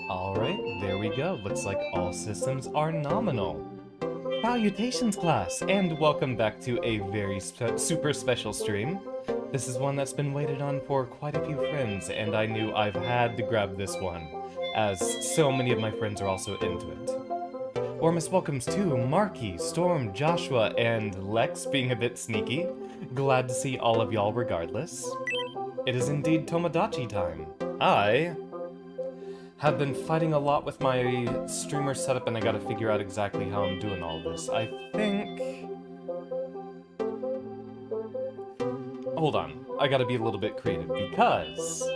Alright, there we go. Looks like all systems are nominal. Salutations, class, and welcome back to a very super special stream. This is one that's been waited on for quite a few friends, and I knew I've had to grab this one, as so many of my friends are also into it. Warmest welcomes to Marky, Storm, Joshua, and Lex being a bit sneaky. Glad to see all of y'all regardless. It is indeed Tomodachi time. I have been fighting a lot with my streamer setup, and I gotta figure out exactly how I'm doing all this. I think... Hold on, I gotta be a little bit creative, because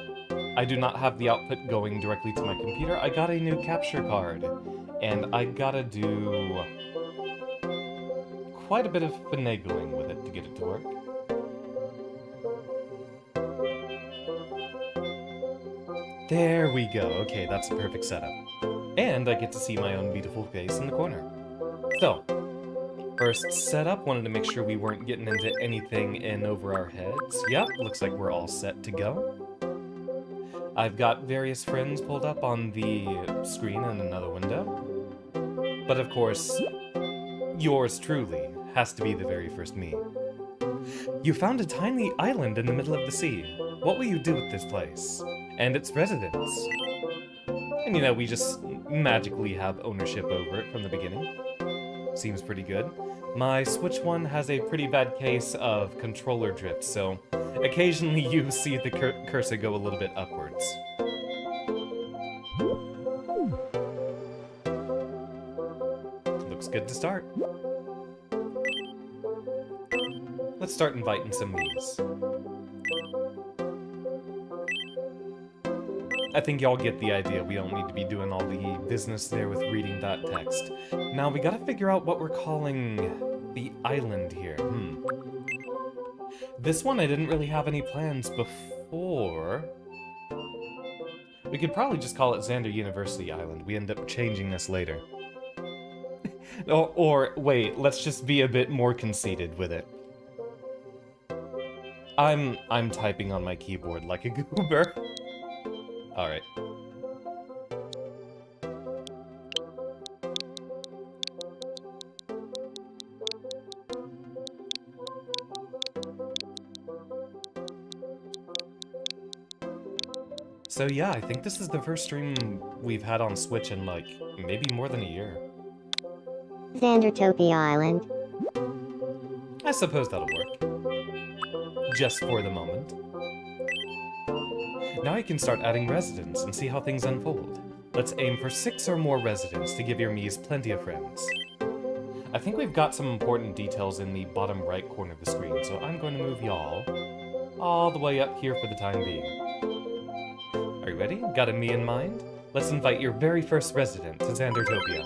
I do not have the output going directly to my computer. I got a new capture card, and I gotta do quite a bit of finagling with it to get it to work. There we go. Okay, that's a perfect setup. And I get to see my own beautiful face in the corner. So, first setup, wanted to make sure we weren't getting into anything in over our heads. Yep, looks like we're all set to go. I've got various friends pulled up on the screen in another window. But of course, yours truly has to be the very first me. You found a tiny island in the middle of the sea. What will you do with this place? And its residents. And you know, we just magically have ownership over it from the beginning. Seems pretty good. My Switch one has a pretty bad case of controller drift, so occasionally you see the cursor go a little bit upwards. Looks good to start. Let's start inviting some me's. I think y'all get the idea. We don't need to be doing all the business there with reading that text. Now, we gotta figure out what we're calling the island here. This one, I didn't really have any plans before. We could probably just call it Xander University Island. We end up changing this later. or, wait, let's just be a bit more conceited with it. I'm typing on my keyboard like a goober. Alright. So yeah, I think this is the first stream we've had on Switch in like, maybe more than a year. Xandertopia Island. I suppose that'll work. Just for the moment. Now I can start adding residents and see how things unfold. Let's aim for 6 or more residents to give your Miis plenty of friends. I think we've got some important details in the bottom right corner of the screen, so I'm going to move y'all all the way up here for the time being. Are you ready? Got a Mii in mind? Let's invite your very first resident to Xandertopia.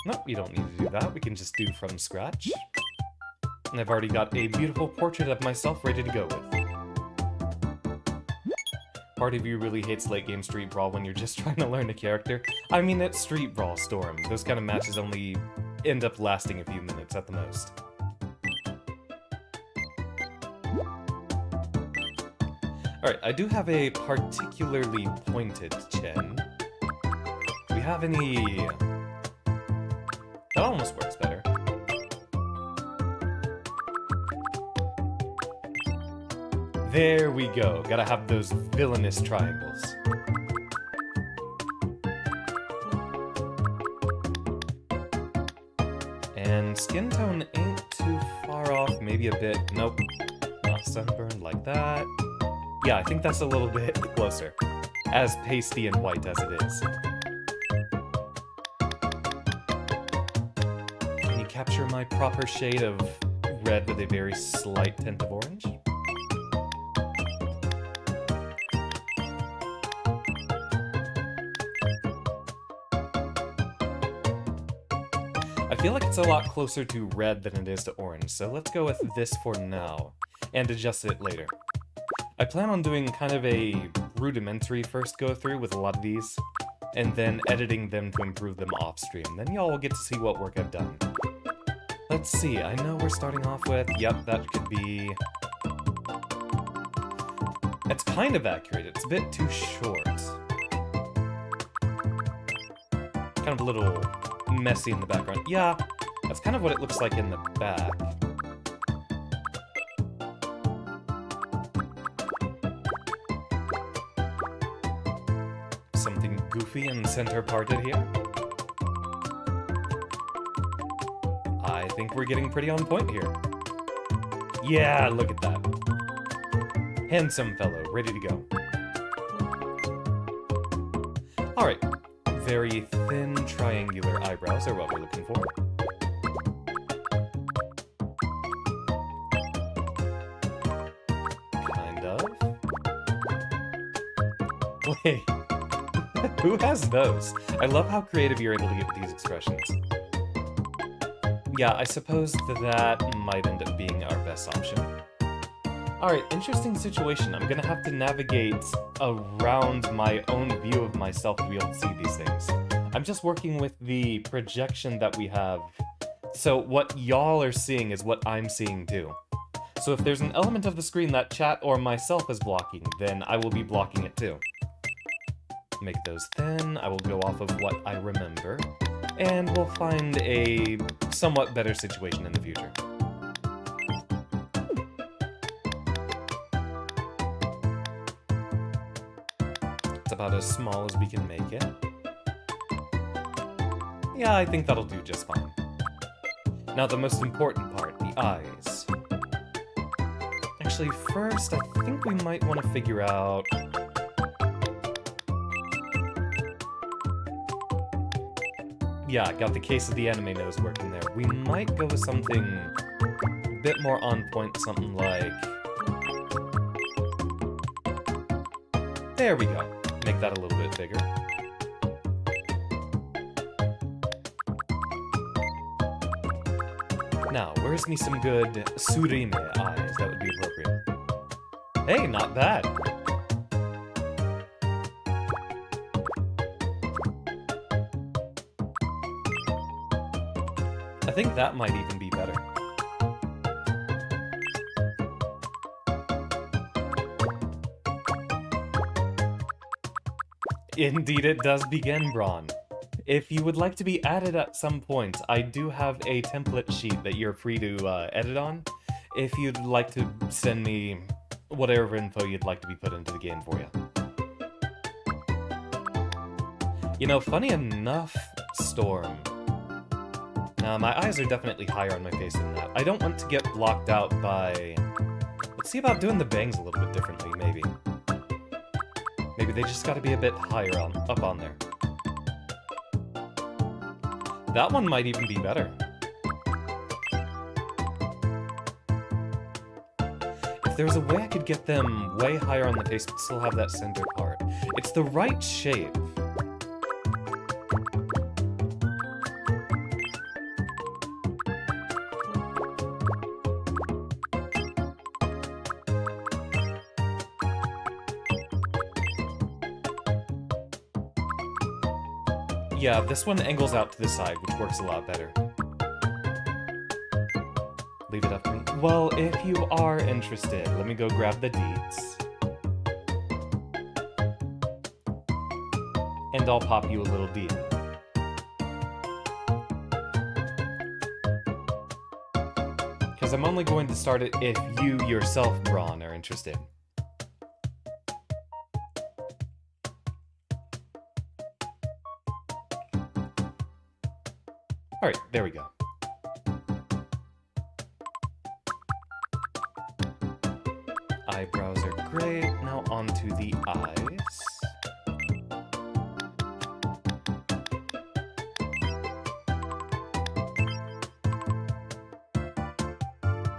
Nope, you don't need to do that. We can just do from scratch. And I've already got a beautiful portrait of myself ready to go with. Part of you really hates late game Street Brawl when you're just trying to learn a character. I mean, it's Street Brawl, Storm. Those kind of matches only end up lasting a few minutes at the most. Alright, I do have a particularly pointed chin. Do we have any... That almost works better. There we go. Gotta have those villainous triangles. And skin tone ain't too far off. Maybe a bit. Nope. Not sunburned like that. Yeah, I think that's a little bit closer. As pasty and white as it is. Can you capture my proper shade of red with a very slight tint of orange? I feel like it's a lot closer to red than it is to orange, so let's go with this for now, and adjust it later. I plan on doing kind of a rudimentary first go-through with a lot of these, and then editing them to improve them off-stream. Then y'all will get to see what work I've done. Let's see, I know we're starting off with, yep, that could be It's kind of accurate. It's a bit too short. Kind of a little messy in the background. Yeah, that's kind of what it looks like in the back. Something goofy and center-parted here. I think we're getting pretty on point here. Yeah, look at that. Handsome fellow, ready to go. Alright, very thin triangular eyebrows are what we're looking for. Kind of. Wait, who has those? I love how creative you're able to get these expressions. Yeah, I suppose that might end up being our best option. Alright, interesting situation. I'm gonna have to navigate around my own view of myself to be able to see these things. I'm just working with the projection that we have. So what y'all are seeing is what I'm seeing too. So if there's an element of the screen that chat or myself is blocking, then I will be blocking it too. Make those thin, I will go off of what I remember, and we'll find a somewhat better situation in the future. It's about as small as we can make it. Yeah, I think that'll do just fine. Now the most important part, the eyes. Actually, first, I think we might want to figure out... Yeah, got the case of the anime nose working there. We might go with something a bit more on point, something like... There we go. Make that a little bit bigger. Now, where's me some good surime eyes? That would be appropriate. Hey, not bad! I think that might even be better. Indeed it does begin, Braun. If you would like to be added at some point, I do have a template sheet that you're free to edit on. If you'd like to send me whatever info you'd like to be put into the game for you. You know, funny enough, Storm. My eyes are definitely higher on my face than that. I don't want to get blocked out by... Let's see about doing the bangs a little bit differently, maybe. Maybe they just gotta be a bit higher up on there. That one might even be better. If there was a way I could get them way higher on the face but still have that center part. It's the right shape. Yeah, this one angles out to the side, which works a lot better. Leave it up to me. Well, if you are interested, let me go grab the deets. And I'll pop you a little deet. Because I'm only going to start it if you yourself, Braun, are interested. Alright, there we go. Eyebrows are great. Now onto the eyes.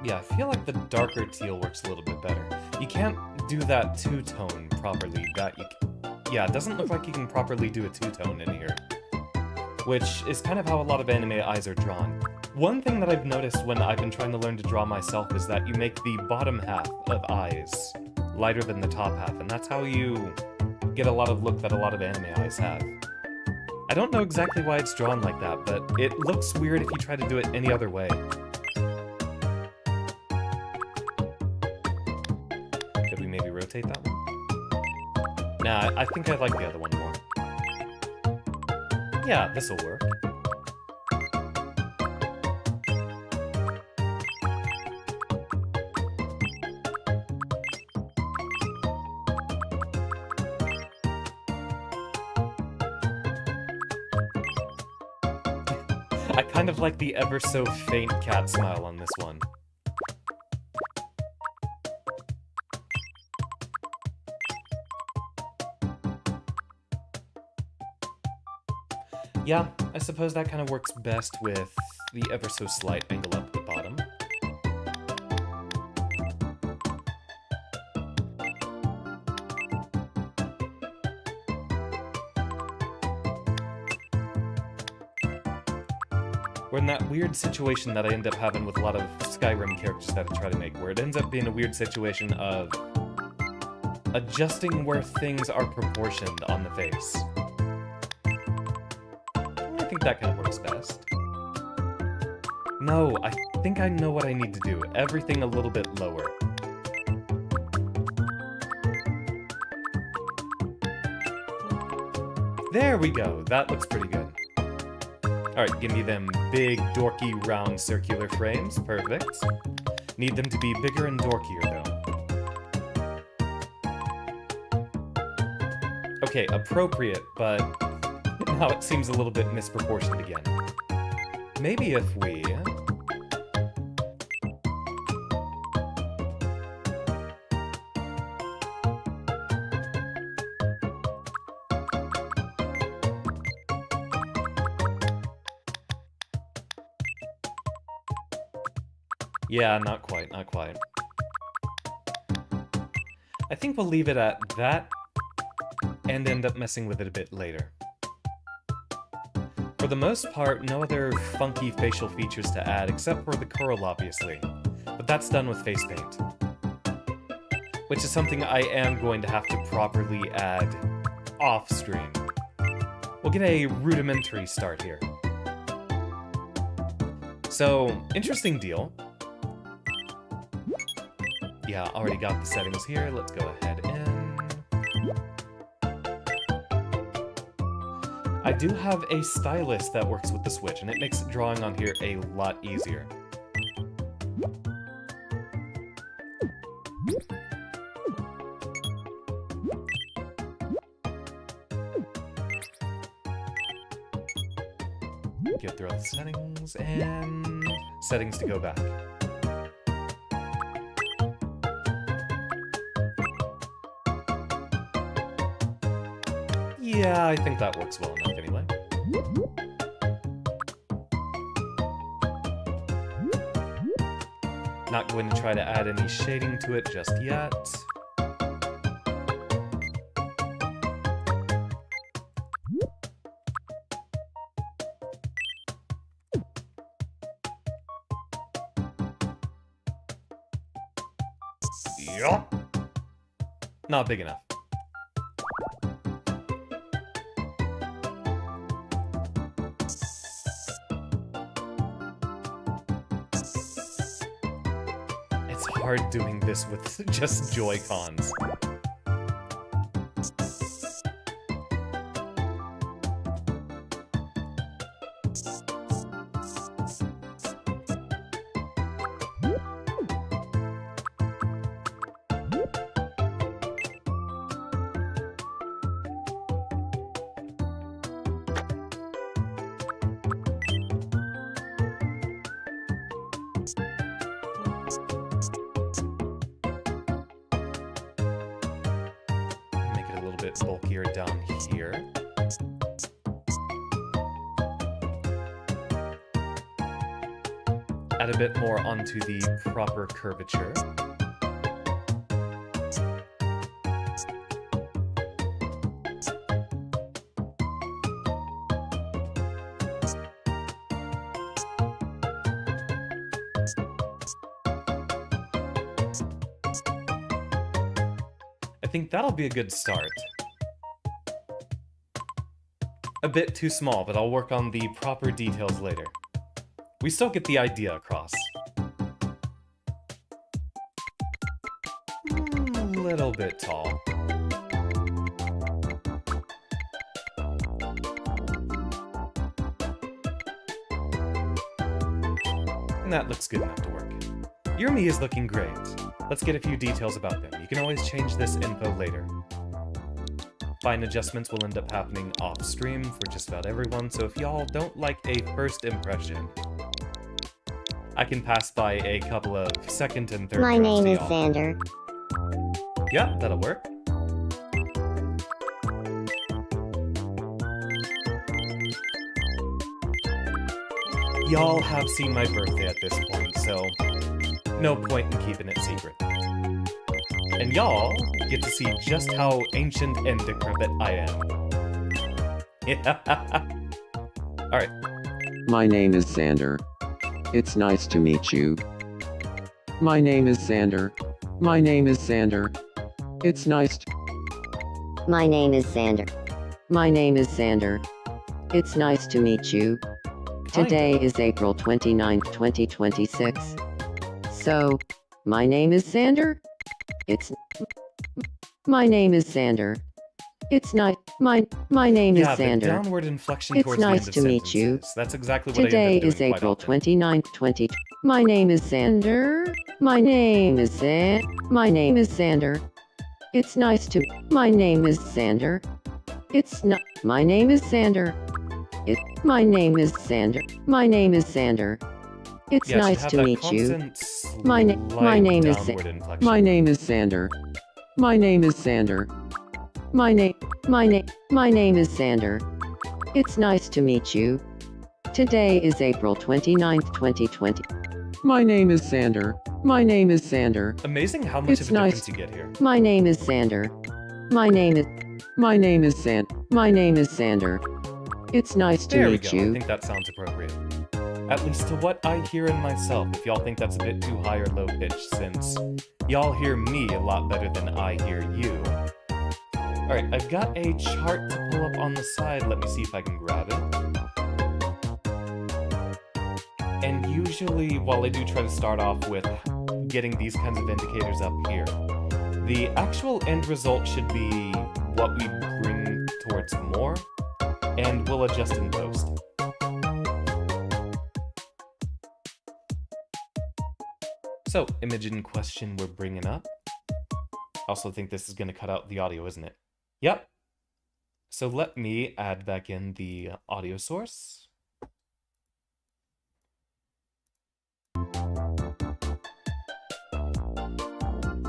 Yeah, I feel like the darker teal works a little bit better. You can't do that two-tone properly. Yeah, it doesn't look like you can properly do a two-tone in here. Which is kind of how a lot of anime eyes are drawn. One thing that I've noticed when I've been trying to learn to draw myself is that you make the bottom half of eyes lighter than the top half, and that's how you get a lot of look that a lot of anime eyes have. I don't know exactly why it's drawn like that, but it looks weird if you try to do it any other way. Could we maybe rotate that one? Nah, I think I like the other one more. Yeah, this'll work. I kind of like the ever so faint cat smile on this one. Yeah, I suppose that kind of works best with the ever so slight angle up at the bottom. We're in that weird situation that I end up having with a lot of Skyrim characters that I try to make, where it ends up being a weird situation of adjusting where things are proportioned on the face. I think that kind of works best. No, I think I know what I need to do. Everything a little bit lower. There we go. That looks pretty good. Alright, give me them big, dorky, round, circular frames. Perfect. Need them to be bigger and dorkier, though. Okay, appropriate, but now it seems a little bit misproportioned again. Maybe if we... Yeah, not quite, not quite. I think we'll leave it at that, and end up messing with it a bit later. For the most part, no other funky facial features to add, except for the curl, obviously. But that's done with face paint. Which is something I am going to have to properly add off-stream. We'll get a rudimentary start here. So, interesting deal. Yeah, already got the settings here. Let's go ahead and... I do have a stylus that works with the Switch, and it makes drawing on here a lot easier. Get through all the settings, and... settings to go back. Yeah, I think that works well enough anyway. Not going to try to add any shading to it just yet. Yup. Not big enough. Hard doing this with just Joy-Cons. Bulkier down here. Add a bit more onto the proper curvature. I think that'll be a good start. A bit too small, but I'll work on the proper details later. We still get the idea across. A little bit tall. that looks good enough to work. Yurmi is looking great. Let's get a few details about them. You can always change this info later. Fine adjustments will end up happening off-stream for just about everyone, so if y'all don't like a first impression, I can pass by a couple of second and third My drafts name to is y'all. Xander. Yeah, that'll work. Y'all have seen my birthday at this point, so no point in keeping it secret. And y'all get to see just how ancient and decrepit I am. Yeah. Alright. My name is Xander. It's nice to meet you. My name is Xander. My name is Xander. It's nice to... My name is Xander. My name is Xander. It's nice to meet you. Today is April 29th, 2026. So, my name is Xander? My name is Xander. It's nice. My name is Yeah, the Xander. downward inflection It's towards nice the end to of meet you. sentences. That's exactly what I Today end up is doing April quite often. 29th, 20. My name is Xander. My name is Xander. It's nice to. My name is Xander. It's not. My name is Xander. My name is Xander. My name is Xander. It's Yeah, it should nice have to that meet you. constant My name is downward inflection. My name is Xander. My name is Xander. My name is Xander. It's nice to meet you. Today is April 29th, 2020. My name is Xander. My name is Xander. Amazing how much It's of a difference nice. you get here. My name is Xander. My name is Xander. It's nice to There we meet go. I you. think that sounds appropriate. At least to what I hear in myself, if y'all think that's a bit too high or low pitched, since y'all hear me a lot better than I hear you. Alright, I've got a chart to pull up on the side. Let me see if I can grab it. And usually, while I do try to start off with getting these kinds of indicators up here, the actual end result should be what we bring towards more, and we'll adjust in post. So, image in question we're bringing up. Also think this is going to cut out the audio, isn't it? Yep. So let me add back in the audio source.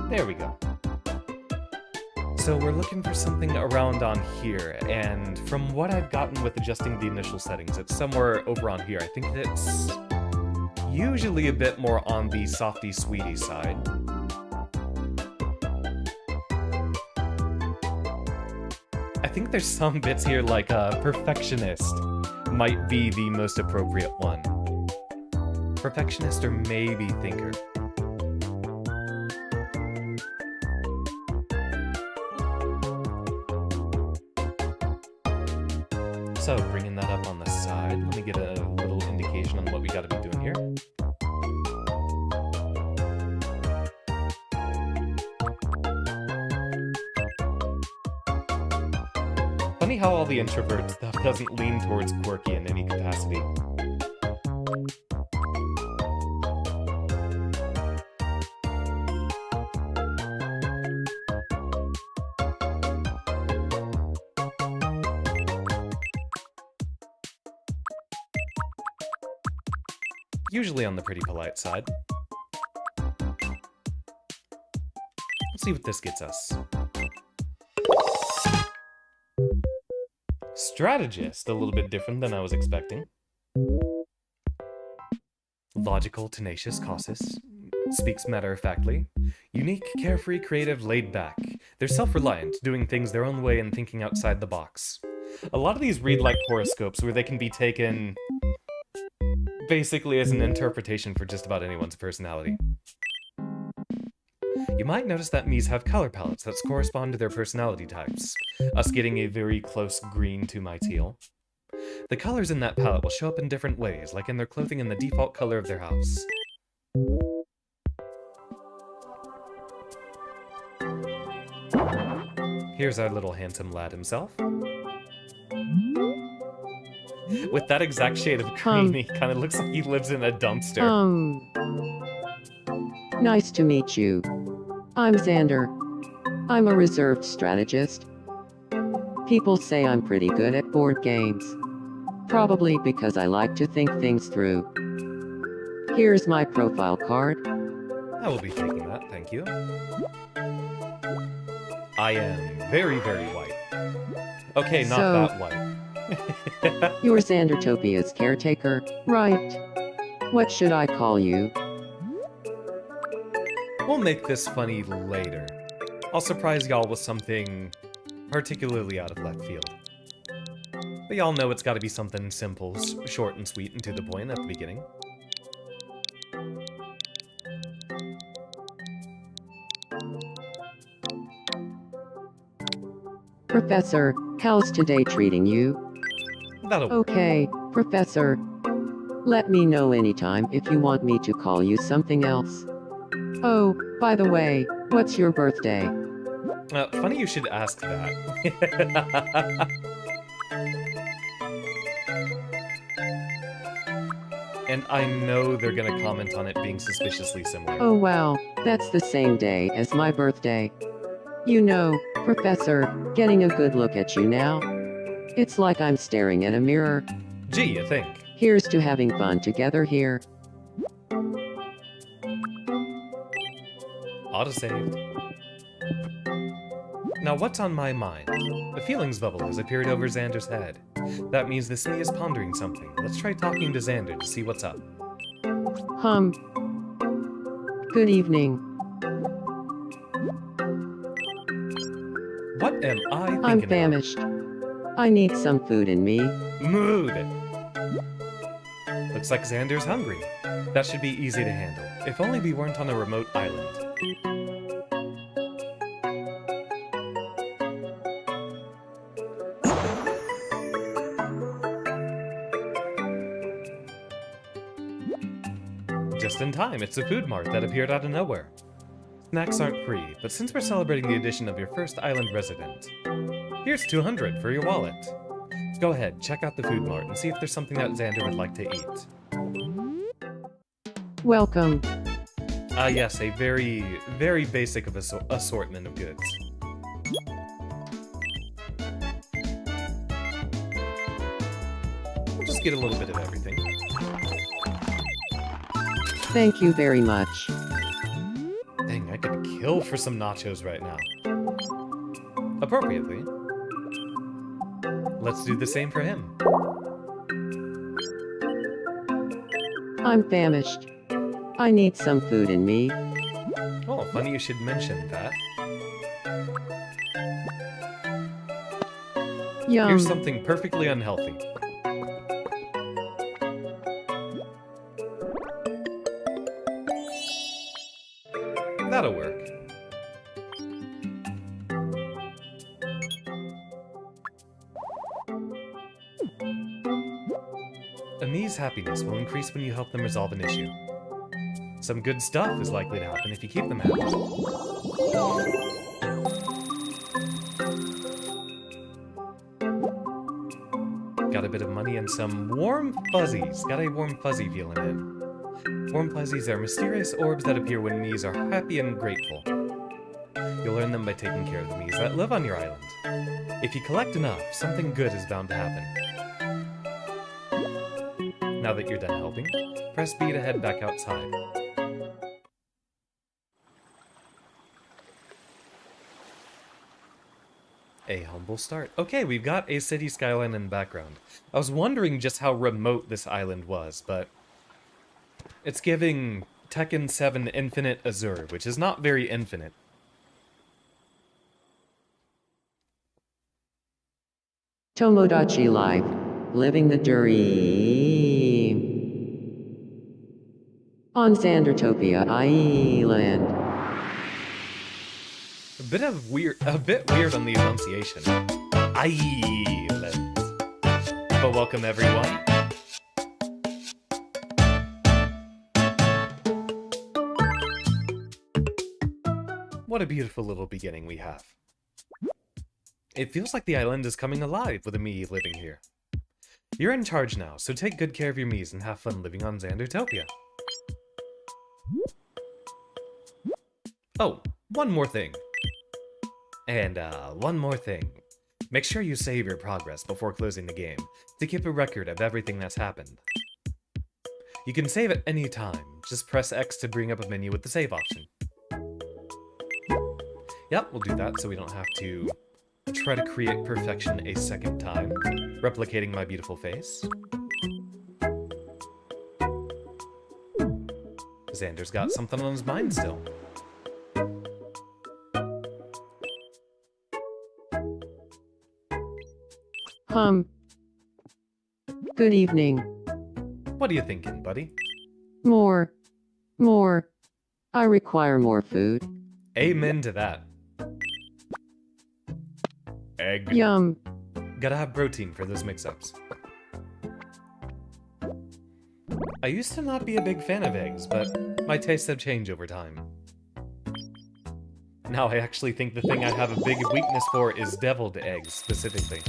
There we go. So we're looking for something around on here, and from what I've gotten with adjusting the initial settings, it's somewhere over on here. I think it's usually a bit more on the softy sweetie side. I think there's some bits here like perfectionist might be the most appropriate one. Perfectionist or maybe thinker. So, bringing that up on the side, let me get a little indication on what we gotta be doing here. Funny how all the introvert stuff doesn't lean towards quirky in any capacity. Usually on the pretty polite side. Let's see what this gets us. Strategist, a little bit different than I was expecting. Logical, tenacious, cautious. Speaks matter-of-factly. Unique, carefree, creative, laid-back. They're self-reliant, doing things their own way and thinking outside the box. A lot of these read like horoscopes, where they can be taken basically as an interpretation for just about anyone's personality. You might notice that Mies have color palettes that correspond to their personality types, us getting a very close green to my teal. The colors in that palette will show up in different ways, like in their clothing and the default color of their house. Here's our little handsome lad himself. With that exact shade of green, he kind of looks like he lives in a dumpster. Nice to meet you. I'm Xander. I'm a reserved strategist. People say I'm pretty good at board games. Probably because I like to think things through. Here's my profile card. I will be taking that, thank you. I am very, very white. Okay, not that white. You're Xandertopia's caretaker, right? What should I call you? We'll make this funny later. I'll surprise y'all with something particularly out of left field. But y'all know it's gotta be something simple, short and sweet, and to the point at the beginning. Professor, how's today treating you? That'll work. Okay, Professor. Let me know anytime if you want me to call you something else. Oh, by the way, what's your birthday? Funny you should ask that. And I know they're gonna comment on it being suspiciously similar. Oh wow, that's the same day as my birthday. You know, Professor, getting a good look at you now. It's like I'm staring at a mirror. Gee, you think? Here's to having fun together here. Autosaved. Now what's on my mind? A feelings bubble has appeared over Xander's head. That means this me is pondering something. Let's try talking to Xander to see what's up. Good evening. What am I thinking I'm about? famished. I need some food in me. Mood! Looks like Xander's hungry. That should be easy to handle. If only we weren't on a remote island. Just in time, it's a food mart that appeared out of nowhere. Snacks aren't free, but since we're celebrating the addition of your first island resident, here's 200 for your wallet. Go ahead, check out the food mart and see if there's something that Xander would like to eat. Welcome. Yes, a very, very basic of assortment of goods. We'll just get a little bit of everything. Thank you very much. Dang, I could kill for some nachos right now. Appropriately. Let's do the same for him. I'm famished. I need some food in me. Oh, funny you should mention that. Yum. Here's something perfectly unhealthy. That'll work. Ami's happiness will increase when you help them resolve an issue. Some good stuff is likely to happen if you keep them happy. Got a bit of money and some warm fuzzies. Got a warm fuzzy feeling in. Warm fuzzies are mysterious orbs that appear when Mies are happy and grateful. You'll earn them by taking care of the Mies that live on your island. If you collect enough, something good is bound to happen. Now that you're done helping, press B to head back outside. A humble start. Okay, we've got a city skyline in the background. I was wondering just how remote this island was, but it's giving Tekken 7 Infinite Azure, which is not very infinite. Tomodachi life. Living the dream. On Xandertopia Island. A bit weird on the enunciation. Island. But welcome everyone. What a beautiful little beginning we have. It feels like the island is coming alive with me living here. You're in charge now, so take good care of your Mies and have fun living on Xandertopia. Oh, one more thing. And, one more thing. Make sure you save your progress before closing the game, to keep a record of everything that's happened. You can save at any time, just press X to bring up a menu with the save option. Yep, we'll do that so we don't have to try to create perfection a second time, replicating my beautiful face. Xander's got something on his mind still. Good evening. What are you thinking, buddy? More. I require more food. Amen to that. Egg. Yum. Gotta have protein for those mix-ups. I used to not be a big fan of eggs, but my tastes have changed over time. Now I actually think the thing I have a big weakness for is deviled eggs, specifically.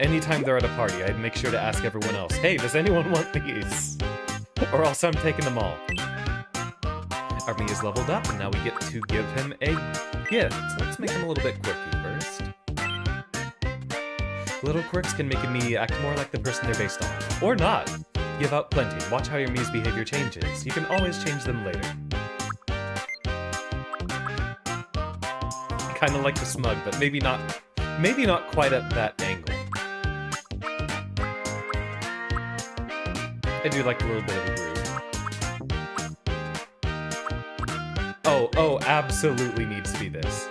Anytime they're at a party, I'd make sure to ask everyone else, hey, does anyone want these? Or else I'm taking them all. Our Mii is leveled up, and now we get to give him a gift. Let's make him a little bit quirky first. Little quirks can make a Mii act more like the person they're based on. Or not. Give out plenty. Watch how your Mii's behavior changes. You can always change them later. Kinda like the smug, but maybe not quite at that angle. I do like a little bit of a groove. Oh, absolutely needs to be this.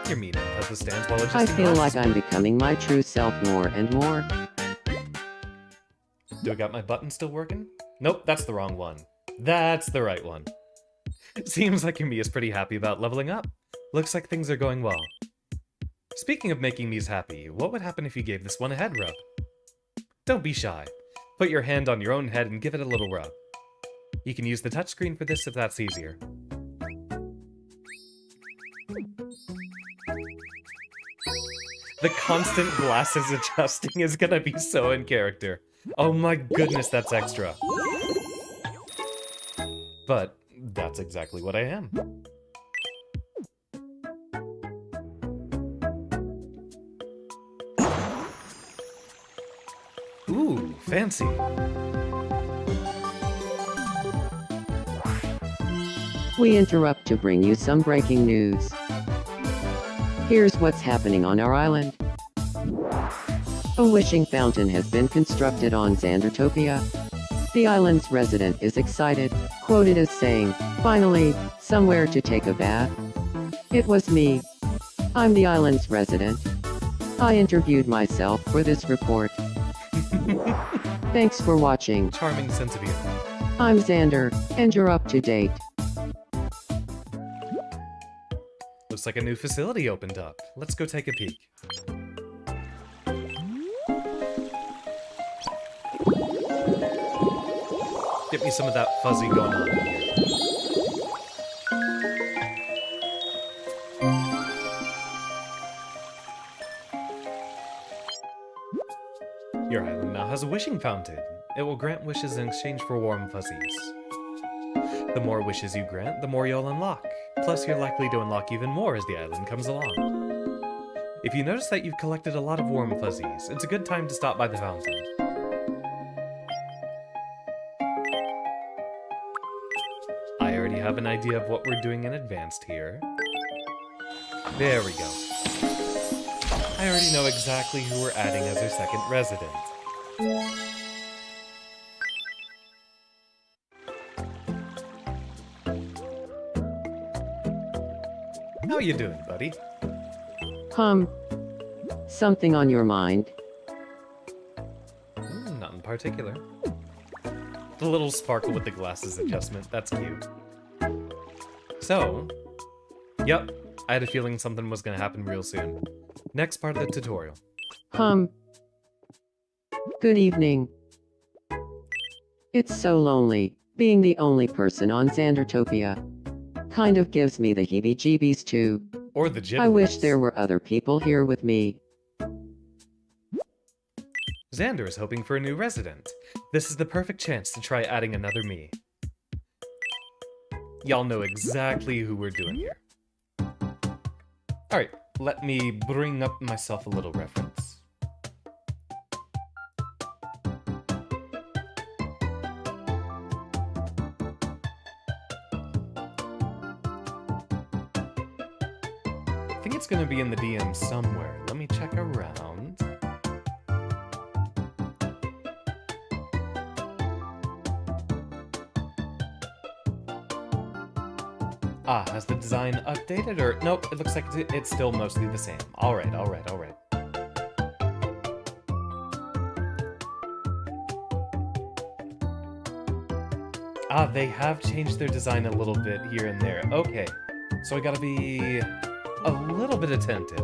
Your Mii now has the stands while adjusting I feel glasses. like I'm becoming my true self more and more. Do I got my button still working? Nope, that's the wrong one. That's the right one. Seems like your Mii is pretty happy about leveling up. Looks like things are going well. Speaking of making Mii's happy, what would happen if you gave this one a head rub? Don't be shy. Put your hand on your own head and give it a little rub. You can use the touchscreen for this if that's easier. The constant glasses adjusting is gonna be so in character. Oh my goodness, that's extra. But that's exactly what I am. Ooh, fancy. We interrupt to bring you some breaking news. Here's what's happening on our island. A wishing fountain has been constructed on Xandertopia. The island's resident is excited, quoted as saying, "Finally, somewhere to take a bath." It was me. I'm the island's resident. I interviewed myself for this report. Thanks for watching. Charming sense of humor. I'm Xander, and you're up to date. Looks like a new facility opened up. Let's go take a peek. Get me some of that fuzzy going on here. Your island now has a wishing fountain. It will grant wishes in exchange for warm fuzzies. The more wishes you grant, the more you'll unlock. Plus, you're likely to unlock even more as the island comes along. If you notice that you've collected a lot of warm fuzzies, it's a good time to stop by the fountain. I already have an idea of what we're doing in advanced here. There we go. I already know exactly who we're adding as our second resident. How you doing, buddy? Something on your mind? Not in particular. The little sparkle with the glasses adjustment, that's cute. So, yep, I had a feeling something was gonna happen real soon. Next part of the tutorial. Good evening. It's so lonely, being the only person on Xandertopia. Kind of gives me the heebie-jeebies too. Or the jitters. I wish there were other people here with me. Xander is hoping for a new resident. This is the perfect chance to try adding another me. Y'all know exactly who we're doing here. Alright, let me bring up myself a little reference. I think it's gonna be in the DM somewhere. Let me check around. Ah, has the design updated or... Nope, it looks like it's still mostly the same. Alright, alright, alright. Ah, they have changed their design a little bit here and there. Okay, so I gotta be a little bit attentive.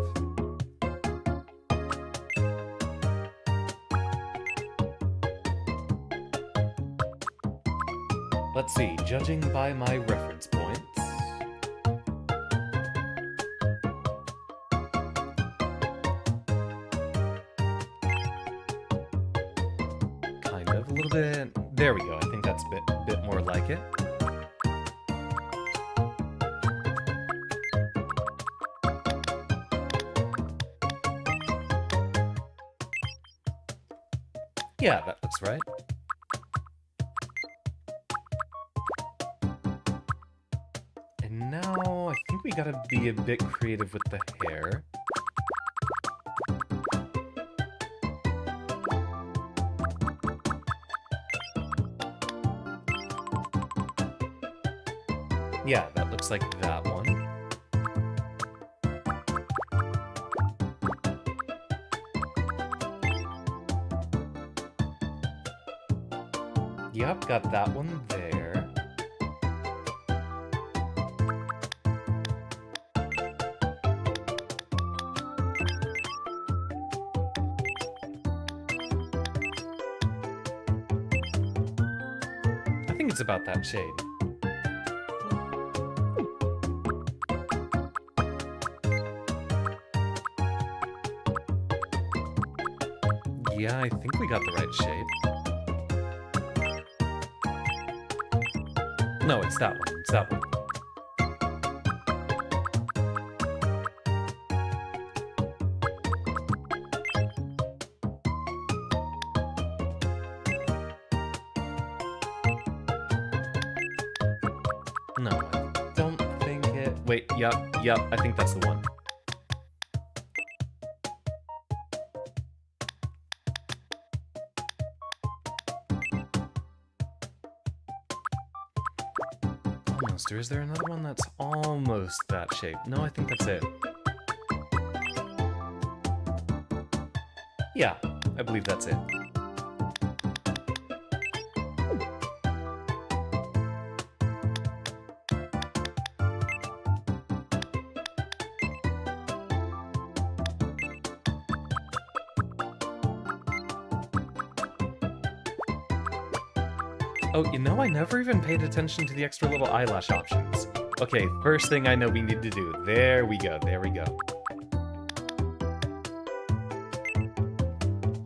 Let's see, judging by my reference points... Kind of, a little bit... There we go, I think that's a bit more like it. Yeah, that looks right. And now, I think we gotta be a bit creative with the hair. Yeah, that looks like that one. Yep, got that one there. I think it's about that shade. Yeah, I think we got the right shade. No, it's that one. It's that one. No, I don't think it... Wait, yep, I think that's the one. Almost. Or is there another one that's almost that shape? No, I think that's it. Yeah, I believe that's it. Oh, you know, I never even paid attention to the extra little eyelash options. Okay, first thing I know we need to do. There we go, there we go.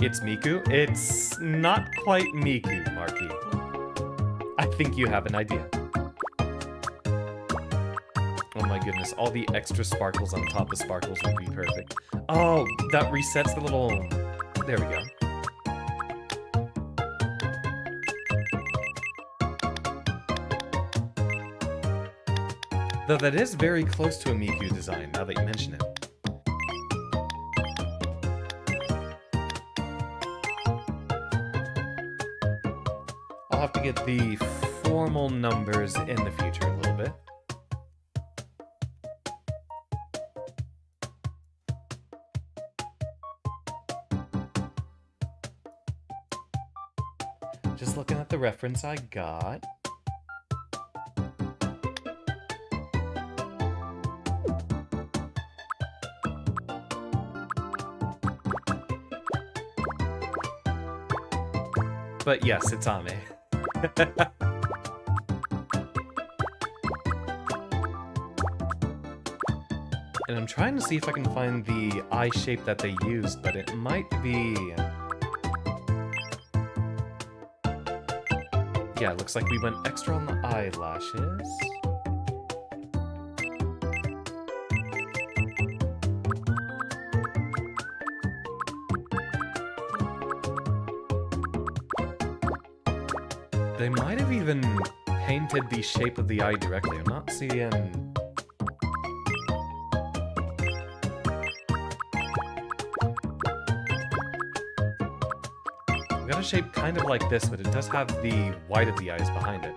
It's Miku? It's not quite Miku, Marky. I think you have an idea. Oh my goodness, all the extra sparkles on top of sparkles would be perfect. Oh, that resets the little... There we go. Though that is very close to a Miku design, now that you mention it. I'll have to get the formal numbers in the future a little bit. Just looking at the reference I got. But yes, it's Ame. And I'm trying to see if I can find the eye shape that they used, but it might be... Yeah, it looks like we went extra on the eyelashes. They might have even painted the shape of the eye directly. I'm not seeing... We got a shape kind of like this, but it does have the white of the eyes behind it.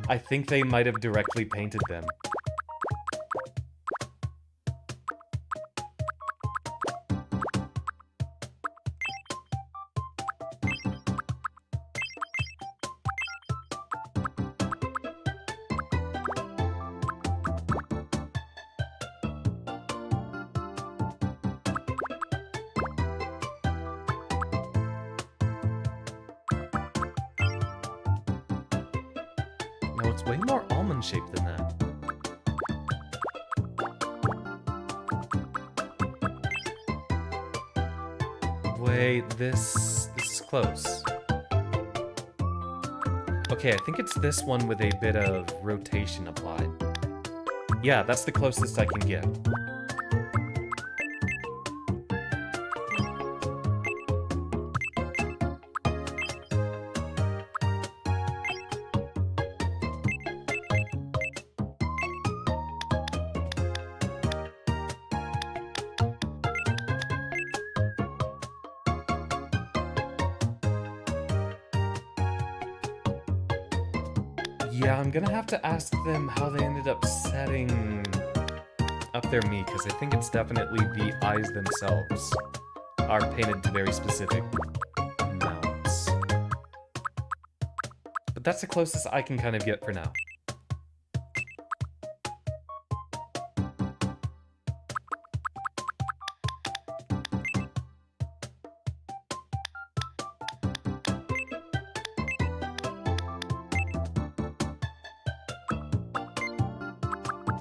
I think they might have directly painted them. No, it's way more almond-shaped than that. Wait, this is close. Okay, I think it's this one with a bit of rotation applied. Yeah, that's the closest I can get. Yeah, I'm gonna have to ask them how they ended up setting up their meat, because I think it's definitely the eyes themselves are painted to very specific amounts. But that's the closest I can kind of get for now.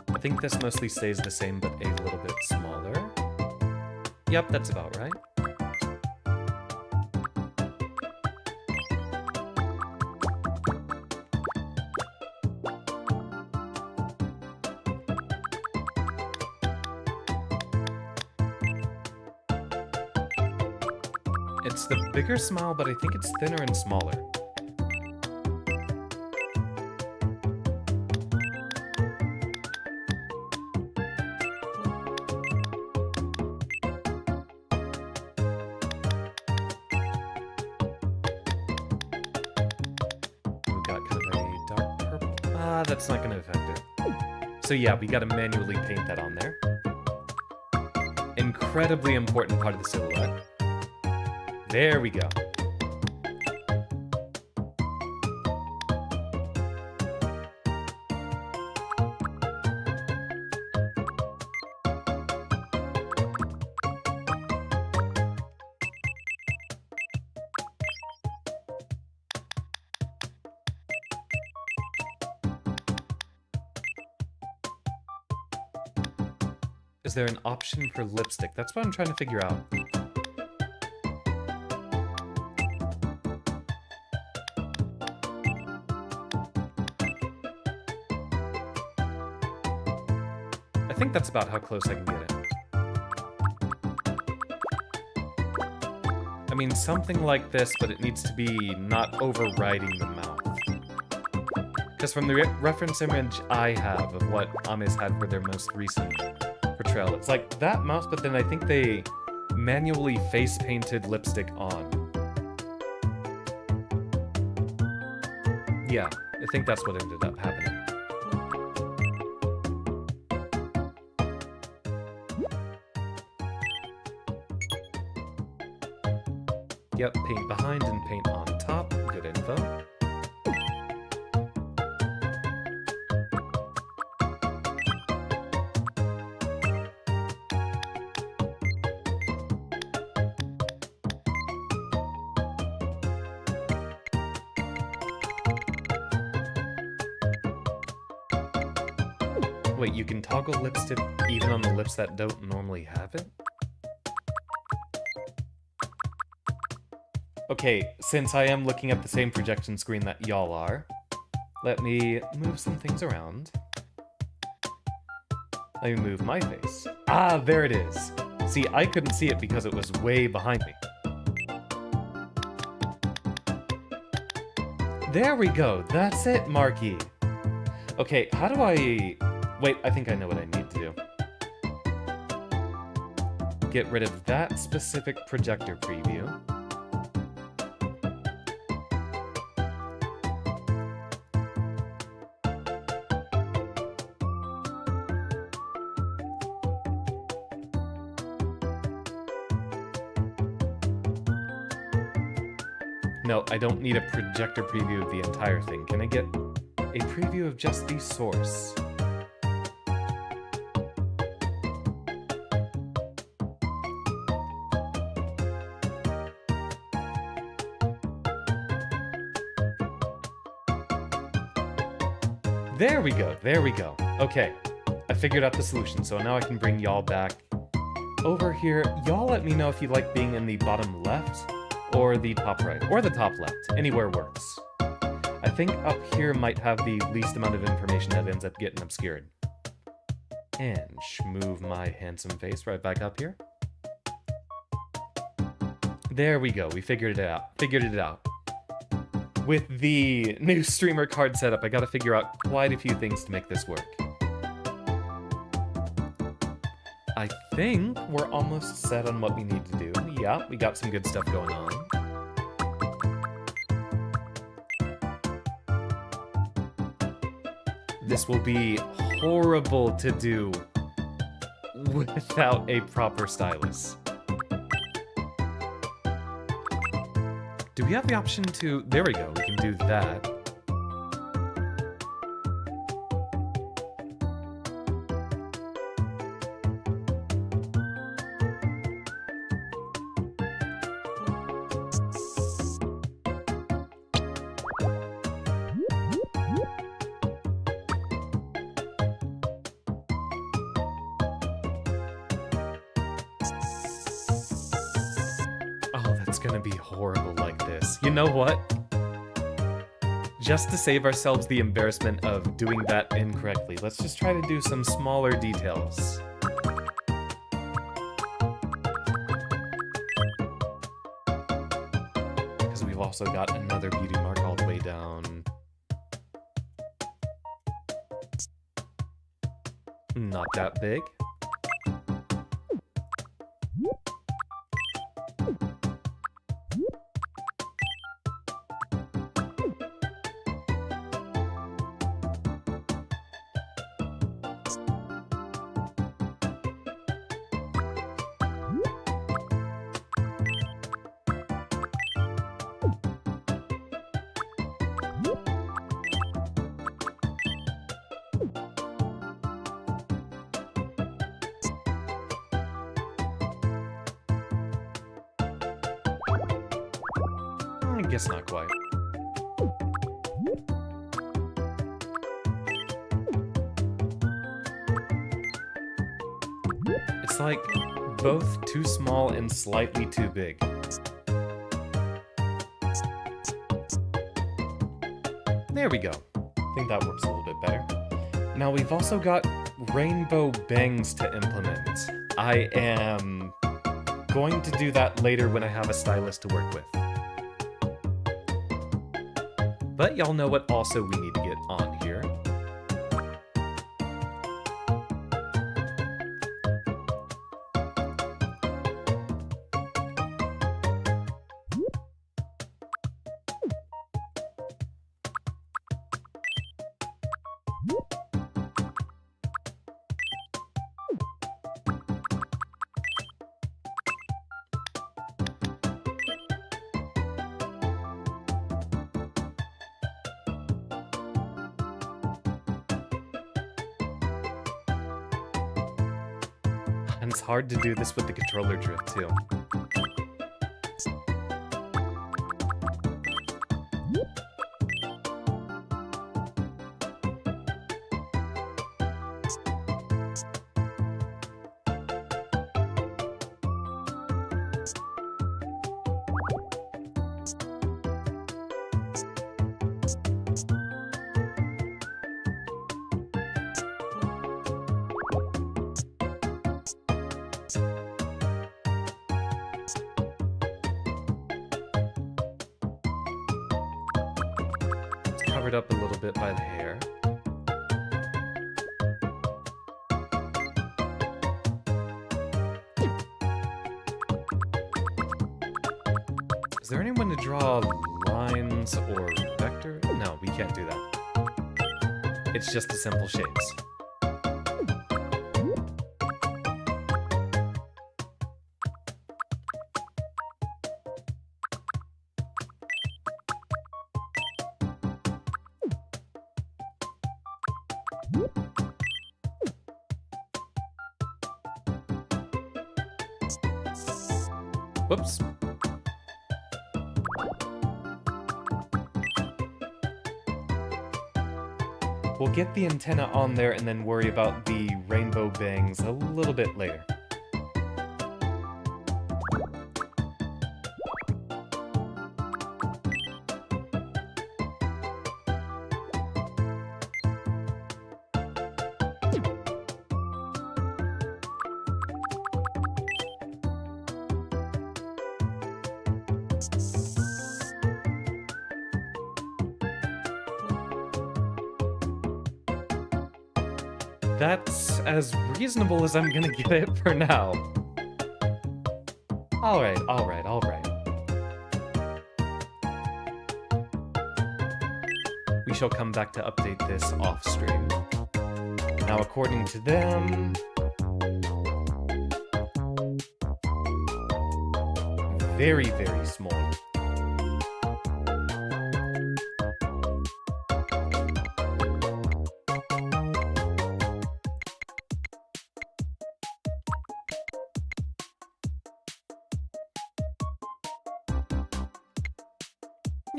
I think this mostly stays the same, but a little bit smaller. Yep, that's about right. It's the bigger smile, but I think it's thinner and smaller. That's not going to affect it. So yeah, we got to manually paint that on there. Incredibly important part of the silhouette. There we go. Is there an option for lipstick? That's what I'm trying to figure out. I think that's about how close I can get it. I mean, something like this, but it needs to be not overriding the mouth. Because from the reference image I have of what Ames had for their most recent portrayal, it's like that mouth, but then I think they manually face painted lipstick on. Yeah, I think that's what ended up happening. Yep, paint behind and paint on top. Good info. Wait, you can toggle lipstick even on the lips that don't normally have it? Okay, since I am looking at the same projection screen that y'all are, let me move some things around. Let me move my face. Ah, there it is. See, I couldn't see it because it was way behind me. There we go. That's it, Marky. Okay, how do I... Wait, I think I know what I need to do. Get rid of that specific projector preview. No, I don't need a projector preview of the entire thing. Can I get a preview of just the source? There we go, there we go. Okay, I figured out the solution, so now I can bring y'all back over here. Y'all let me know if you like being in the bottom left, or the top right, or the top left. Anywhere works. I think up here might have the least amount of information that ends up getting obscured. And move my handsome face right back up here. There we go, we figured it out. With the new streamer card setup, I gotta figure out quite a few things to make this work. I think we're almost set on what we need to do. Yeah, we got some good stuff going on. This will be horrible to do without a proper stylus. Do we have the option to... There we go, we can do that. Gonna be horrible like this. You know what? Just to save ourselves the embarrassment of doing that incorrectly, let's just try to do some smaller details. Because we've also got another beauty mark all the way down. Not that big. I guess not quite. It's like both too small and slightly too big. There we go. I think that works a little bit better. Now we've also got rainbow bangs to implement. I am going to do that later when I have a stylus to work with. But y'all know what also we need to get on here. And it's hard to do this with the controller drift, too. covered up a little bit by the hair. Is there anyone to draw lines or vector? No, we can't do that. It's just the simple shapes. Whoops. We'll get the antenna on there and then worry about the rainbow bangs a little bit later. That's as reasonable as I'm gonna get it for now. Alright, alright, alright. We shall come back to update this off-stream. Now, according to them... very, very small.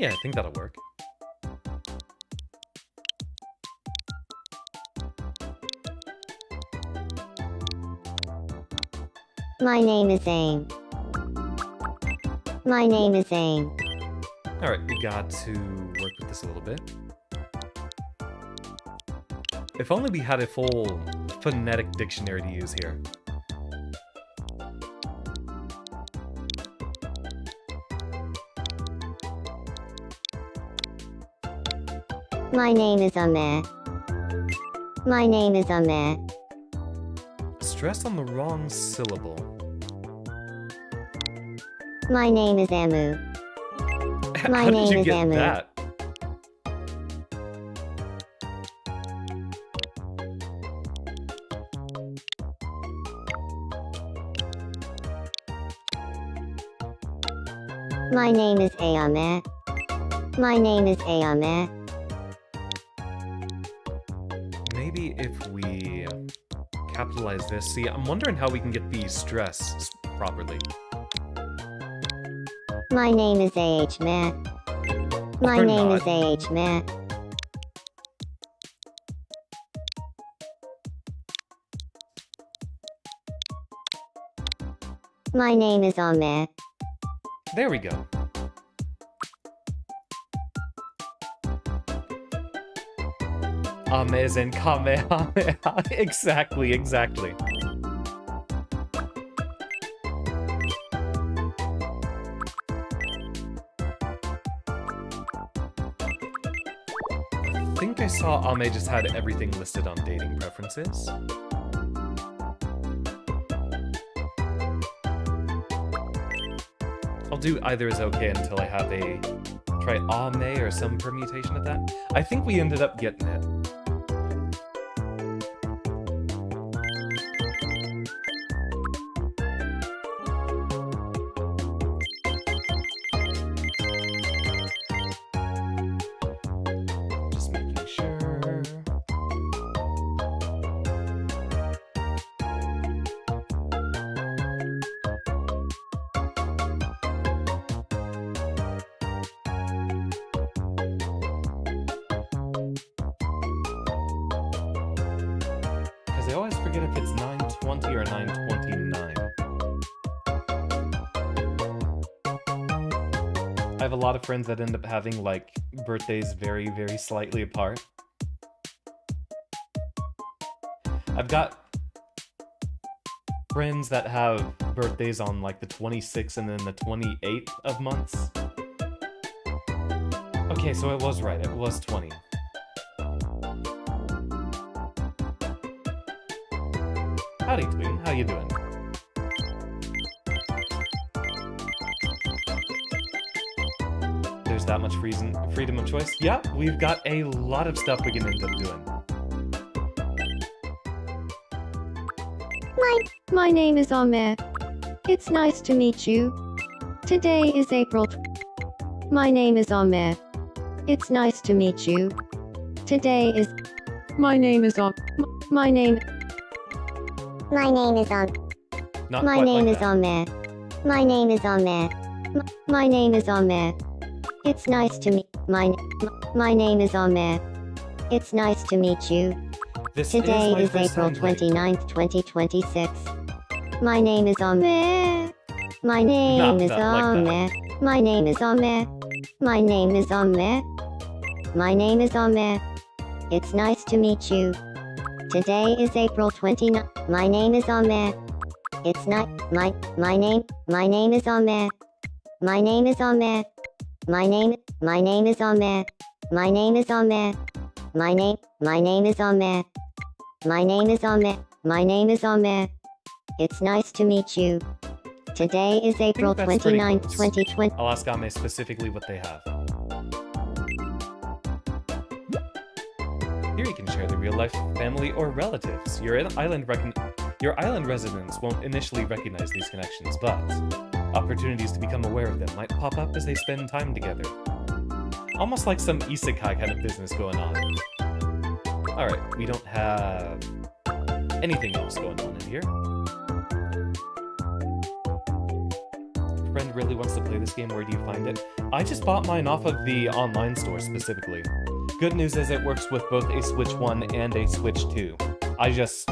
Yeah, I think that'll work. My name is Aim. My name is Aim. Alright, we got to work with this a little bit. If only we had a full phonetic dictionary to use here. My name is Ahmed. My name is Ahmed. Stress on the wrong syllable. My name is Amu. My How name did you is get Amu. that? My name is Ahmed. My name is Ahmed. Maybe if we capitalize this. See, I'm wondering how we can get the stress properly. My name is Ahmed. My Or name not. is Ahmed. My name is Ahmed. There we go. Amazing Kamehameha. Exactly, exactly. I think I saw Ame just had everything listed on dating preferences. I'll do either is okay until I have a try Ame or some permutation of that. I think we ended up getting it. Just making sure. Because I always forget if it's 9:20 or 9:29. I have a lot of friends that end up having, like, birthdays very, very slightly apart. I've got friends that have birthdays on, like, the 26th and then the 28th of months. Okay, so it was right. It was 20. Howdy, Twin. How you doing? There's that much freedom of choice? Yeah, we've got a lot of stuff we can end up doing. My name is Ahmed. It's nice to meet you. Today is April. My name is Ahmed. It's nice to meet you. Today is. My name is My name. My name is Not My quite name like is that. Ahmed. My name is Ahmed. My name is Ahmed. It's nice to meet. My name is Ahmed. It's nice to meet you. This Today my is first April time playing. 29th, 2026. My name is Ahmed. My name is not like that. Ahmed. My name is Ahmed. My name is Ahmed. My name is Ahmed. It's nice to meet you. Today is April 29th. My name is Ahmed. It's not my name is Ahmed. My name is Ahmed. My name is Ahmed. My name is Ahmed. My name is Ahmed. My name is Ahmed. My name is Ahmed. It's nice to meet you. Today is April that's pretty 29th, close. 2020. I'll ask Ame specifically what they have. Here you can share the real-life family or relatives. Your island residents won't initially recognize these connections, but opportunities to become aware of them might pop up as they spend time together. Almost like some isekai kind of business going on. Alright, we don't have anything else going on in here. Friend really wants to play this game. Where do you find it? I just bought mine off of the online store specifically. Good news is it works with both a Switch 1 and a Switch 2. I just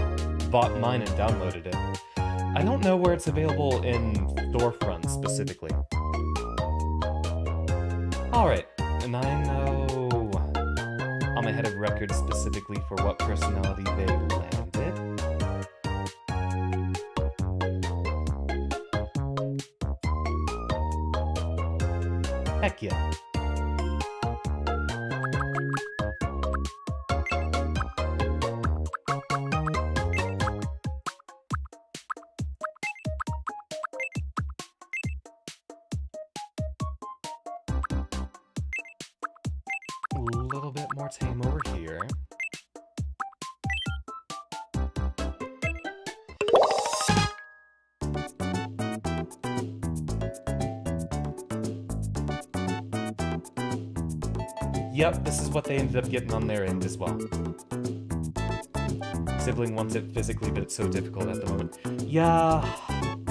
bought mine and downloaded it. I don't know where it's available in storefronts specifically. Alright, and I know I'm ahead of record specifically for what personality they landed. Heck yeah. A little bit more tame over here. Yep, this is what they ended up getting on their end as well. Sibling wants it physically, but it's so difficult at the moment. Yeah,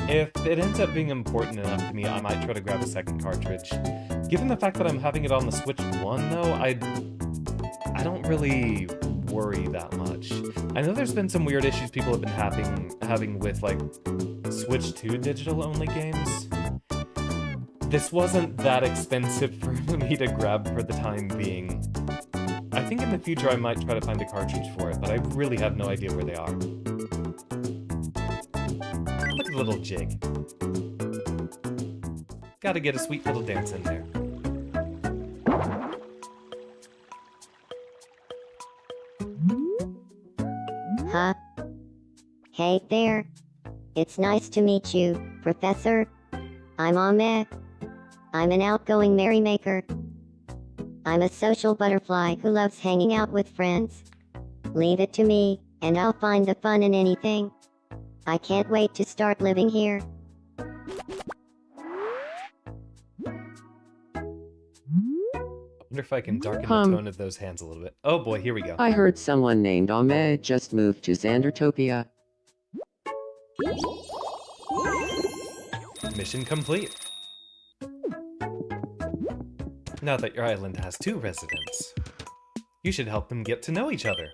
if it ends up being important enough to me, I might try to grab a second cartridge. Given the fact that I'm having it on the Switch 1, though, I don't really worry that much. I know there's been some weird issues people have been having with, like, Switch 2 digital-only games. This wasn't that expensive for me to grab for the time being. I think in the future I might try to find a cartridge for it, but I really have no idea where they are. Look at the little jig. Gotta get a sweet little dance in there. Huh? Hey there. It's nice to meet you, Professor. I'm Ahmed. I'm an outgoing merrymaker. I'm a social butterfly who loves hanging out with friends. Leave it to me, and I'll find the fun in anything. I can't wait to start living here. I wonder if I can darken the tone of those hands a little bit. Oh boy, here we go. I heard someone named Ahmed just moved to Xandertopia. Mission complete. Now that your island has 2 residents, you should help them get to know each other.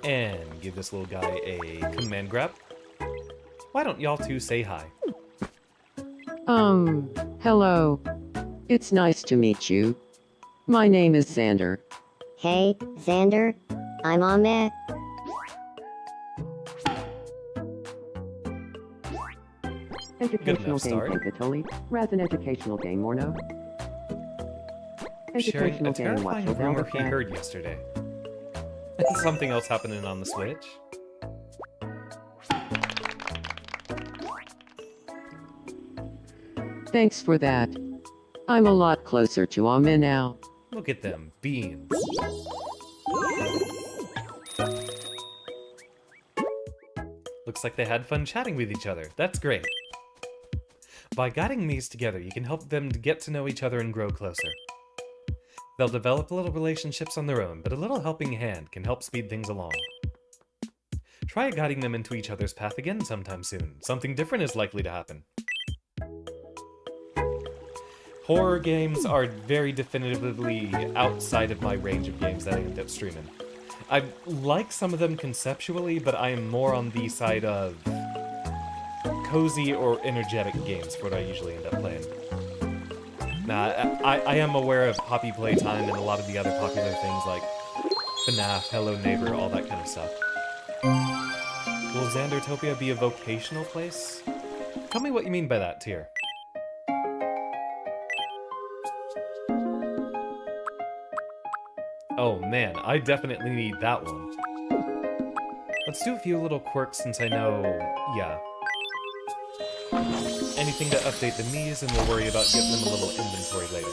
And give this little guy a command grab. Why don't y'all two say hi? Hello. It's nice to meet you. My name is Xander. Hey, Xander. I'm Ahmed. Educational enough game start. Tenkatoli. Raz an educational game or no? Sharing a Educational game terrifying what's rumor without he that? heard yesterday. Something else happening on the Switch. Thanks for that. I'm a lot closer to Amen now. Look at them beans. Looks like they had fun chatting with each other. That's great. By guiding these together, you can help them to get to know each other and grow closer. They'll develop little relationships on their own, but a little helping hand can help speed things along. Try guiding them into each other's path again sometime soon. Something different is likely to happen. Horror games are very definitively outside of my range of games that I end up streaming. I like some of them conceptually, but I am more on the side of cozy or energetic games for what I usually end up playing. Now, I am aware of Poppy Playtime and a lot of the other popular things like FNAF, Hello Neighbor, all that kind of stuff. Will Xandertopia be a vocational place? Tell me what you mean by that, Tyr. Oh man, I definitely need that one. Let's do a few little quirks since I know, yeah. Anything to update the Miis, and we'll worry about getting them a little inventory later.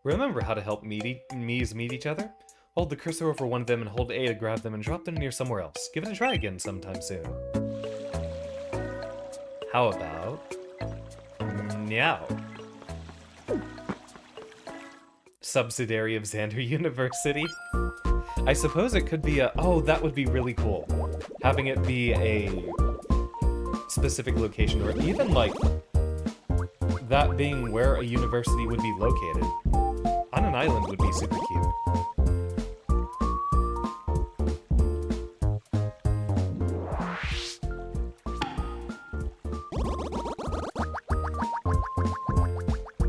Remember how to help Miis meet each other? Hold the cursor over one of them and hold A to grab them and drop them near somewhere else. Give it a try again sometime soon. How about... Meow. Subsidiary of Xander University? I suppose it could be a... Oh, that would be really cool. Having it be a specific location, or even, like, that being where a university would be located. On an island would be super cute.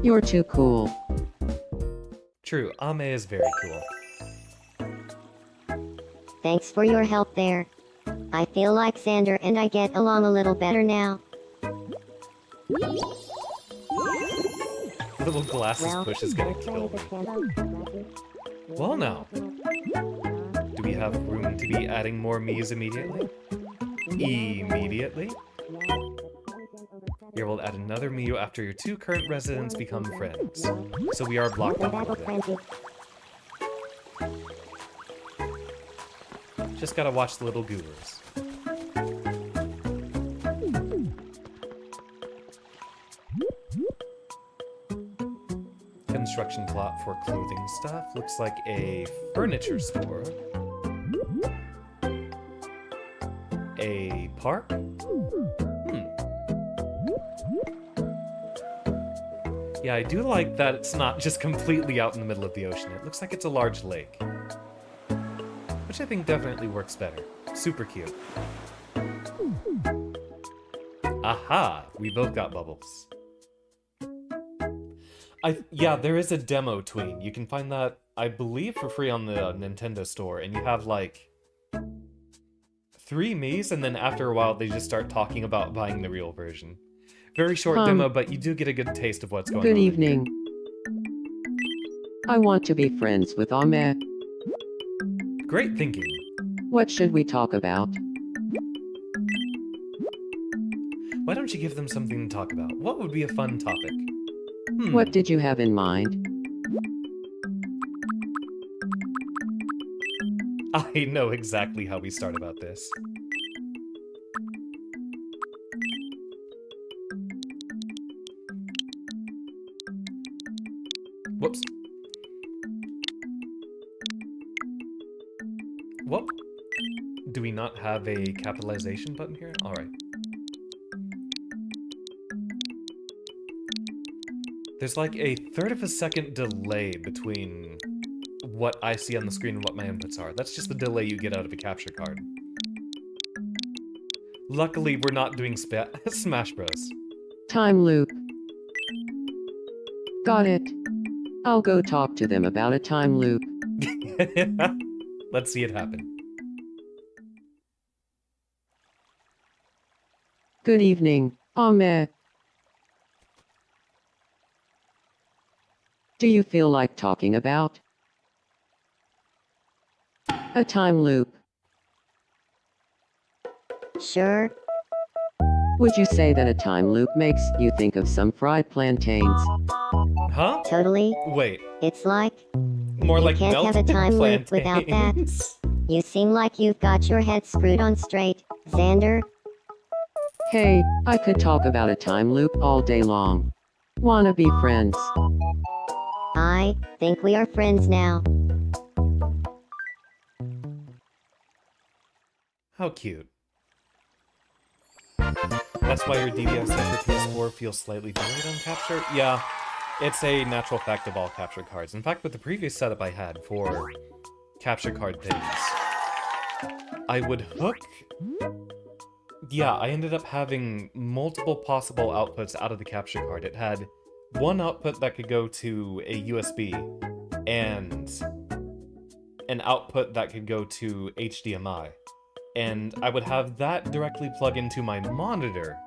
You're too cool. True, Ame is very cool. Thanks for your help there. I feel like Xander and I get along a little better now. Little glasses push is gonna kill me. Well now. Do we have room to be adding more Miis immediately? Immediately? Here we'll add another Miu after your two current residents become friends. So we are blocked off a little bit. Just gotta watch the little goobers. Construction plot for clothing stuff. Looks like a furniture store. A park? Yeah, I do like that it's not just completely out in the middle of the ocean. It looks like it's a large lake. Which I think definitely works better. Super cute. Aha! We both got bubbles. Yeah, there is a demo tween. You can find that, I believe, for free on the Nintendo store, and you have, like, 3 Miis, and then after a while they just start talking about buying the real version. Very short demo, but you do get a good taste of what's going on. Good evening. I want to be friends with Ahmed. Great thinking. What should we talk about? Why don't you give them something to talk about? What would be a fun topic? What did you have in mind? I know exactly how we start about this. Whoops. What? Do we not have a capitalization button here? Alright. There's like a third of a second delay between what I see on the screen and what my inputs are. That's just the delay you get out of a capture card. Luckily, we're not doing Smash Bros. Time loop. Got it. I'll go talk to them about a time loop. Let's see it happen. Good evening, Ahmed. Do you feel like talking about a time loop? Sure. Would you say that a time loop makes you think of some fried plantains? Huh? Totally. Wait, It's like, more You like can't have a melted time loop without that. plantains. you seem like you've got your head screwed on straight, Xander. Hey, I could talk about a time loop all day long. Wanna be friends? I think we are friends now. How cute. That's why your DVFC for PS4 feels slightly delayed on capture? Yeah, it's a natural fact of all capture cards. In fact, with the previous setup I had for capture card things, I would hook... Yeah, I ended up having multiple possible outputs out of the capture card. It had one output that could go to a USB, and an output that could go to HDMI. And I would have that directly plug into my monitor,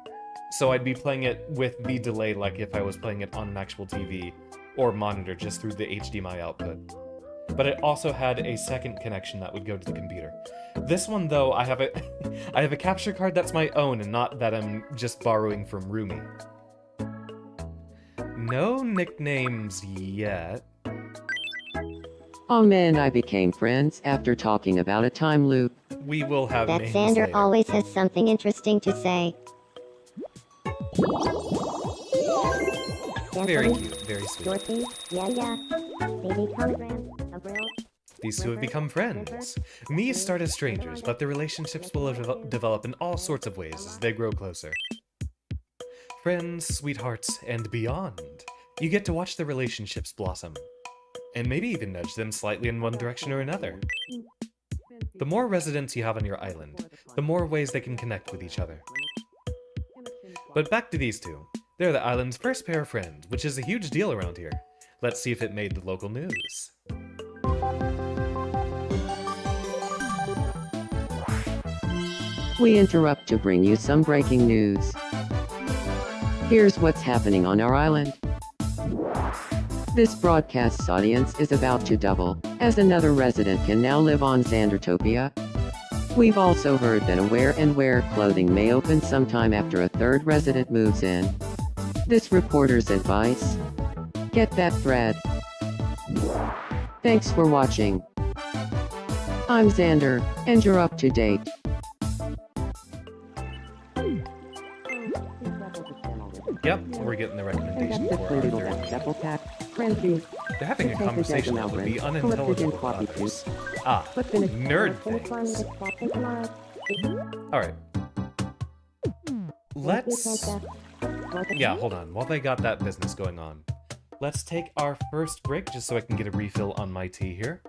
so I'd be playing it with the delay like if I was playing it on an actual TV or monitor just through the HDMI output. But it also had a second connection that would go to the computer. This one, though, I have a capture card that's my own and not that I'm just borrowing from Rumi. No nicknames yet. Ahmed and I became friends after talking about a time loop. We will have That names Xander later. always has something interesting to say. Very cute, very sweet. Dorothy, yeah. Baby telegram, Avril. These two have become friends. Me start as strangers, but their relationships will develop in all sorts of ways as they grow closer. Friends, sweethearts, and beyond. You get to watch their relationships blossom, and maybe even nudge them slightly in one direction or another. The more residents you have on your island, the more ways they can connect with each other. But back to these two. They're the island's first pair of friends, which is a huge deal around here. Let's see if it made the local news. We interrupt to bring you some breaking news. Here's what's happening on our island. This broadcast's audience is about to double, as another resident can now live on Xandertopia. We've also heard that a wear and wear clothing may open sometime after a third resident moves in. This reporter's advice: get that thread. Thanks for watching. I'm Xander, and you're up to date. Yep, we're getting the recommendation for our third. They're having a conversation that would be unintelligible to others. Ah, nerd things. Alright. Let's... Yeah, hold on. While they got that business going on, let's take our first break just so I can get a refill on my tea here.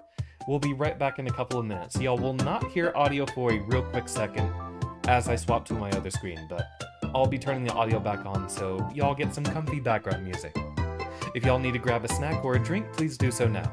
We'll be right back in a couple of minutes. Y'all will not hear audio for a real quick second as I swap to my other screen, but I'll be turning the audio back on so y'all get some comfy background music. If y'all need to grab a snack or a drink, please do so now.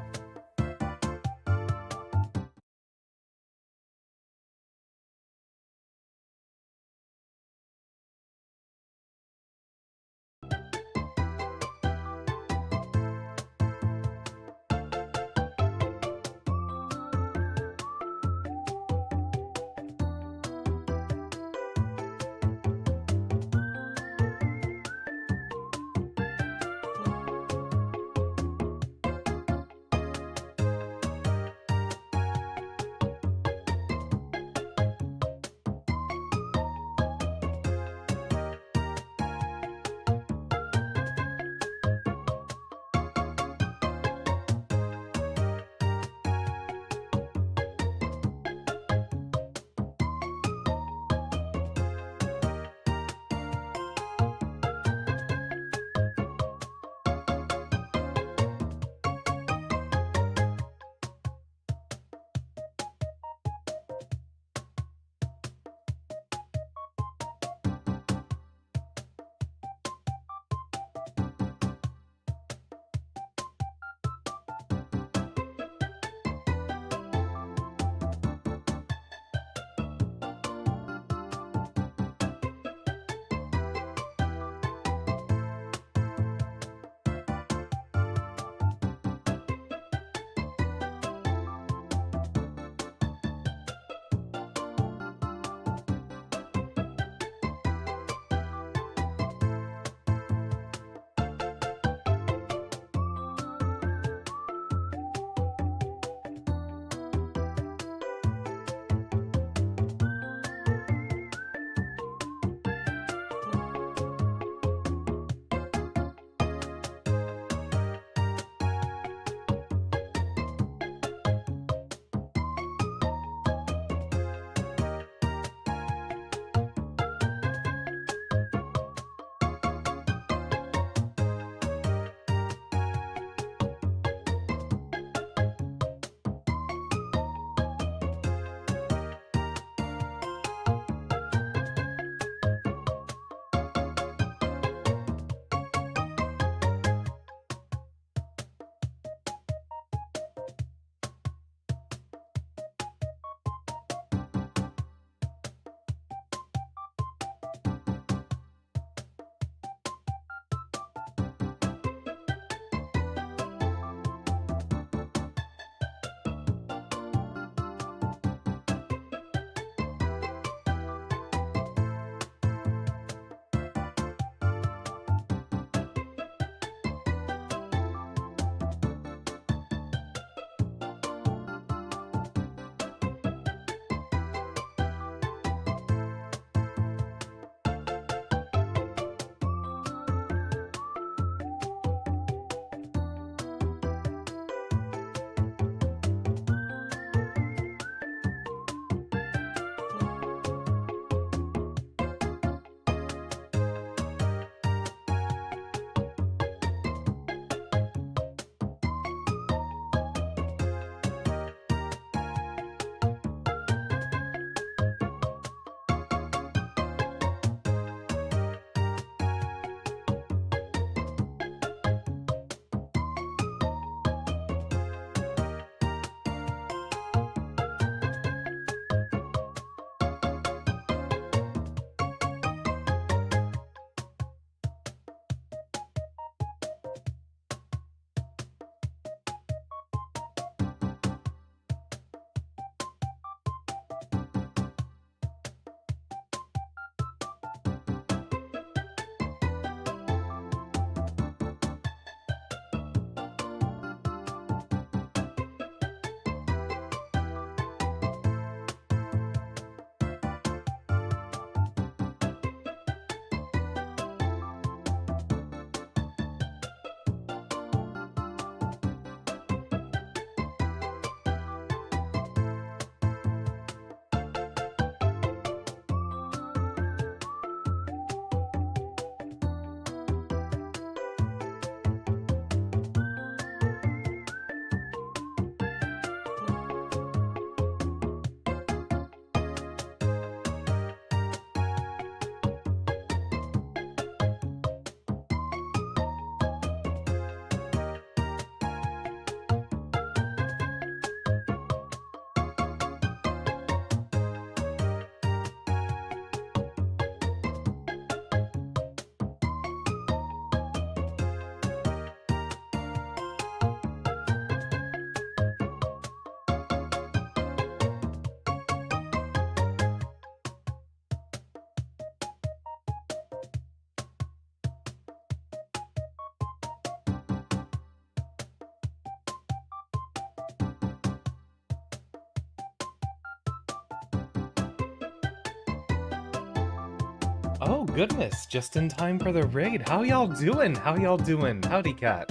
Oh goodness, just in time for the raid. How y'all doing? How y'all doing? Howdy cat.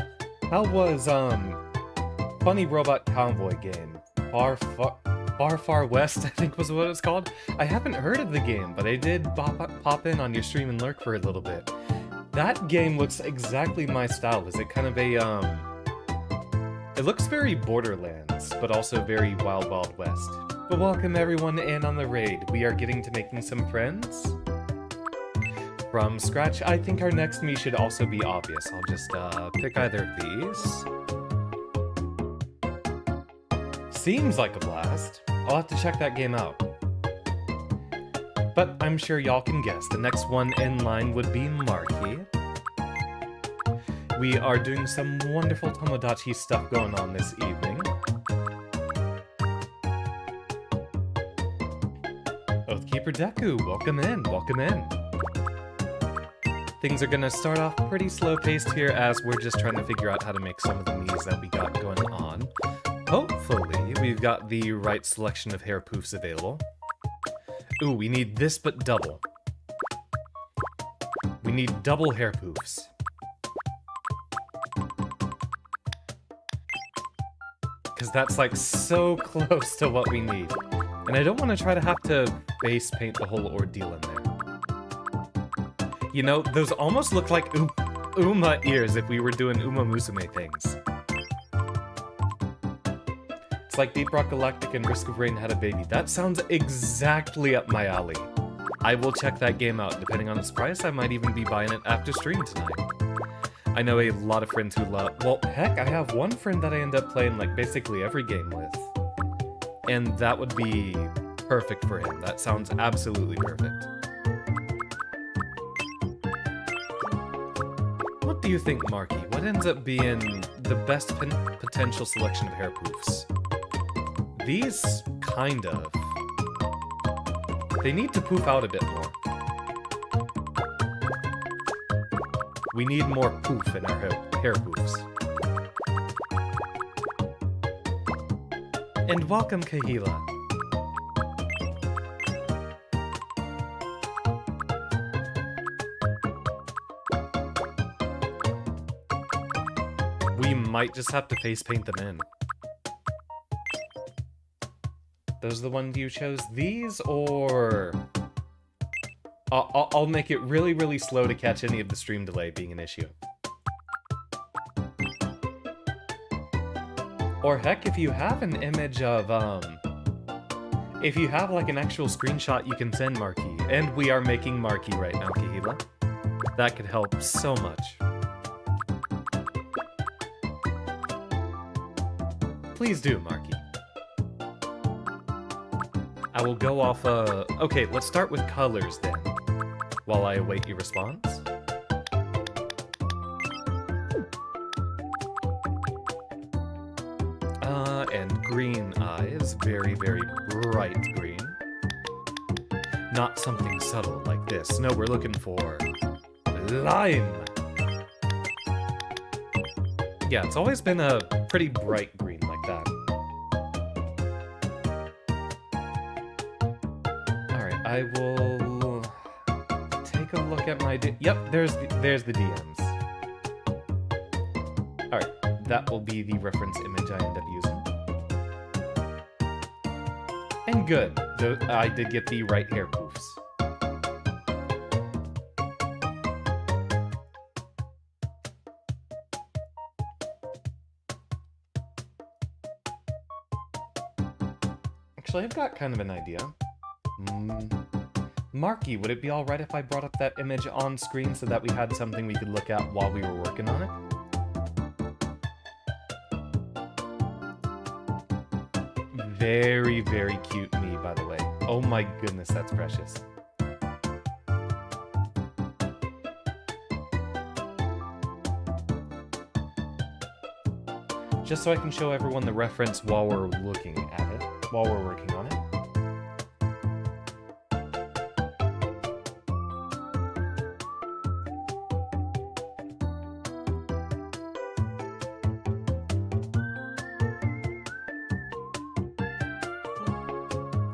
How was, Funny Robot Convoy game? Far West, I think was what it's called. I haven't heard of the game, but I did pop in on your stream and lurk for a little bit. That game looks exactly my style. Is it kind of a, it looks very Borderlands, but also very Wild Wild West. But welcome everyone in on the raid. We are getting to making some friends. From scratch, I think our next me should also be obvious. I'll just pick either of these. Seems like a blast. I'll have to check that game out. But I'm sure y'all can guess. The next one in line would be Marky. We are doing some wonderful Tomodachi stuff going on this evening. Oathkeeper Deku, welcome in, welcome in. Things are gonna start off pretty slow-paced here as we're just trying to figure out how to make some of the Miis that we got going on. Hopefully, we've got the right selection of hair poofs available. Ooh, we need this but double. We need double hair poofs. Because that's like so close to what we need. And I don't want to try to have to face paint the whole ordeal in there. You know, those almost look like Uma ears if we were doing Uma Musume things. It's like Deep Rock Galactic and Risk of Rain had a baby. That sounds exactly up my alley. I will check that game out. Depending on its price, I might even be buying it after stream tonight. I know a lot of friends who love... Well, heck, I have one friend that I end up playing like basically every game with. And that would be perfect for him. That sounds absolutely perfect. What do you think, Marky? What ends up being the best potential selection of hair poofs? These, kind of. They need to poof out a bit more. We need more poof in our hair poofs. And welcome, Kahila. We might just have to face paint them in. Those are the ones you chose? These, or... I'll make it really, really slow to catch any of the stream delay being an issue. Or heck, if you have an image of, if you have like an actual screenshot you can send Marky, and we are making Marky right now, Kahila, that could help so much. Please do, Marky. I will go off, okay, let's start with colors then, while I await your response. And green eyes, very, very bright green. Not something subtle like this. No, we're looking for lime. Yeah, it's always been a pretty bright green like that. Alright, I will take a look at my... Yep, there's the DMs. Alright, that will be the reference image I end up using. And good, I did get the right hair poofs. Actually, I've got kind of an idea. Marky, would it be alright if I brought up that image on screen so that we had something we could look at while we were working on it? Very, very cute me, by the way. Oh my goodness, that's precious. Just so I can show everyone the reference while we're looking at it, while we're working on it.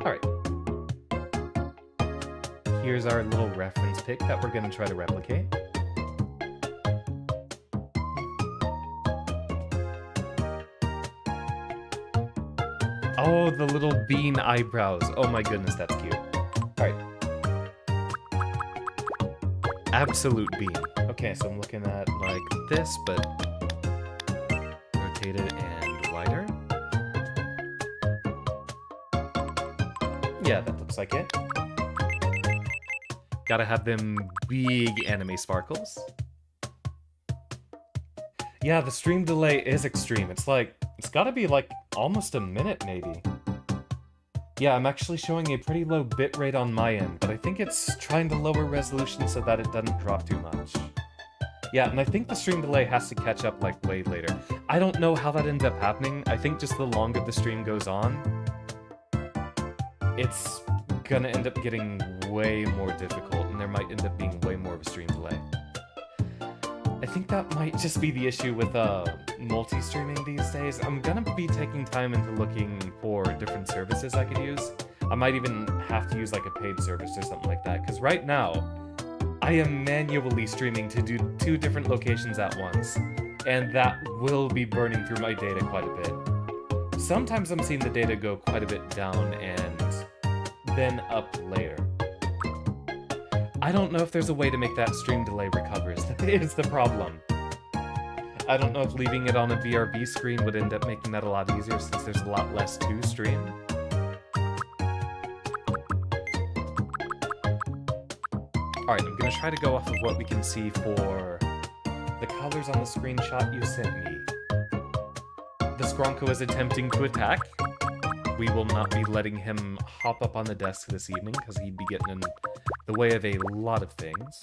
Alright. Here's our little reference pick that we're going to try to replicate. Oh, the little bean eyebrows. Oh my goodness, that's cute. Alright. Absolute bean. Okay, so I'm looking at like this, but rotated and wider. Yeah, that looks like it. Gotta have them big anime sparkles. Yeah, the stream delay is extreme. It's like, it's gotta be like almost a minute maybe. Yeah, I'm actually showing a pretty low bitrate on my end, but I think it's trying to lower resolution so that it doesn't drop too much. Yeah, and I think the stream delay has to catch up like way later. I don't know how that ends up happening. I think just the longer the stream goes on, it's gonna end up getting way more difficult, and there might end up being way more of a stream delay. I think that might just be the issue with multi-streaming these days. I'm gonna be taking time into looking for different services I could use. I might even have to use like a paid service or something like that, because right now, I am manually streaming to do 2 different locations at once, and that will be burning through my data quite a bit. Sometimes I'm seeing the data go quite a bit down and then up later. I don't know if there's a way to make that stream delay recovers. That is the problem. I don't know if leaving it on a BRB screen would end up making that a lot easier since there's a lot less to stream. Alright, I'm gonna try to go off of what we can see for the colors on the screenshot you sent me. The Skronko is attempting to attack. We will not be letting him hop up on the desk this evening because he'd be getting in the way of a lot of things.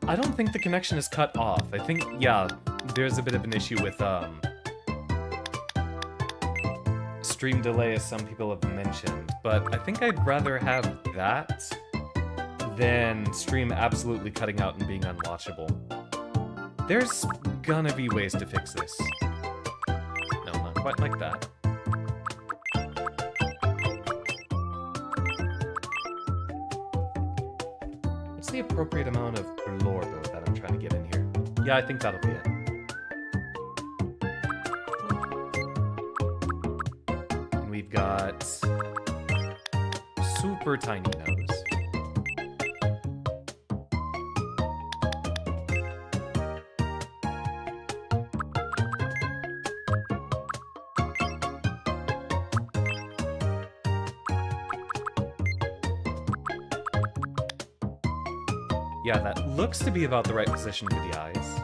I don't think the connection is cut off. I think, yeah, there's a bit of an issue with stream delay, as some people have mentioned, but I think I'd rather have that than stream absolutely cutting out and being unwatchable. There's gonna be ways to fix this. No, not quite like that. What's the appropriate amount of lore, though, that I'm trying to get in here? Yeah, I think that'll be it. And we've got super tiny nose. Yeah, that looks to be about the right position for the eyes.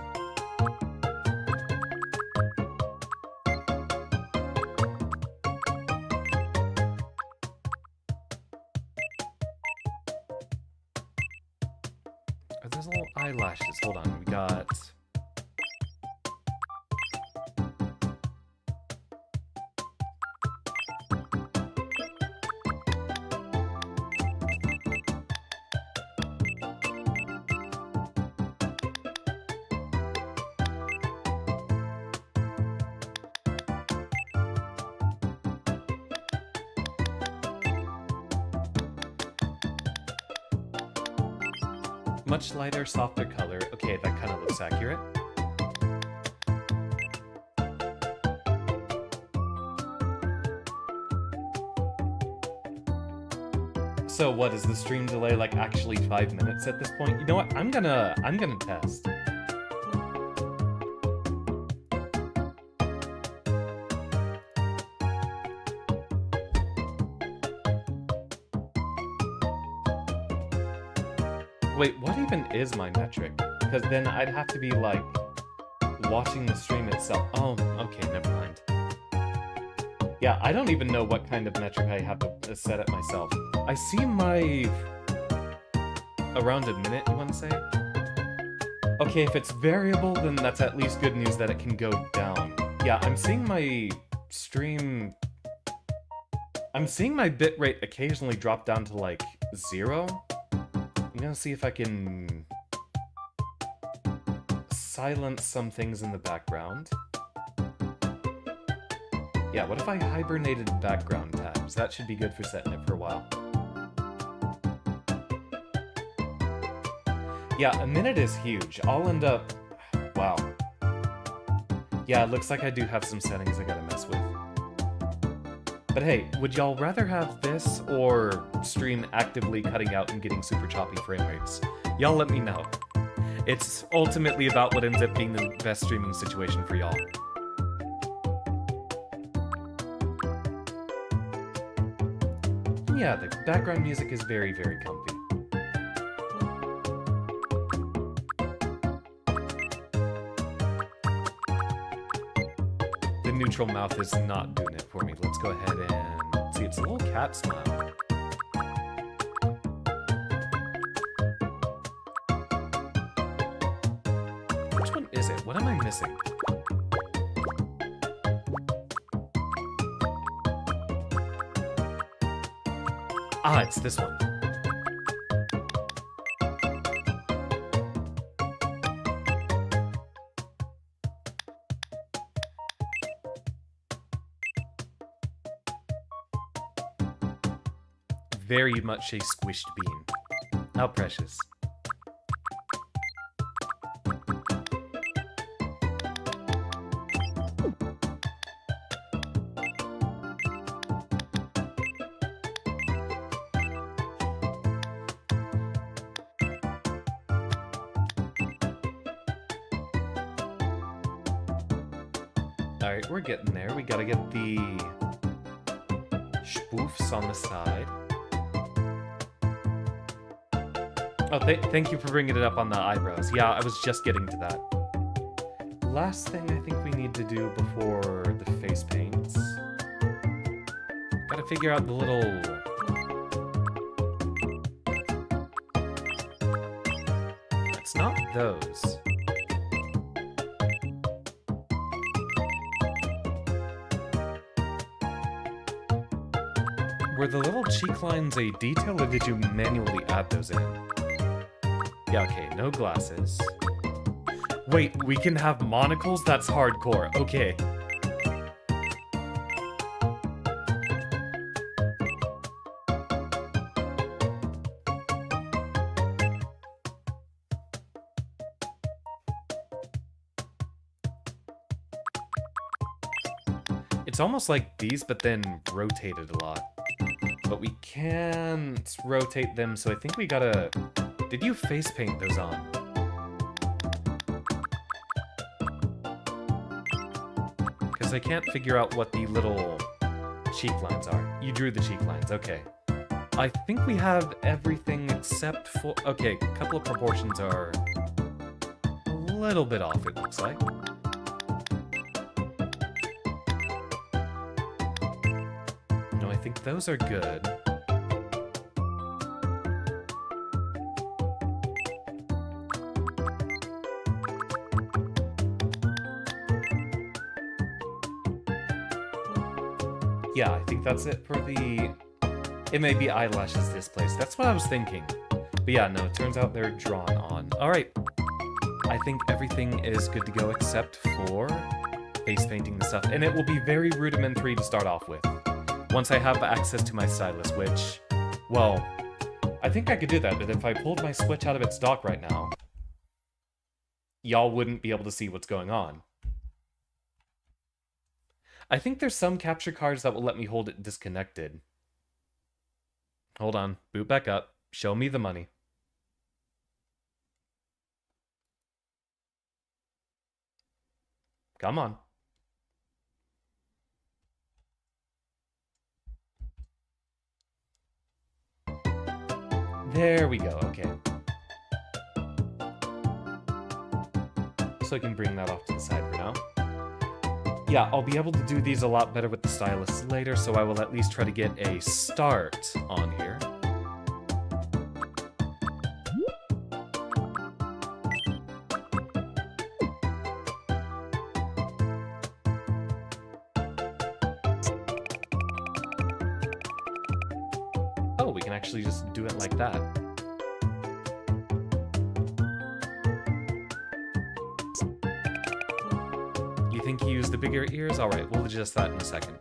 Oh, there's little eyelashes. Hold on, we got... much lighter, softer color. Okay, that kind of looks accurate. So what, is the stream delay like actually 5 minutes at this point? You know what? I'm gonna test. Wait, what even is my metric? Because then I'd have to be, like, watching the stream itself. Oh, okay, never mind. Yeah, I don't even know what kind of metric I have to set it myself. I see my... around a minute, you want to say? Okay, if it's variable, then that's at least good news that it can go down. Yeah, I'm seeing my stream... I'm seeing my bitrate occasionally drop down to, like, 0. I'm gonna see if I can silence some things in the background. Yeah, what if I hibernated background tabs? That should be good for setting it for a while. Yeah, a minute is huge. I'll end up... Wow. Yeah, it looks like I do have some settings I gotta mess with. But hey, would y'all rather have this or stream actively cutting out and getting super choppy frame rates? Y'all let me know. It's ultimately about what ends up being the best streaming situation for y'all. Yeah, the background music is very, very comfy. The neutral mouth is not doing it for me. Let's go ahead and see. It's a little cat smile. Which one is it? What am I missing? Ah, it's this one. Very much a squished bean. How precious. Alright, we're getting there. We gotta get the spoofs on the side. Oh, thank you for bringing it up on the eyebrows. Yeah, I was just getting to that. Last thing I think we need to do before the face paints. Gotta figure out the little... It's not those. Were the little cheek lines a detail, or did you manually add those in? Yeah, okay, no glasses. Wait, we can have monocles? That's hardcore. Okay. It's almost like these, but then rotated a lot. But we can't rotate them, so I think we gotta... Did you face paint those on? Because I can't figure out what the little cheek lines are. You drew the cheek lines, okay. I think we have everything except for... Okay, a couple of proportions are a little bit off, it looks like. No, I think those are good. Yeah, I think that's it for the... It may be eyelashes displaced. That's what I was thinking. But yeah, no, it turns out they're drawn on. Alright. I think everything is good to go except for face painting the stuff. And it will be very rudimentary to start off with. Once I have access to my stylus, which... Well, I think I could do that, but if I pulled my Switch out of its dock right now, y'all wouldn't be able to see what's going on. I think there's some capture cards that will let me hold it disconnected. Hold on. Boot back up. Show me the money. Come on. There we go. Okay. So I can bring that off to the side for now. Yeah, I'll be able to do these a lot better with the stylus later, so I will at least try to get a start on here. Oh, we can actually just do it like that. think he used the bigger ears? Alright, we'll adjust that in a second.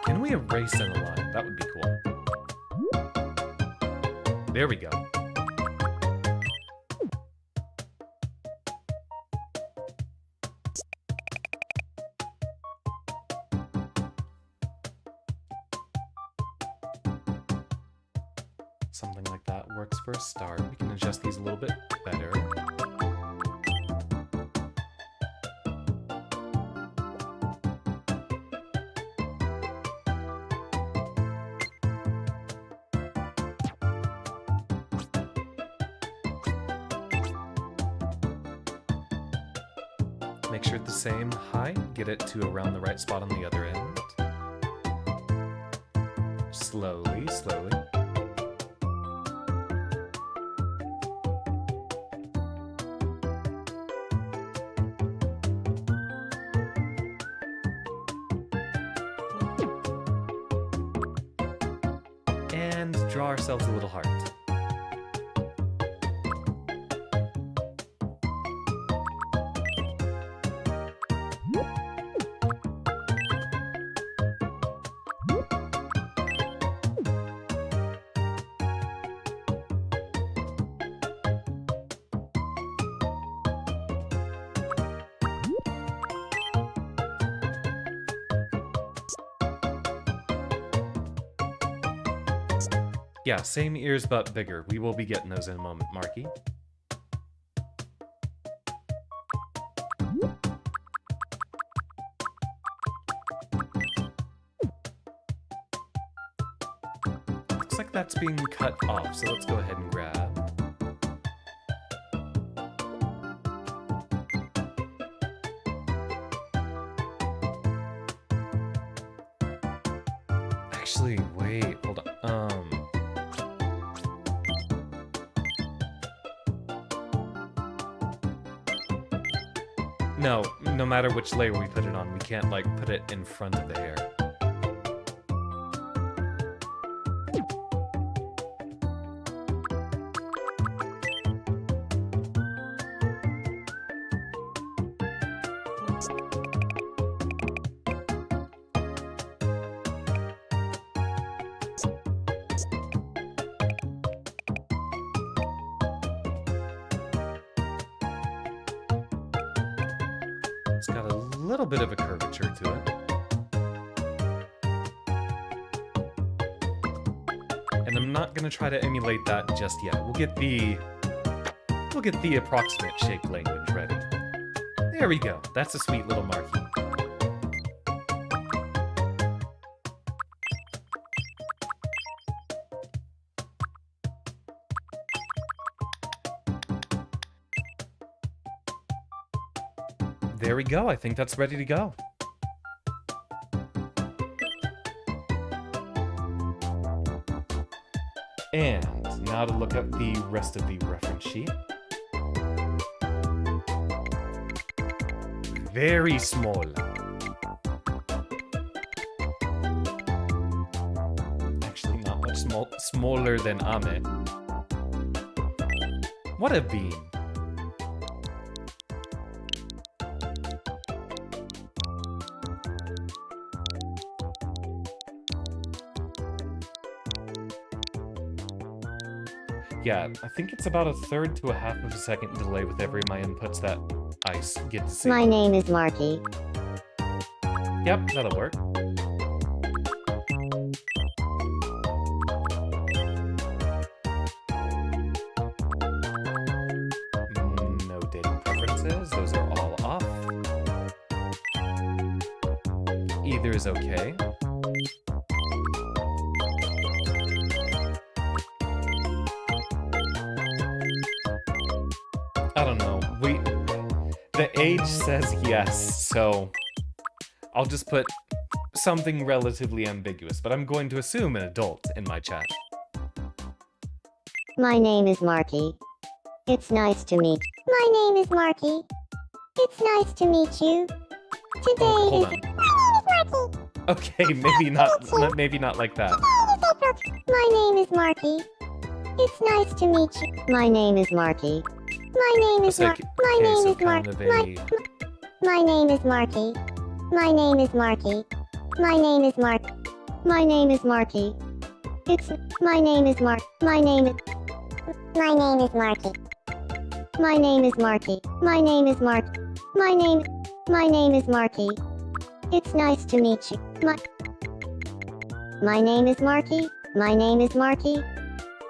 Can we erase in a line? That would be cool. There we go. Something like that works for a start. We can adjust these a little bit better. Make sure it's the same height, get it to around the right spot on the other end. Slowly, slowly. And draw ourselves a little heart. Yeah, same ears but bigger. We will be getting those in a moment, Marky. Looks like that's being cut off, so let's go ahead and grab. Actually, wait, hold on. No matter which layer we put it on, we can't, like, put it in front of the hair. It's got a little bit of a curvature to it. And I'm not gonna try to emulate that just yet. We'll get the approximate shape language ready. There we go. That's a sweet little marquee. There we go. I think that's ready to go. And now to look at the rest of the reference sheet. Very small. Actually, not much smaller than Ame. What a bean. Yeah, I think it's about 1/3 to 1/2 of a second delay with every of my inputs that I get to see. My name is Marky. Yep, that'll work. No dating preferences, those are all off. Either is okay. I don't know. The age says yes, so I'll just put something relatively ambiguous, but I'm going to assume an adult in my chat. My name is Marky. It's nice to meet. My name is Marky. It's nice to meet you. Today Oh, hold is. on. My name is Marky. Okay, maybe not like that. My name is Marky. It's nice to meet you. My name is Marky. My name is So, Marky. My okay, name so is kind Marky. of My name is Marky. My name is Marky. My name is Mark. My name is Marky. It's. My name is Mark. My name is. My name is Marky. My name is Marky. My name is Mark. My name. My name is Marky. It's nice to meet you. My name is Marky. My name is Marky.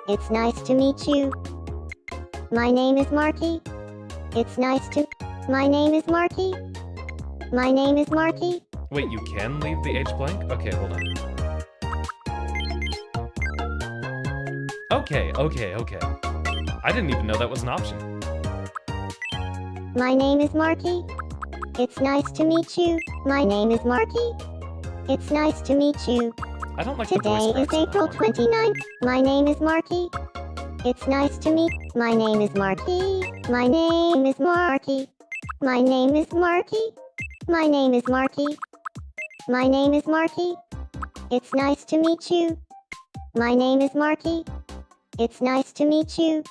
It's nice to meet you. My name is Marky. It's nice to. My name is Marky. My name is Marky. Wait, you can leave the age blank? Okay, hold on. Okay. I didn't even know that was an option. My name is Marky. It's nice to meet you. My name is Marky. It's nice to meet you. I don't like the Today voice is cracks on that April one. 29th. My name is Marky. It's nice to meet. My name is Marky. My name is Marky. My name is Marky. My name is Marky. My name is Marky. It's nice to meet you. My name is Marky. It's nice to meet you.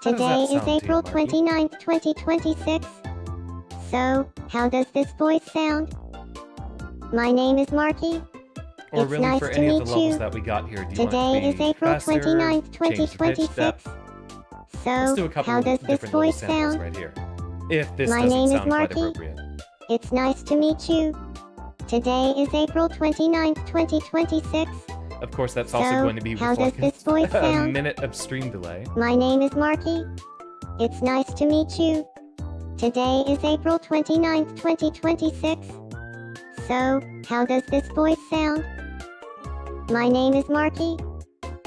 How does that Today is sound to you, April Marky? 29th, 2026. So, how does this voice sound? My name is Marky. Or It's really, nice for to any of meet the levels you. that we got here, do you want it Today to is be April faster, 29th, change the pitch, 2026. depth? Let's do a So, couple how does of this different little voice samples sound? right here. If this My doesn't name is sound quite Marky. appropriate. It's nice to meet you. Today is April 29th, 2026. Of course, that's also So, going to be how does reflecting this voice a sound? minute of stream delay. My name is Marky. It's nice to meet you. Today is April 29th, 2026. So, how does this voice sound? My name is Marky.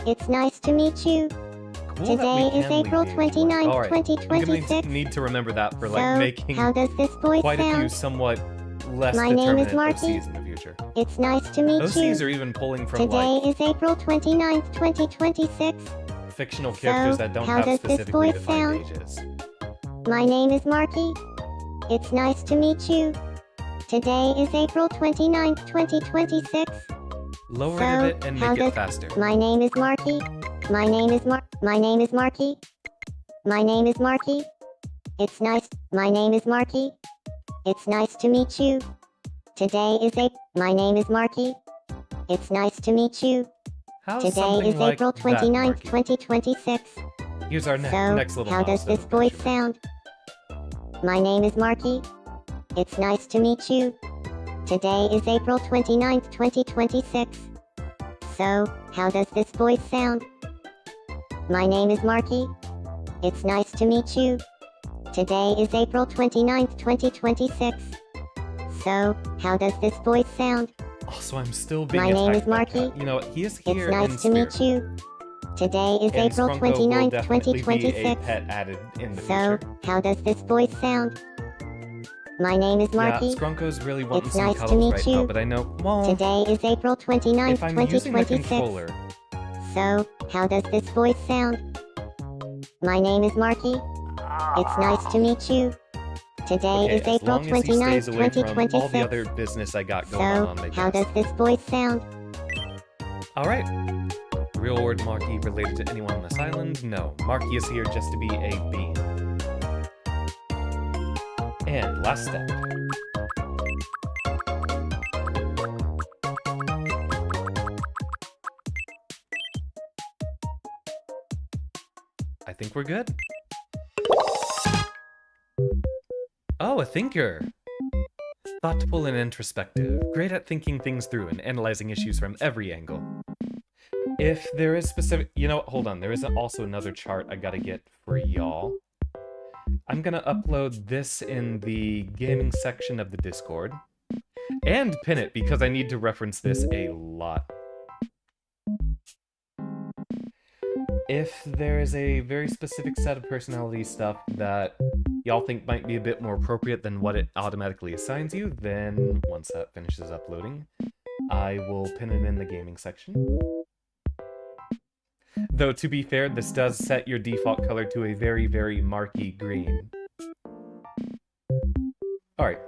It's nice to meet you. Cool that Today we is can leave April the age blank. 29th, All right. I'm 2026. going to need to remember that for like So, making how does this voice quite a few sound? somewhat less My name is determinate Marky. OCs in the future. It's nice to meet OCs you. are even pulling from Today like is April 29th, 2026. fictional characters So, that don't how have does this specifically voice defined sound? ages. My name is Marky. It's nice to meet you. Today is April 29th, 2026. Lower So, it a bit and how make it does- faster. My name is Marky. My name is My name is Marky. My name is Marky. It's nice. My name is Marky. It's nice to meet you. Today is My name is Marky. It's nice to meet you. How's Today something is like April that, 29th, Marky? 2026. Here's our So, next little how does milestone this voice adventure. sound? My name is Marky. It's nice to meet you. Today is April 29th, 2026. So, how does this voice sound? My name is Marky. It's nice to meet you. Today is April 29th, 2026. So, how does this voice sound? Also, I'm still being My name attacked is by Marky. Cat. You know what? He is It's here in nice to meet spirit. you. Today is And April Scrunko will 29th, definitely be a 2026. pet added in the So, future. how does this voice sound? My name is Marky. Yeah, Scrunko's really wanting It's some nice to cuddles meet right you. now, but I know, well, Today is April 29th, if I'm using the 2026. controller, So, how does this voice sound? My name is Marky. It's nice to meet you. Today okay, is as April long as he 29th, stays away from all the 2026. other business I got going So, on, I how guess. does this voice sound? Alright. Real word Marky related to anyone on this island? No. Marky is here just to be a bean. And last step. I think we're good. Oh, a thinker! Thoughtful and introspective, great at thinking things through and analyzing issues from every angle. If there is specific... You know what? Hold on. There is also another chart I gotta get for y'all. I'm gonna upload this in the gaming section of the Discord. And pin it, because I need to reference this a lot. If there is a very specific set of personality stuff that y'all think might be a bit more appropriate than what it automatically assigns you, then once that finishes uploading, I will pin it in the gaming section. Though, to be fair, this does set your default color to a very, very marky green. Alright.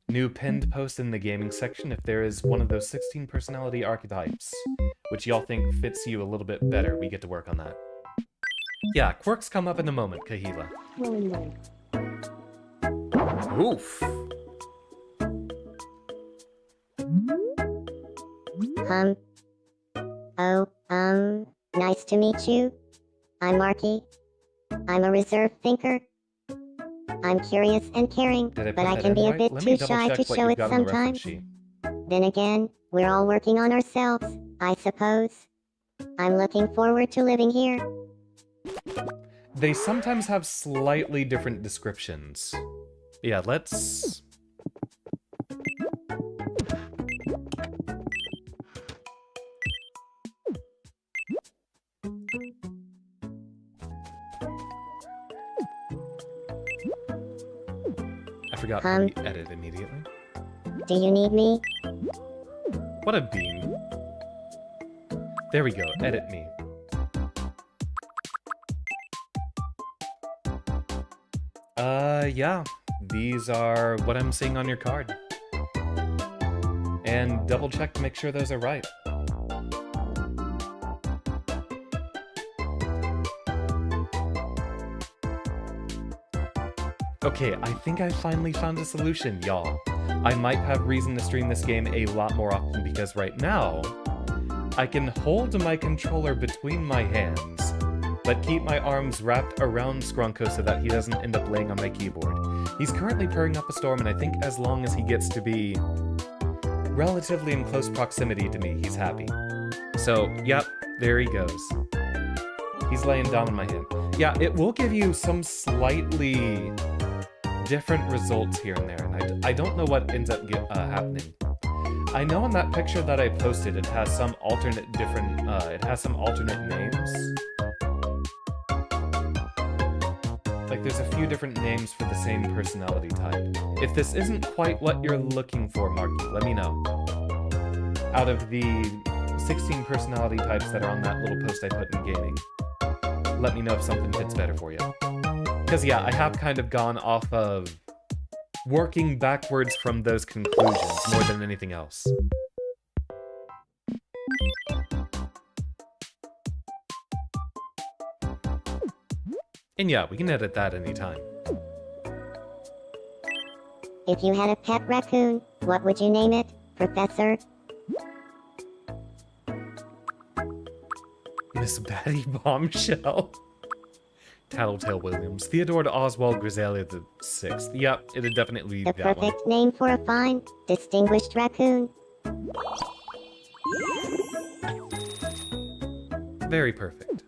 New pinned post in the gaming section if there is one of those 16 personality archetypes, which y'all think fits you a little bit better. We get to work on that. Yeah, quirks come up in a moment, Kahila. Oof. Nice to meet you. I'm Marky. I'm a reserved thinker. I'm curious and caring, but I can be a bit too shy to show it sometimes. Then again, we're all working on ourselves, I suppose. I'm looking forward to living here. They sometimes have slightly different descriptions. Yeah, let's... I forgot how we edit immediately. Do you need me? What a bean. There we go, edit me. Yeah. These are what I'm seeing on your card. And double check to make sure those are right. Okay, I think I finally found a solution, y'all. I might have reason to stream this game a lot more often because right now, I can hold my controller between my hands, but keep my arms wrapped around Skronko so that he doesn't end up laying on my keyboard. He's currently purring up a storm, and I think as long as he gets to be relatively in close proximity to me, he's happy. So, yep, there he goes. He's laying down on my hand. Yeah, it will give you some slightly different results here and there, and I don't know what ends up happening. I know in that picture that I posted, it has some alternate names. Like, there's a few different names for the same personality type. If this isn't quite what you're looking for, Marky, let me know. Out of the 16 personality types that are on that little post I put in gaming, let me know if something fits better for you. Because, yeah, I have kind of gone off of working backwards from those conclusions more than anything else. And yeah, we can edit that anytime. If you had a pet raccoon, what would you name it, Professor? Miss Batty Bombshell. Tattletale Williams. Theodore Oswald Grisalia the Sixth. Yep, it'd definitely be The that one. perfect name for a fine, distinguished raccoon. Very perfect.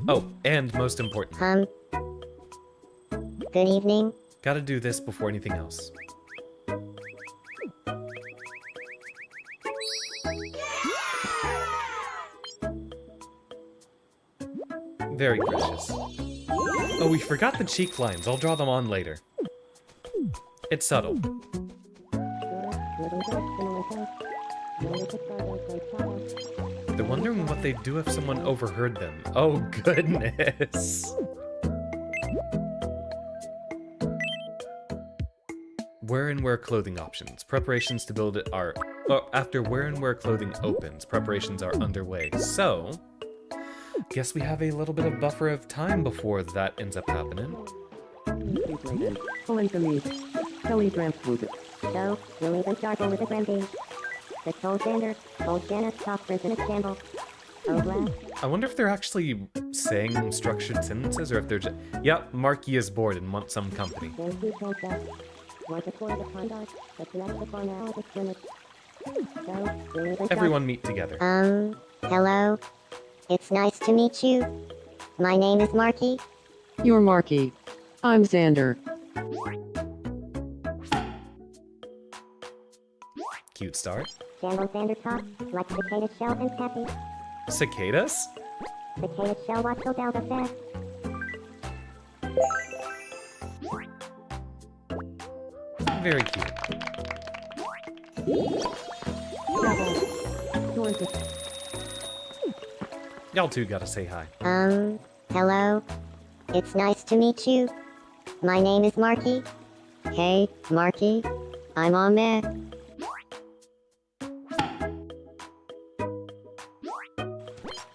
Oh, and most important, Good evening. gotta do this before anything else. Very precious. Oh, we forgot the cheek lines. I'll draw them on later. It's subtle. They're wondering what they'd do if someone overheard them. Oh, goodness. Wear and wear clothing options. Preparations to build it are... Oh, after wear and wear clothing opens, preparations are underway. So, guess we have a little bit of buffer of time before that ends up happening. So, we'll even start with the Granby. The Soul Sander, Old Janus, Top Prison at Scandal. I wonder if they're actually saying structured sentences or if they're just... Yep, Marky is bored and wants some company. Everyone meet together. Hello. It's nice to meet you. My name is Marky. You're Marky. I'm Xander. Cute start. Scandal Sander Top, like cicada shell and happy. Cicadas? Cicada shell watch go down the fast. Very cute. Y'all two gotta say hi. Hello. It's nice to meet you. My name is Marky. Hey, Marky. I'm Ahmed.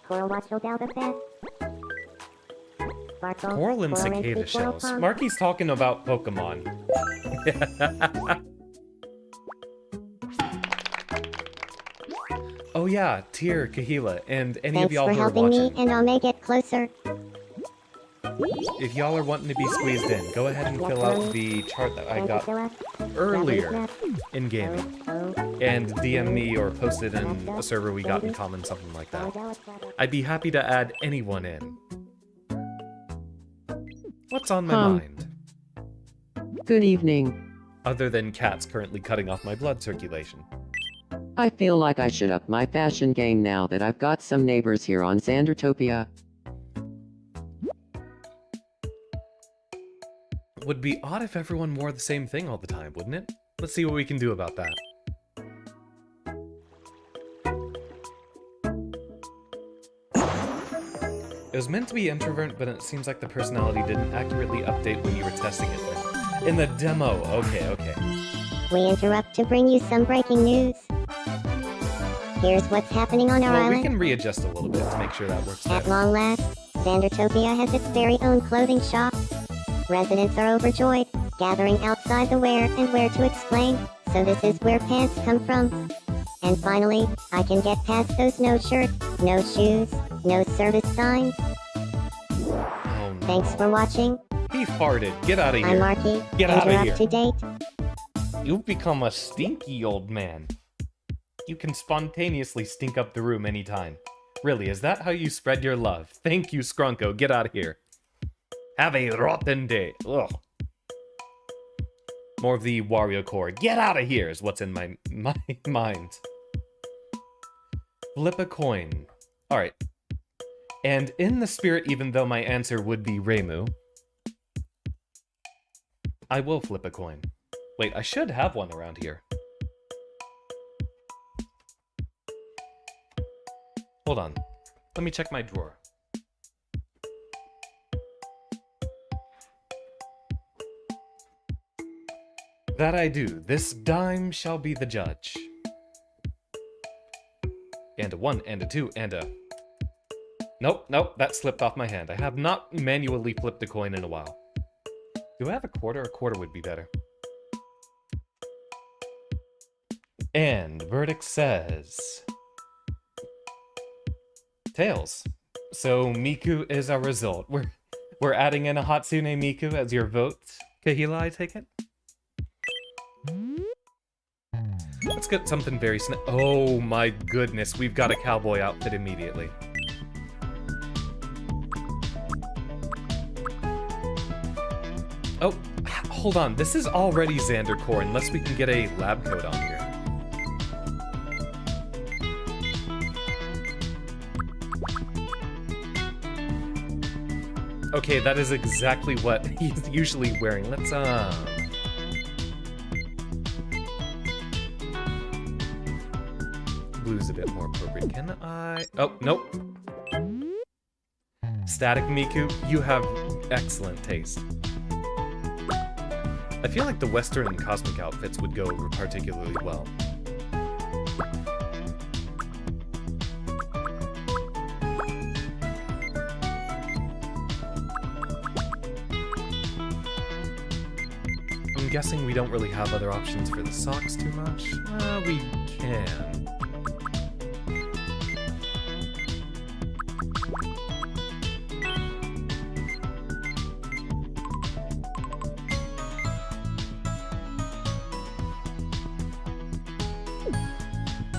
Coral and cicada shells. Marky's talking about Pokemon. Oh yeah, Tyr, Kahila, and any of y'all who are watching. Thanks for helping me, and I'll make it closer. If y'all are wanting to be squeezed in, go ahead and fill out the chart that I got earlier in gaming. And DM me or post it in a server we got in common, something like that. I'd be happy to add anyone in. What's on my mind? Good evening. Other than cats currently cutting off my blood circulation. I feel like I should up my fashion game now that I've got some neighbors here on Xandertopia. Would be odd if everyone wore the same thing all the time, wouldn't it? Let's see what we can do about that. It was meant to be introvert, but it seems like the personality didn't accurately update when you were testing it. In the demo, okay. We interrupt to bring you some breaking news. Here's what's happening on our Well, we island. can readjust a little bit to make sure that works At better. long last, Xandertopia has its very own clothing shop. Residents are overjoyed, gathering outside the where and where to explain, so this is where pants come from. And finally, I can get past those no shirt, no shoes, no service signs. Oh no. Thanks for watching. He farted. Get out of I'm here. Marky. Get outta Interrupt here. to date. You've become a stinky old man. You can spontaneously stink up the room anytime. Really, is that how you spread your love? Thank you, Scrunko. Get out of here. Have a rotten day. Ugh. More of the Wario core. Get out of here is what's in my mind. Flip a coin. Alright. And in the spirit, even though my answer would be Reimu, I will flip a coin. Wait, I should have one around here. Hold on. Let me check my drawer. That I do. This dime shall be the judge. And a 1, and a 2, and a... Nope, that slipped off my hand. I have not manually flipped a coin in a while. Do I have a quarter? A quarter would be better. And verdict says... Tails. So Miku is our result. We're adding in a Hatsune Miku as your vote. Kahila, I take it? Let's get something very oh my goodness, we've got a cowboy outfit immediately. Oh, hold on. This is already Xander Core, unless we can get a lab coat on here. Okay, that is exactly what he's usually wearing. Let's, blue's a bit more appropriate. Can I... Oh, nope. Static Miku, you have excellent taste. I feel like the Western and Cosmic outfits would go over particularly well. I'm guessing we don't really have other options for the socks too much. We can.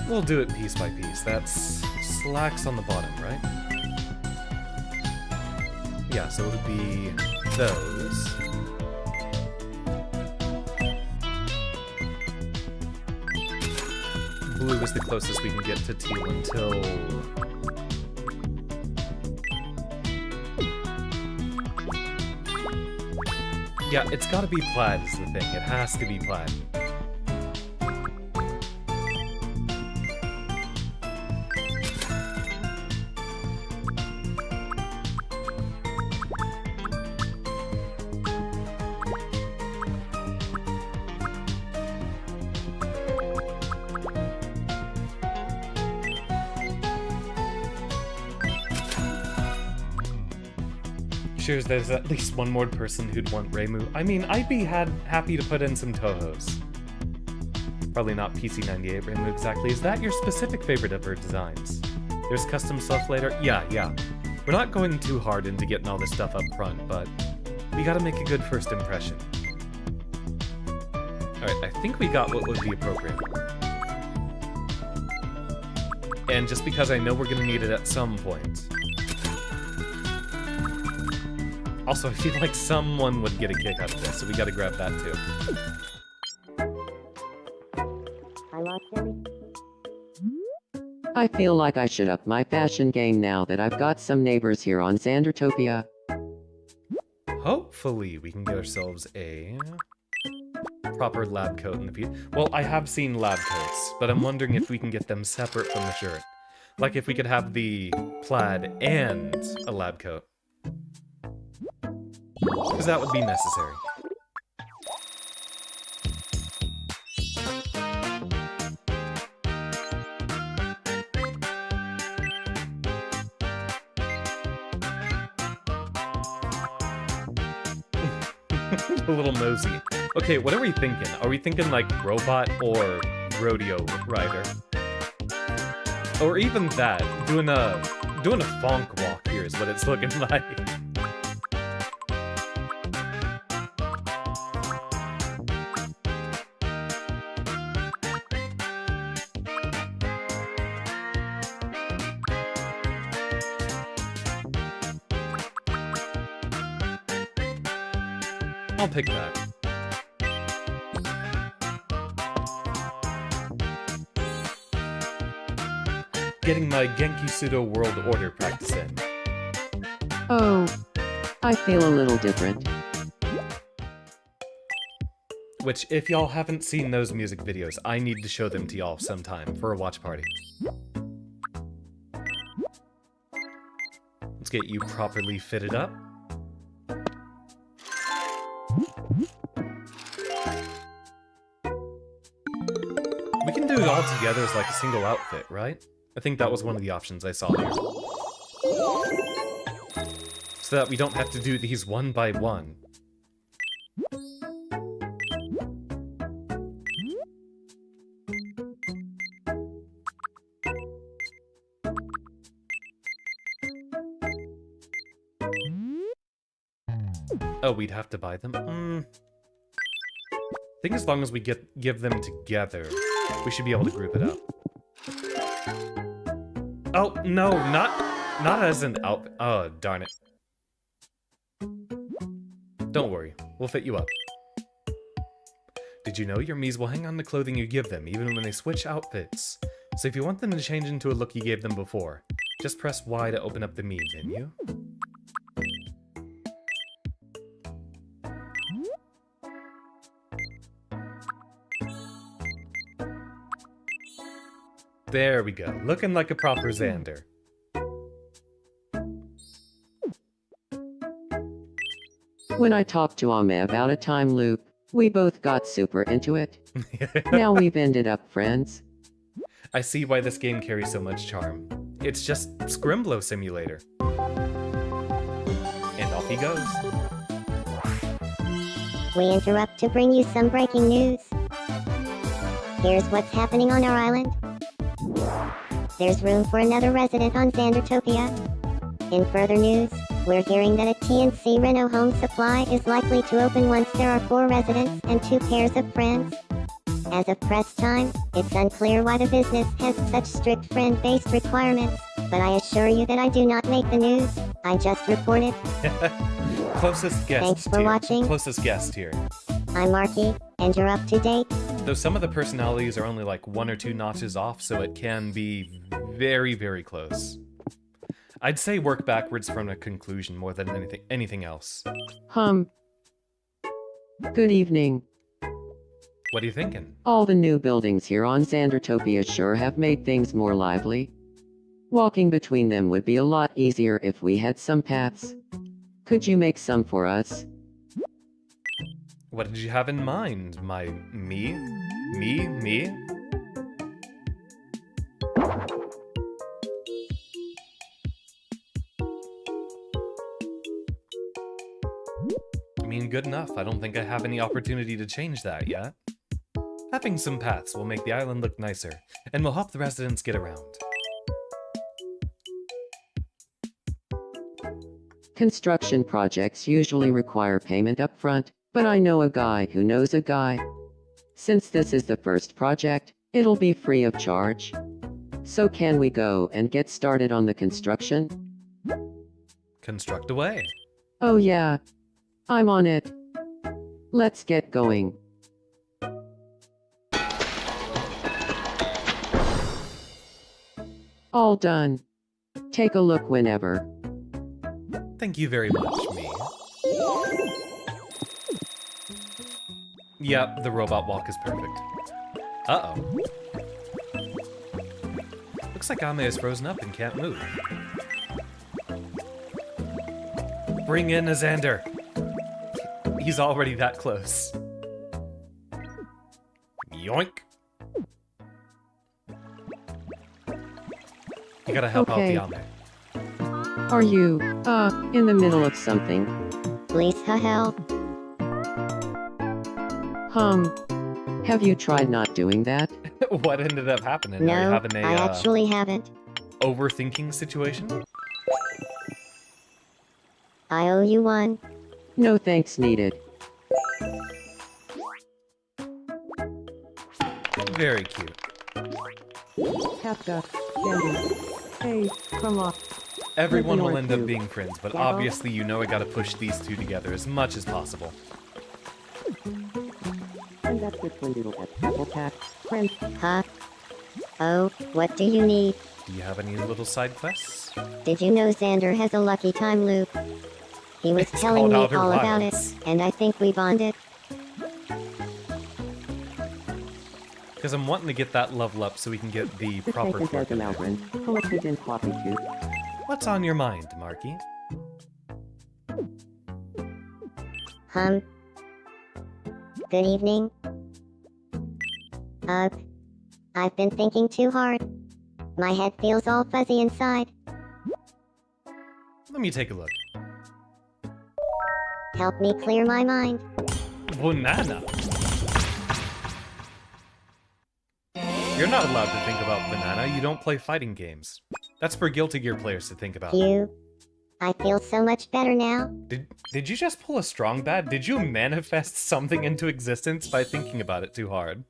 We'll do it piece by piece. That's slacks on the bottom, right? Yeah, so it would be those. Blue is the closest we can get to teal until... Yeah, it's gotta be plaid is the thing. It has to be plaid. sure there's at least one more person who'd want Reimu. I mean, I'd be happy to put in some Tohos. Probably not PC98 Reimu exactly. Is that your specific favorite of her designs? There's custom stuff later? Yeah. We're not going too hard into getting all this stuff up front, but we gotta make a good first impression. Alright, I think we got what would be appropriate. And just because I know we're gonna need it at some point. Also, I feel like someone would get a kick out of this, so we gotta grab that too. I feel like I should up my fashion game now that I've got some neighbors here on Xandertopia. Hopefully we can get ourselves a proper lab coat in the future. Well, I have seen lab coats, but I'm wondering if we can get them separate from the shirt. Like if we could have the plaid and a lab coat. Because that would be necessary. A little nosy. Okay, what are we thinking? Are we thinking like robot or rodeo rider? Or even that, doing a funk walk here is what it's looking like. I'll pick that. Getting my Genki Sudo World Order practice in. Oh, I feel a little different. Which, if y'all haven't seen those music videos, I need to show them to y'all sometime for a watch party. Let's get you properly fitted up. We can do it all together as like a single outfit, right? I think that was one of the options I saw here. So that we don't have to do these one by one. Oh, we'd have to buy them? I think as long as we give them together, we should be able to group it up. Oh, no, not as an outfit. Oh, darn it. Don't worry, we'll fit you up. Did you know your Miis will hang on the clothing you give them, even when they switch outfits? So if you want them to change into a look you gave them before, just press Y to open up the Mii menu. There we go, looking like a proper Xander. When I talked to Ame about a time loop, we both got super into it. Now we've ended up friends. I see why this game carries so much charm. It's just Scrimblo Simulator. And off he goes. We interrupt to bring you some breaking news. Here's what's happening on our island. There's room for another resident on Xandertopia. In further news, we're hearing that a TNC Reno home supply is likely to open once there are 4 residents and 2 pairs of friends. As of press time, it's unclear why the business has such strict friend-based requirements, but I assure you that I do not make the news, I just report it. Closest guest Thanks for here. watching. Closest guest here. I'm Marky, and you're up to date. Though some of the personalities are only like 1 or 2 notches off, so it can be very, very close. I'd say work backwards from a conclusion more than anything else. Good evening. What are you thinking? All the new buildings here on Xandertopia sure have made things more lively. Walking between them would be a lot easier if we had some paths. Could you make some for us? What did you have in mind, my me? Me? mean, good enough. I don't think I have any opportunity to change that yet. Having some paths will make the island look nicer, and will help the residents get around. Construction projects usually require payment up front, but I know a guy who knows a guy. Since this is the first project, it'll be free of charge. So can we go and get started on the construction? Construct away. Oh yeah. I'm on it. Let's get going. All done. Take a look whenever. Thank you very much, me. Yep, the robot walk is perfect. Uh-oh. Looks like Ame is frozen up and can't move. Bring in Xander. He's already that close. Yoink. You gotta help Okay. out the Ame. Are you, in the middle of something? Lisa, help. Have you tried not doing that? What ended up happening? Are you No, having a I actually haven't. overthinking situation? I owe you one. No thanks needed. Very cute. Kafka, Sandy. Hey, come on. Everyone Nothing will or end up two. being friends, but Devil? obviously you know I gotta push these two together as much as possible. And that's this one doodle at Apple Pack. Friends. Huh? Oh, what do you need? Do you have any little side quests? Did you know Xander has a lucky time loop? He was It's telling called me Outer all about it, Wilds. and I think we bonded. Because I'm wanting to get that level up so we can get the proper quirk in there. collected in coffee too. What's on your mind, Marky? Good evening. I've been thinking too hard. My head feels all fuzzy inside. Let me take a look. Help me clear my mind. Banana. You're not allowed to think about banana. You don't play fighting games. That's for Guilty Gear players to think about. I feel so much better now. Did you just pull a strong bad? Did you manifest something into existence by thinking about it too hard?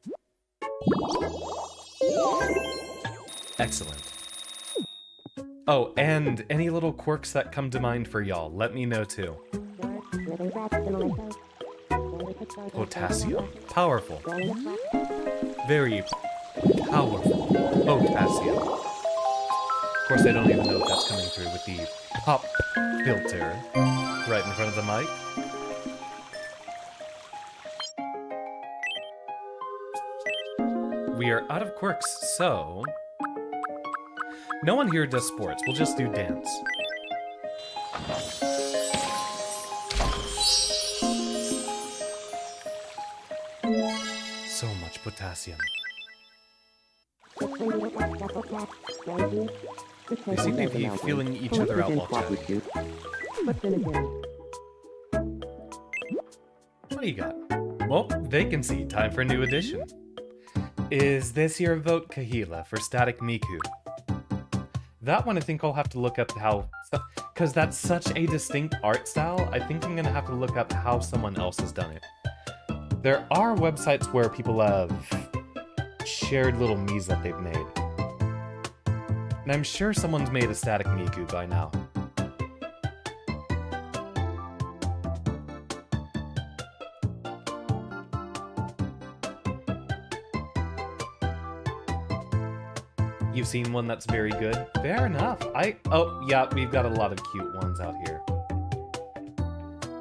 Excellent. Oh, and any little quirks that come to mind for y'all, let me know too. Potassium. Powerful. Very powerful. Potassium. Of course, I don't even know if that's coming through with the pop filter right in front of the mic. We are out of quirks, so... No one here does sports, we'll just do dance. So much potassium. They seem to be feeling each other out while chatting. But then again, What do you got? Well, vacancy, time for a new addition. Is this your vote, Kahila, for Static Miku? That one I think I'll have to look up how... Because that's such a distinct art style, I think I'm going to have to look up how someone else has done it. There are websites where people have shared little Miis that they've made. And I'm sure someone's made a Static Miku by now. You've seen one that's very good? Fair enough. Oh, yeah, we've got a lot of cute ones out here.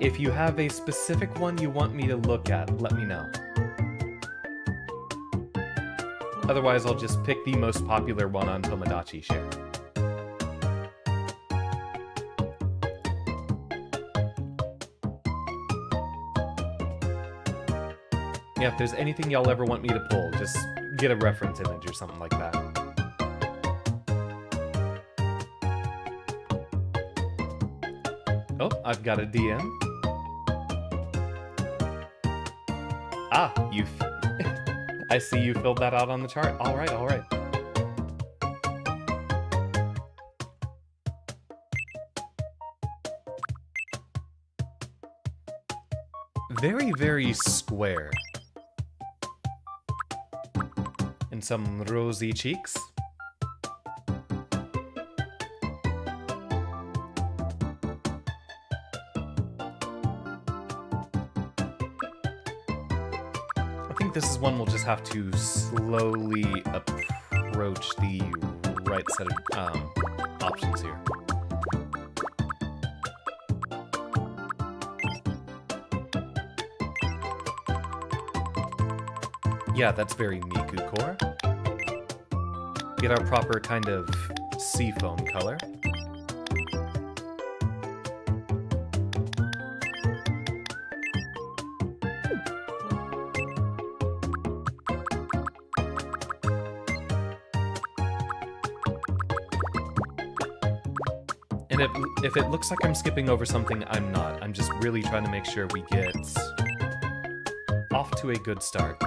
If you have a specific one you want me to look at, let me know. Otherwise, I'll just pick the most popular one on Tomodachi Share. Yeah, if there's anything y'all ever want me to pull, just get a reference image or something like that. Oh, I've got a DM. Ah, I see you filled that out on the chart. All right, all right. Very, very square. And some rosy cheeks. I think this is one we'll just have to slowly approach the right set of options here. Yeah, that's very Miku core. Get our proper kind of seafoam color. And if it looks like I'm skipping over something, I'm not. I'm just really trying to make sure we get off to a good start.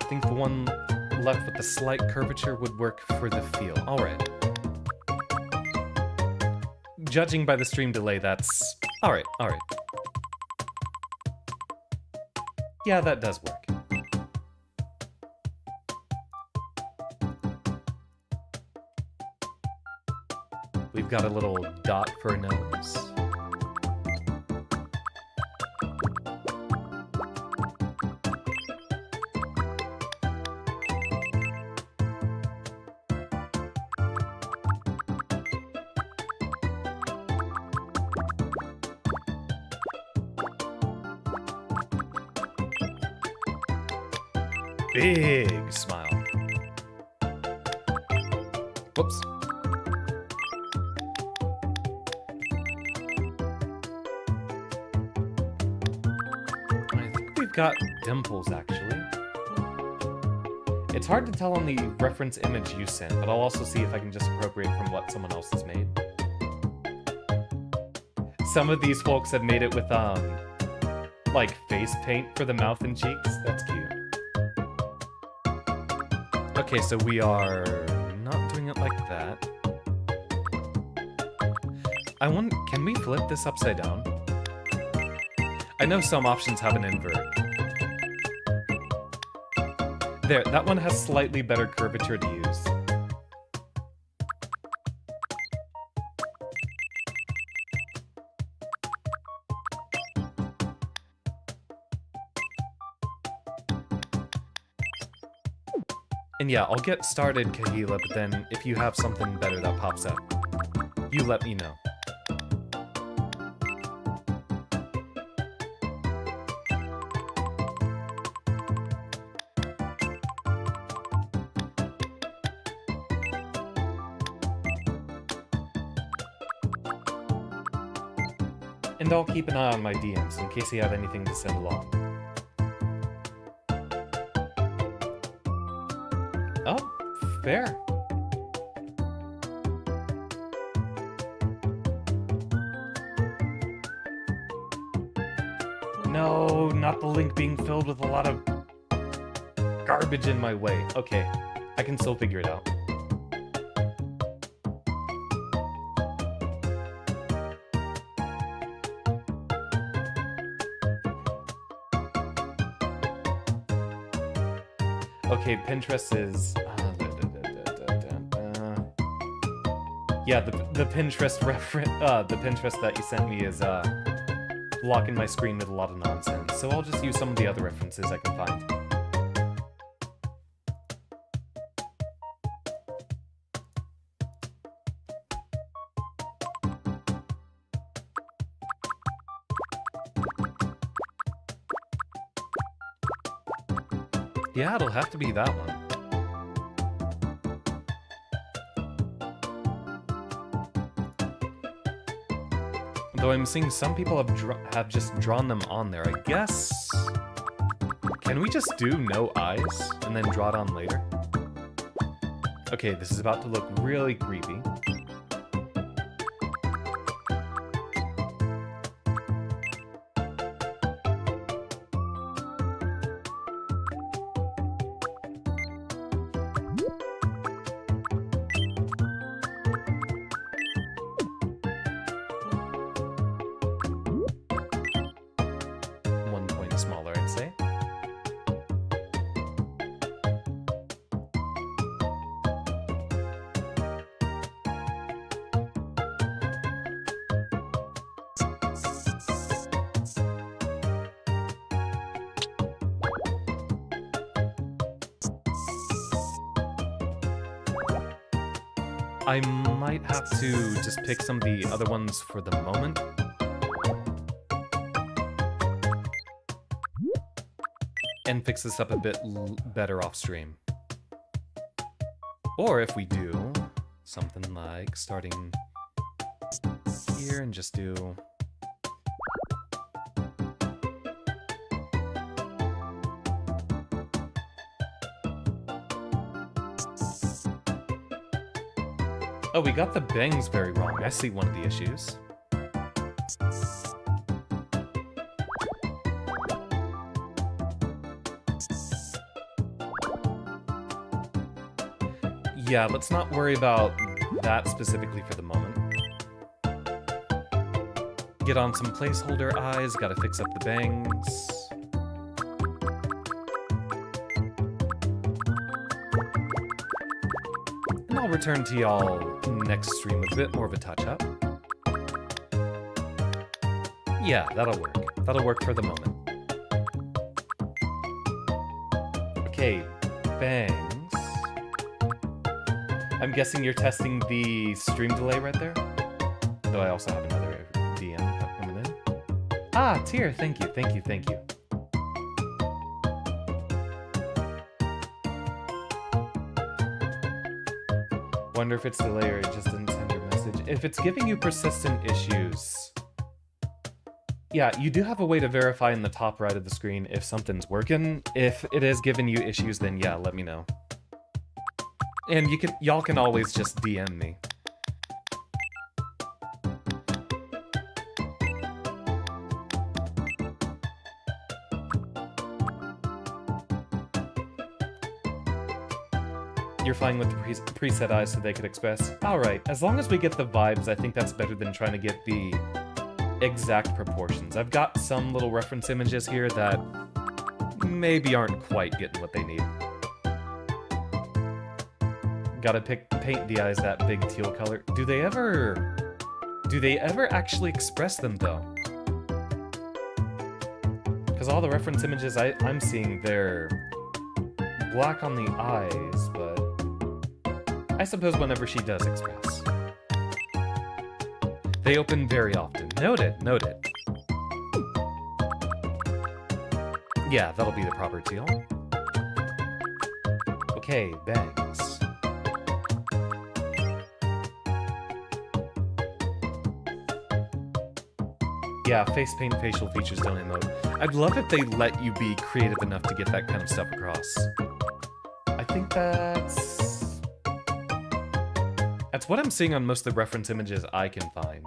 I think the one left with the slight curvature would work for the feel. Alright. Judging by the stream delay, that's... Alright, alright. Yeah, that does work. We've got a little dot for a nose. Big smile. Whoops. I think we've got dimples, actually. It's hard to tell on the reference image you sent, but I'll also see if I can just appropriate from what someone else has made. Some of these folks have made it with, like, face paint for the mouth and cheeks. That's cute. Okay, so we are not doing it like that. I wonder, can we flip this upside down? I know some options have an invert. There, that one has slightly better curvature to use. And yeah, I'll get started, Kahila, but then if you have something better that pops up, you let me know. And I'll keep an eye on my DMs in case you have anything to send along. Oh, fair. No, not the link being filled with a lot of garbage in my way. Okay, I can still figure it out. Okay, Pinterest is... yeah, the Pinterest reference... the Pinterest that you sent me is blocking my screen with a lot of nonsense, so I'll just use some of the other references I can find. Yeah, it'll have to be that one. Though I'm seeing some people have just drawn them on there. I guess... Can we just do no eyes and then draw it on later? Okay, this is about to look really creepy. One point smaller, I'd say. I might have to just pick some of the other ones for the moment. And fix this up a bit better off stream. Or if we do something like starting here and just do... Oh, we got the bangs very wrong. I see one of the issues. Yeah, let's not worry about that specifically for the moment. Get on some placeholder eyes, gotta fix up the bangs. And I'll return to y'all next stream with a bit more of a touch-up. Yeah, that'll work. That'll work for the moment. Okay, bangs. I'm guessing you're testing the stream delay right there? Though I also have another DM coming in. Ah, Tyr, thank you, thank you, thank you. Wonder if it's delay or it just didn't send your message. If it's giving you persistent issues... Yeah, you do have a way to verify in the top right of the screen if something's working. If it is giving you issues, then yeah, let me know. And y'all can always just DM me. You're fine with the preset eyes so they could express. Alright, as long as we get the vibes, I think that's better than trying to get the exact proportions. I've got some little reference images here that maybe aren't quite getting what they need. Gotta paint the eyes that big teal color. Do they ever actually express them though? Because all the reference images I'm seeing, they're black on the eyes, but I suppose whenever she does express. They open very often. Noted, noted. Yeah, that'll be the proper teal. Okay, bangs. Yeah, face paint facial features don't emote. I'd love if they let you be creative enough to get that kind of stuff across. I think that's what I'm seeing on most of the reference images I can find.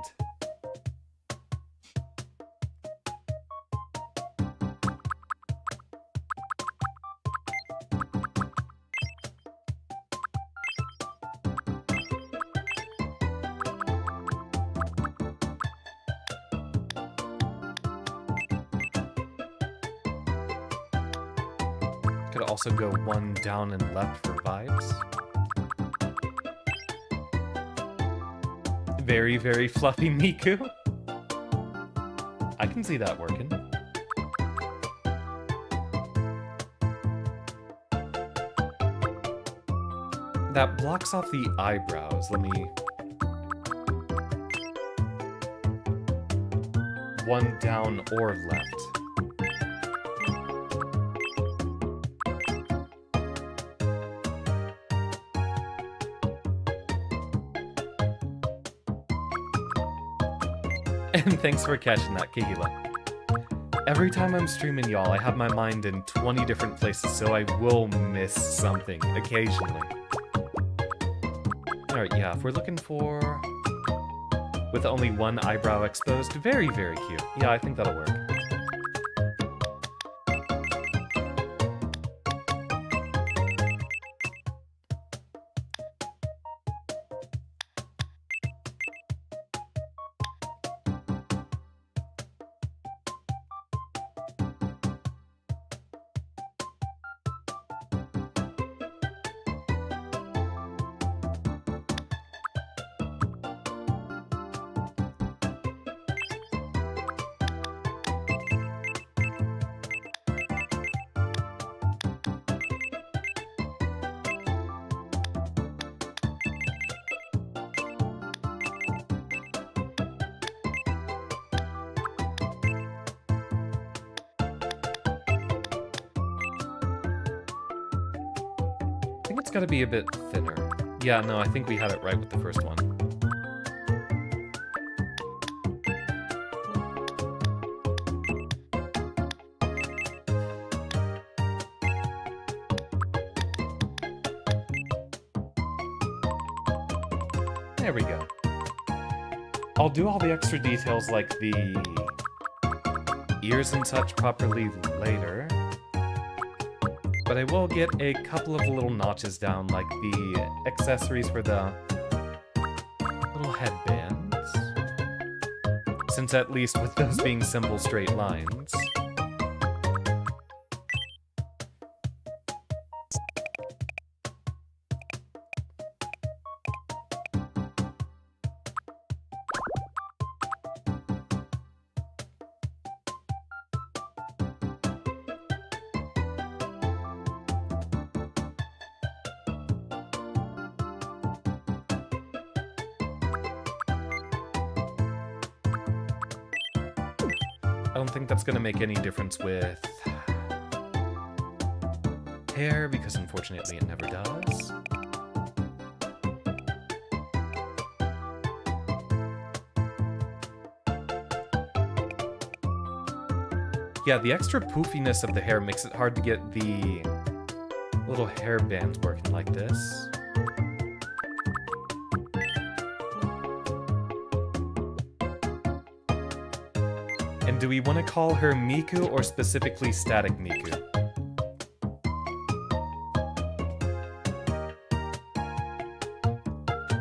Could also go one down and left for vibes. Very, very fluffy Miku. I can see that working. That blocks off the eyebrows. Let me... One down or left. And thanks for catching that, Kihila. Every time I'm streaming, y'all, I have my mind in 20 different places, so I will miss something occasionally. Alright, yeah, if we're looking for... with only one eyebrow exposed, very, very cute. Yeah, I think that'll work. I think it's gotta be a bit thinner. Yeah, no, I think we had it right with the first one. There we go. I'll do all the extra details like the ears and such properly later. But I will get a couple of little notches down, like the accessories for the little headbands. Since at least with those being simple straight lines. I don't think that's going to make any difference with hair, because unfortunately it never does. Yeah, the extra poofiness of the hair makes it hard to get the little hair bands working like this. And do we want to call her Miku or specifically Static Miku?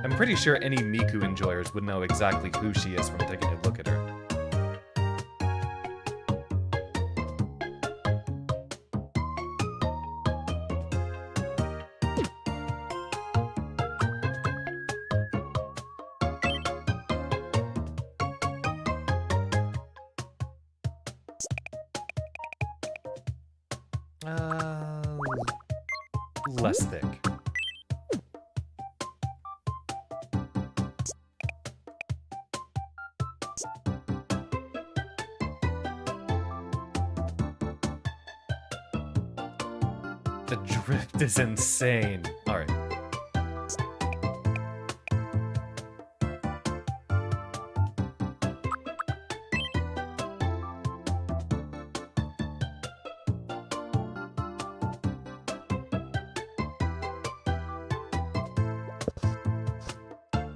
I'm pretty sure any Miku enjoyers would know exactly who she is from taking a look at her. Less thick. The drift is insane. All right.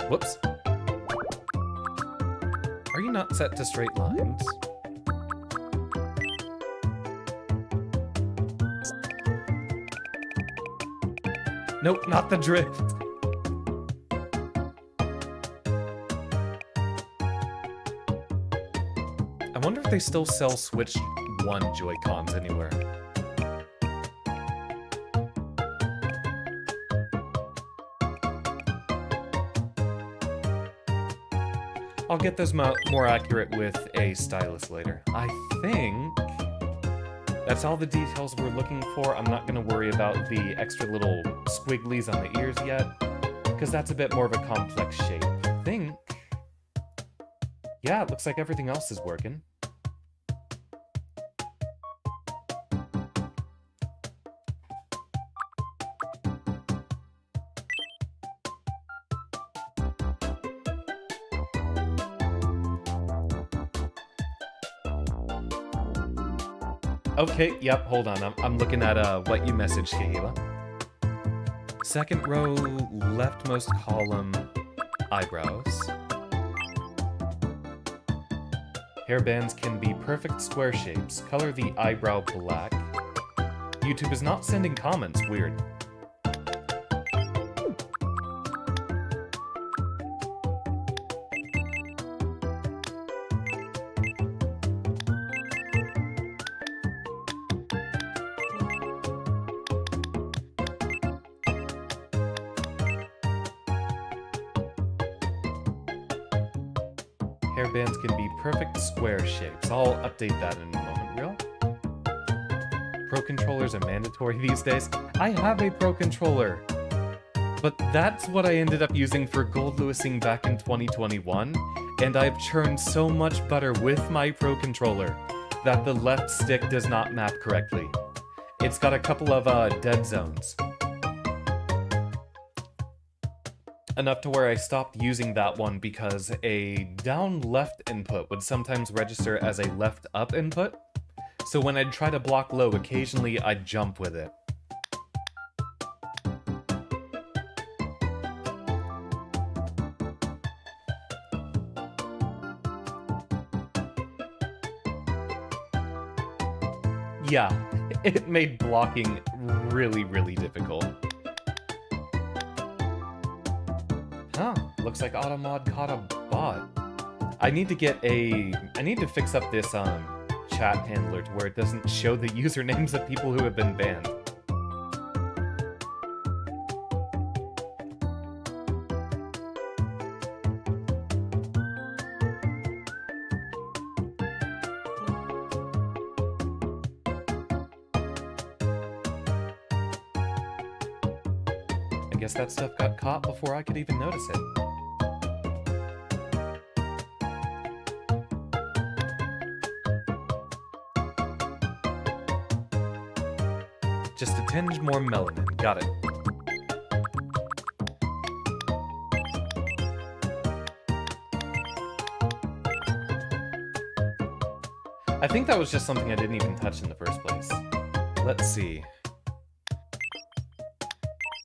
Whoops. Are you not set to straight lines? Nope, not the drift. I wonder if they still sell Switch 1 Joy-Cons anywhere. I'll get those more accurate with a stylus later. I think that's all the details we're looking for. I'm not going to worry about the extra little squigglies on the ears yet, because that's a bit more of a complex shape. I think... yeah, it looks like everything else is working. Okay, yep, hold on. I'm looking at what you messaged, Kahila. Second row, leftmost column, eyebrows. Hairbands can be perfect square shapes. Color the eyebrow black. YouTube is not sending comments. Weird. Hairbands can be perfect square shapes. I'll update that in a moment, real? Pro controllers are mandatory these days. I have a Pro controller, but that's what I ended up using for Gold Lewising back in 2021, and I've churned so much butter with my Pro controller that the left stick does not map correctly. It's got a couple of dead zones. Enough to where I stopped using that one because a down left input would sometimes register as a left up input. So when I'd try to block low, occasionally I'd jump with it. Yeah, it made blocking really, really difficult. Huh, looks like Automod caught a bot. I need to fix up this chat handler to where it doesn't show the usernames of people who have been banned. I guess that stuff got caught before I could even notice it. Just a tinge more melanin. Got it. I think that was just something I didn't even touch in the first place. Let's see.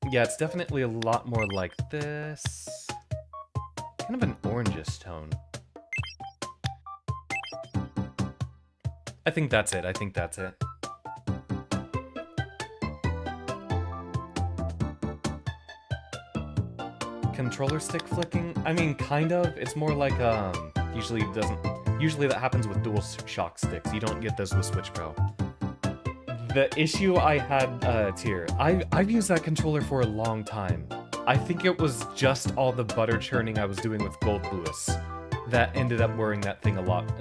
Yeah, it's definitely a lot more like this. Kind of an orangish tone. I think that's it. Controller stick flicking? I mean, kind of. It's more like, usually that happens with dual shock sticks. You don't get those with Switch Pro. The issue I had, Tier, I've used that controller for a long time. I think it was just all the butter churning I was doing with Gold Lewis that ended up wearing that thing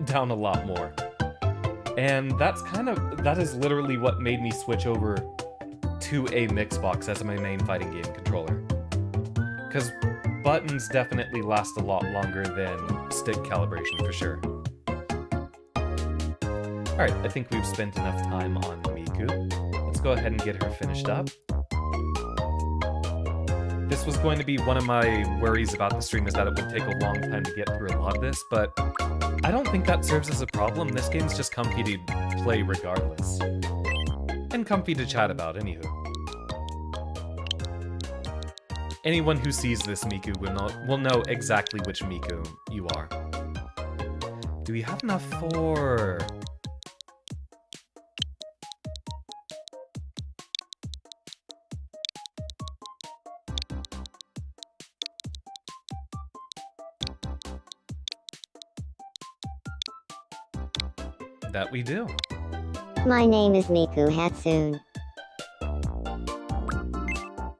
down a lot more. And that is literally what made me switch over to a Mixbox as my main fighting game controller. Because buttons definitely last a lot longer than stick calibration, for sure. Alright, I think we've spent enough time on Miku. Let's go ahead and get her finished up. This was going to be one of my worries about the stream, is that it would take a long time to get through a lot of this, but I don't think that serves as a problem. This game's just comfy to play regardless. And comfy to chat about, anywho. Anyone who sees this Miku will know exactly which Miku you are. Do we have enough for... That we do. My name is Miku Hatsune.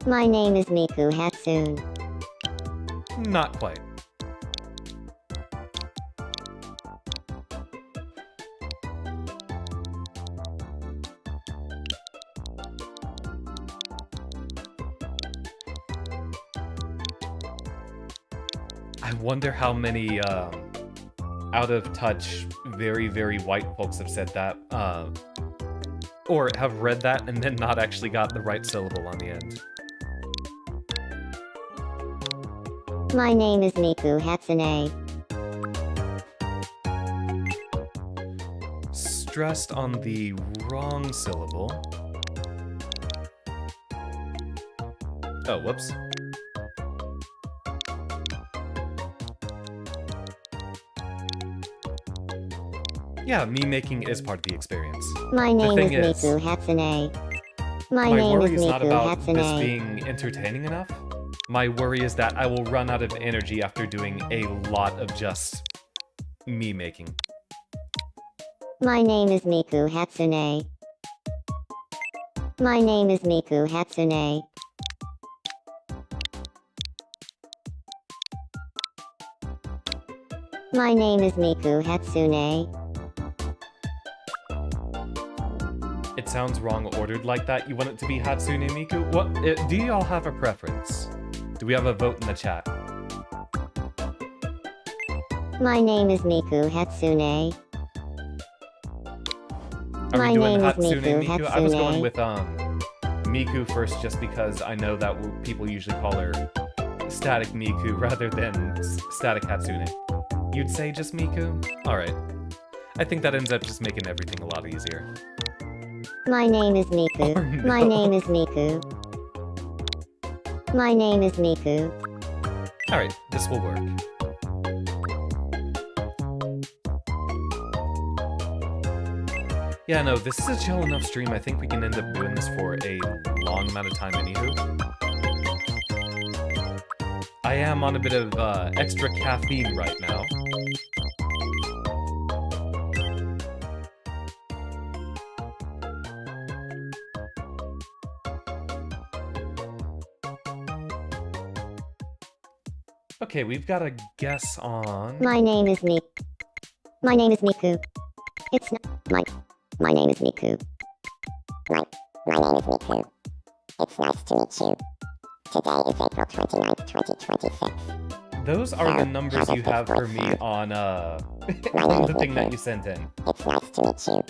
My name is Miku Hatsune. Not quite. I wonder how many out-of-touch, very, very white folks have said that, or have read that and then not actually got the right syllable on the end. My name is Miku Hatsune. Stressed on the wrong syllable. Oh, whoops. Yeah, me making is part of the experience. My name is thing is, Miku Hatsune. My My name worry is is not Miku about this Hatsune. being entertaining enough. My worry is that I will run out of energy after doing a lot of just me making. My name is Miku Hatsune. My name is Miku Hatsune. My name is Miku Hatsune. It sounds wrong ordered like that. You want it to be Hatsune Miku? What? Do y'all have a preference? Do we have a vote in the chat? My name is Miku Hatsune. Are My we doing name is Hatsune Miku Miku? I was going Hatsune. with Miku first just because I know that people usually call her Static Miku rather than Static Hatsune. You'd say just Miku? Alright. I think that ends up just making everything a lot easier. My name is Miku. Oh, no. My name is Miku. My name is Miku. Alright, this will work. Yeah, no, this is a chill enough stream. I think we can end up doing this for a long amount of time anywho. I am on a bit of extra caffeine right now. Okay, we've got a guess on... My name is Miku. My name is Miku. It's not my name is Miku. My name is Miku. It's nice to meet you. Today is April 29th, 2026. Those are the numbers you have for me on on the thing that you sent in. It's nice to meet you.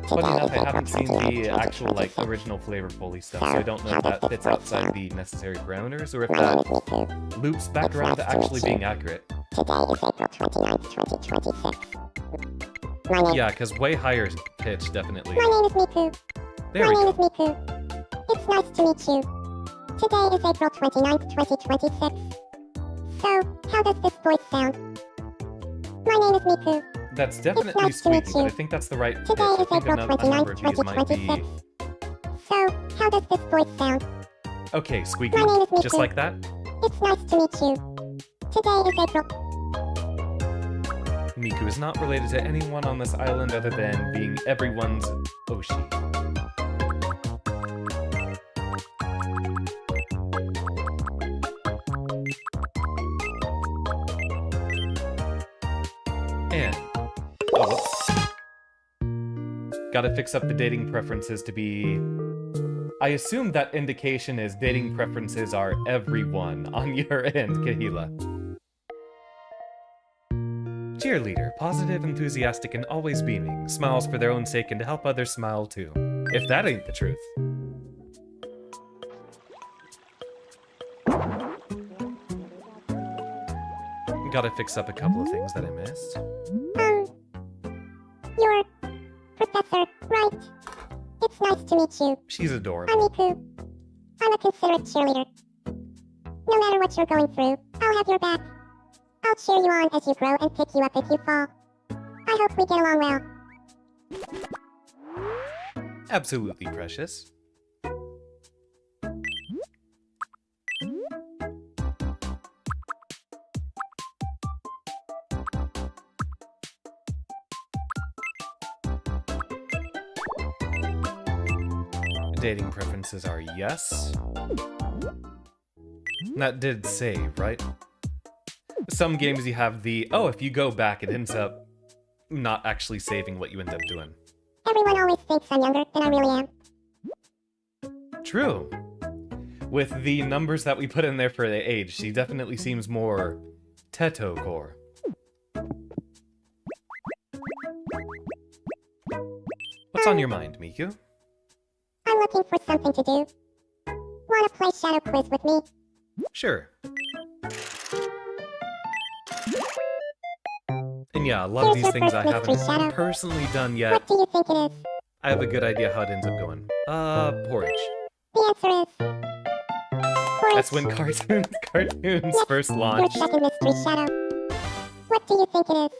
Funny Today enough, is I haven't April seen 29th, the actual, like, 2026. original flavorfully stuff, so I don't know if that fits outside the necessary parameters, or if My name that is Miku. loops back around to actually being accurate. Today is April 29th, 2026. My name Yeah, because way higher pitch, definitely. My name is Miku. There we My name go. is Miku. It's nice to meet you. Today is April 29th, 2026. So, how does this voice sound? My name is Miku. That's definitely nice to meet squeaky, but I you. think that's the right pitch. Today I is think April a number of 29th, these might be... 2026. So, how does this voice sound? Okay, squeaky, My name is Miku. just like that. It's nice to meet you. Today is April. Miku is not related to anyone on this island other than being everyone's Oshi. And... oh, whoops. Gotta fix up the dating preferences to be... I assume that indication is dating preferences are everyone on your end, Kahila. Cheerleader, positive, enthusiastic, and always beaming. Smiles for their own sake and to help others smile too. If that ain't the truth. Gotta fix up a couple of things that I missed. You're Professor, right? It's nice to meet you. She's I'm adorable. Miku. I'm a considerate cheerleader. No matter what you're going through, I'll have your back. I'll cheer you on as you grow and pick you up if you fall. I hope we get along well. Absolutely precious. Dating preferences are yes. That did save, right? Some games you have the, oh, if you go back, it ends up not actually saving what you end up doing. Everyone always thinks I'm younger than I really am. True. With the numbers that we put in there for the age, she definitely seems more Teto core. What's on your mind, Miku? I'm looking for something to do. Wanna play Shadow Quiz with me? Sure. And yeah, a lot of Here's these your things I first mystery, haven't Shadow. personally done yet. What do you think it is? I have a good idea how it ends up going. Porridge. The answer is... That's when cartoons first launched. Your second mystery shadow. What do you think it is?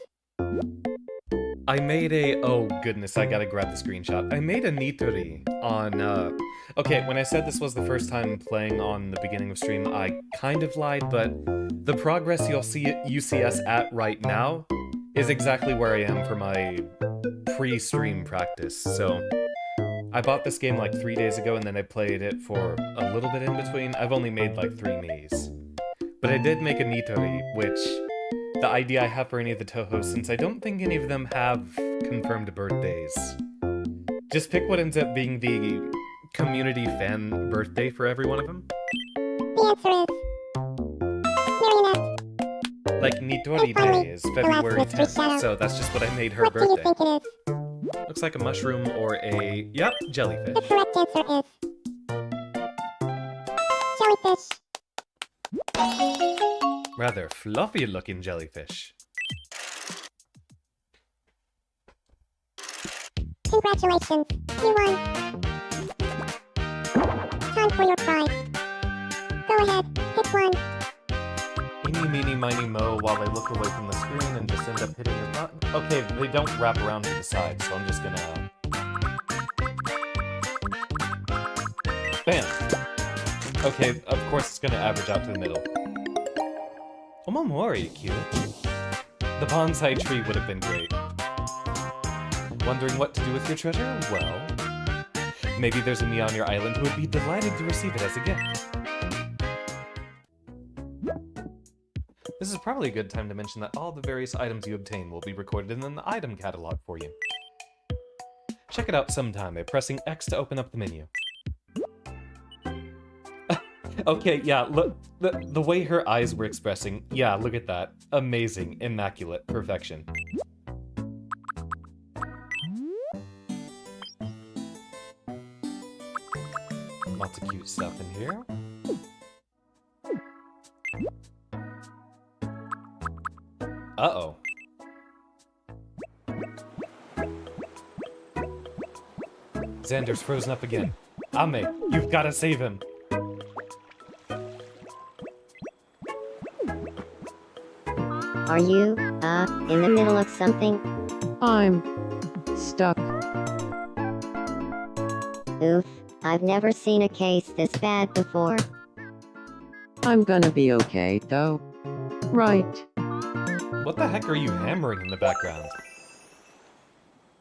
I made a... Oh, goodness, I gotta grab the screenshot. I made a Nitori on, Okay, when I said this was the first time playing on the beginning of stream, I kind of lied, but the progress you'll see at UCS at right now is exactly where I am for my pre-stream practice, so... I bought this game like 3 days ago, and then I played it for a little bit in between. I've only made like 3 Miis. But I did make a Nitori, which... The idea I have for any of the Touhous, since I don't think any of them have confirmed birthdays. Just pick what ends up being the community fan birthday for every one of them. The answer is... Marionette. Like, Nitori Day is February 10th, so that's just what I made her What do you birthday. think it is? Looks like a mushroom or a... Yep, jellyfish. The correct answer is... Jellyfish. Rather fluffy-looking jellyfish. Congratulations, you won. Time for your prize. Go ahead, pick one. Eeny, meeny, miny, mo, while I look away from the screen and just end up hitting a button. Okay, they don't wrap around to the side, so I'm just gonna... Bam! Okay, of course it's gonna average out to the middle. Omomori, cute. The bonsai tree would have been great. Wondering what to do with your treasure? Well... Maybe there's a me on your island who would be delighted to receive it as a gift. This is probably a good time to mention that all the various items you obtain will be recorded in the item catalog for you. Check it out sometime by pressing X to open up the menu. Okay, yeah, look, the way her eyes were expressing, yeah, look at that. Amazing, immaculate, perfection. Lots of cute stuff in here. Uh-oh. Xander's frozen up again. Ame, you've got to save him. Are you, in the middle of something? I'm stuck. Oof, I've never seen a case this bad before. I'm gonna be okay, though. Right. What the heck are you hammering in the background?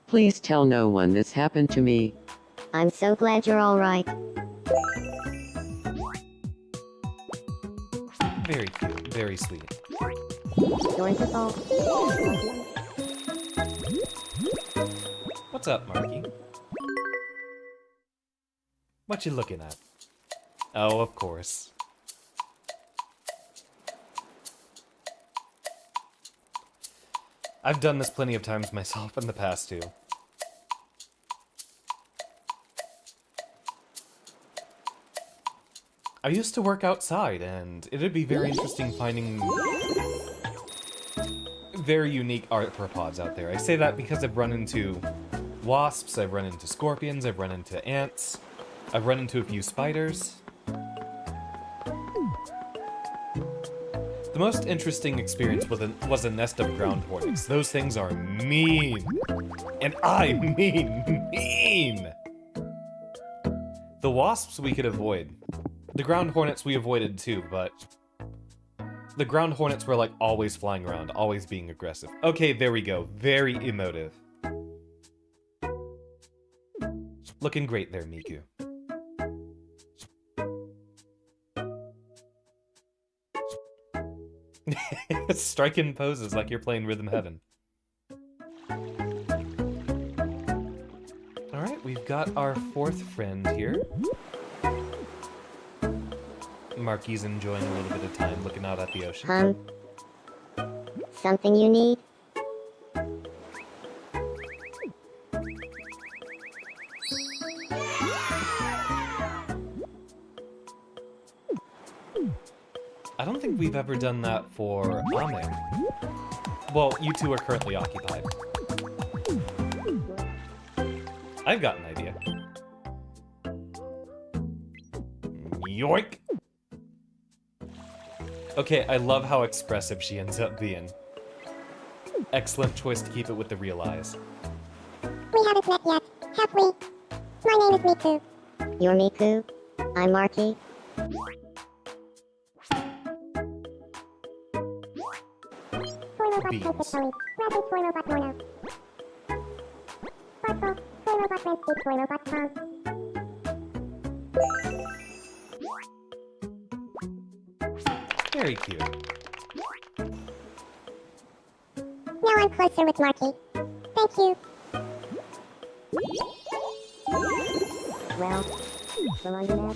Please tell no one this happened to me. I'm so glad you're alright. Very cute, very sweet. Yours is all. What's up, Marky? What you looking at? Oh, of course. I've done this plenty of times myself in the past, too. I used to work outside, and it'd be very interesting finding very unique arthropods out there. I say that because I've run into wasps, I've run into scorpions, I've run into ants, I've run into a few spiders. The most interesting experience was a nest of ground hornets. Those things are mean. And I mean mean! The wasps we could avoid. The ground hornets we avoided too, but... The ground hornets were like always flying around, always being aggressive. Okay, there we go. Very emotive. Looking great there, Miku. Striking poses like you're playing Rhythm Heaven. Alright, we've got our fourth friend here. Marky's enjoying a little bit of time looking out at the ocean. Something you need? I don't think we've ever done that for Ame. Well, you two are currently occupied. I've got an idea. Yoink! Okay, I love how expressive she ends up being. Excellent choice to keep it with the real eyes. We haven't met yet, have we? My name is Miku. You're Miku. I'm Marky. Toy robot Beans. friendship Tony. Rapid toy robot Mono. Sparkle. Toy robot friendship toy robot Tom. Very cute. Now I'm closer with Marky. Thank you. Well, so are you there?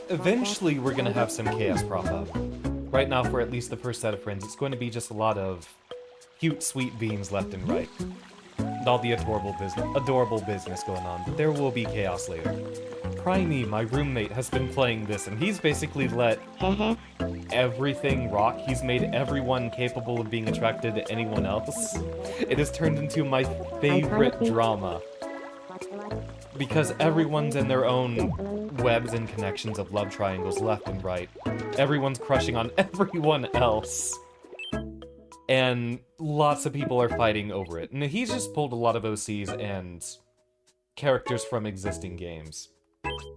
Eventually, we're gonna have some chaos prop up. Right now, for at least the first set of friends, it's going to be just a lot of cute, sweet beans left and right. And all the adorable business going on, but there will be chaos later. Crimey, my roommate, has been playing this, and he's basically let Hehe. everything rock. He's made everyone capable of being attracted to anyone else. It has turned into my favorite drama. Because everyone's in their own webs and connections of love triangles left and right. Everyone's crushing on everyone else. And lots of people are fighting over it. And he's just pulled a lot of OCs and characters from existing games.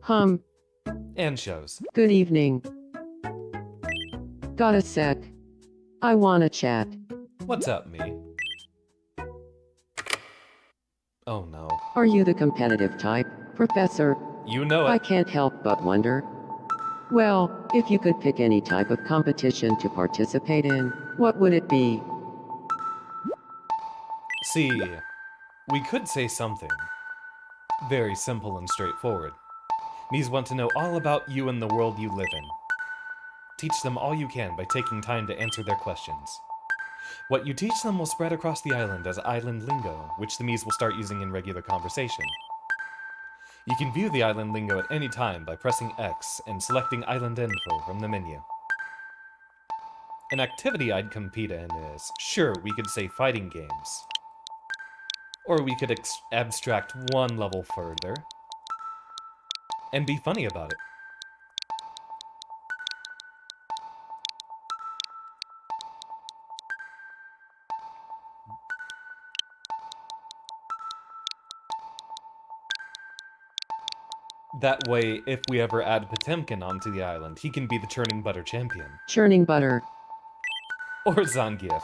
And shows. good evening. Got a sec. I wanna chat. What's up, me? Oh no. Are you the competitive type, Professor? You know I it. can't help but wonder. Well, if you could pick any type of competition to participate in, what would it be? See, we could say something very simple and straightforward. Me's want to know all about you and the world you live in. Teach them all you can by taking time to answer their questions. What you teach them will spread across the island as island lingo, which the Mies will start using in regular conversation. You can view the island lingo at any time by pressing X and selecting island info from the menu. An activity I'd compete in is, sure, we could say fighting games. Or we could abstract one level further and be funny about it. That way, if we ever add Potemkin onto the island, he can be the churning butter champion. Churning butter. Or Zangief.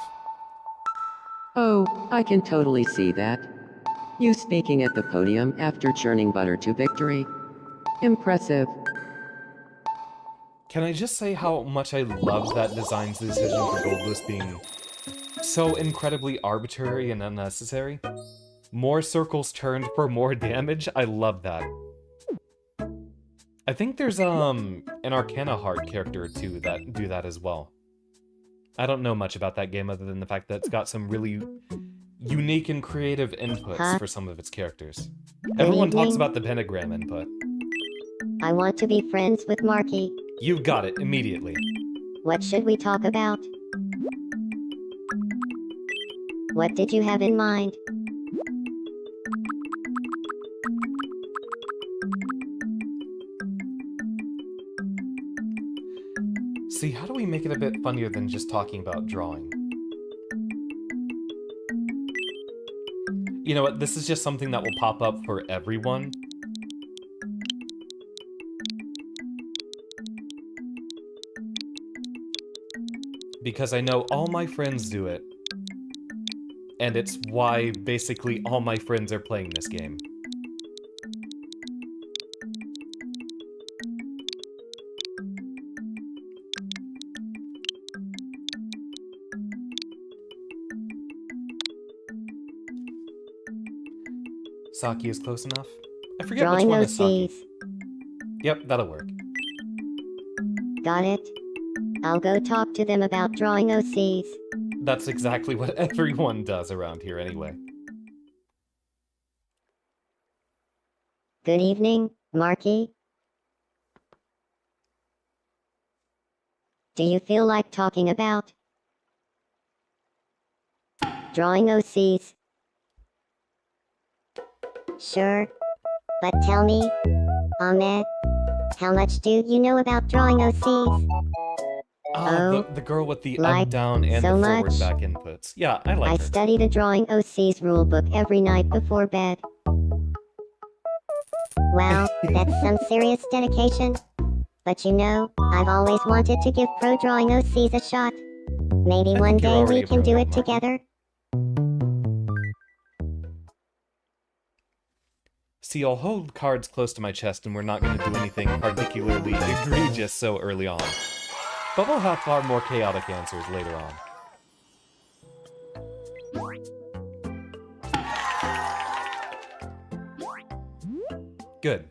Oh, I can totally see that. You speaking at the podium after churning butter to victory. Impressive. Can I just say how much I love that design's decision for Goldless being so incredibly arbitrary and unnecessary? More circles turned for more damage? I love that. I think there's an Arcana Heart character or two that do that as well. I don't know much about that game other than the fact that it's got some really unique and creative inputs for some of its characters. Everyone talks about the pentagram input. I want to be friends with Marky. You got it immediately. What should we talk about? What did you have in mind? See, how do we make it a bit funnier than just talking about drawing? You know what, this is just something that will pop up for everyone. Because I know all my friends do it. And it's why basically all my friends are playing this game. Saki is close enough. I forget Drawing which one is Saki. OCs. Yep, that'll work. Got it. I'll go talk to them about drawing OCs. That's exactly what everyone does around here anyway. Good evening, Marky. Do you feel like talking about drawing OCs? Sure. But tell me, Ahmed, how much do you know about drawing OCs? The girl with the like up, down, and so the much. forward back inputs. Yeah, I I like her. study the Drawing OC's rulebook every night before bed. Well, that's some serious dedication. But you know, I've always wanted to give Pro Drawing OCs a shot. Maybe I one think you're day already we a can pro do at it Marky. together. See, I'll hold cards close to my chest and we're not going to do anything particularly egregious so early on. But we'll have far more chaotic answers later on. Good.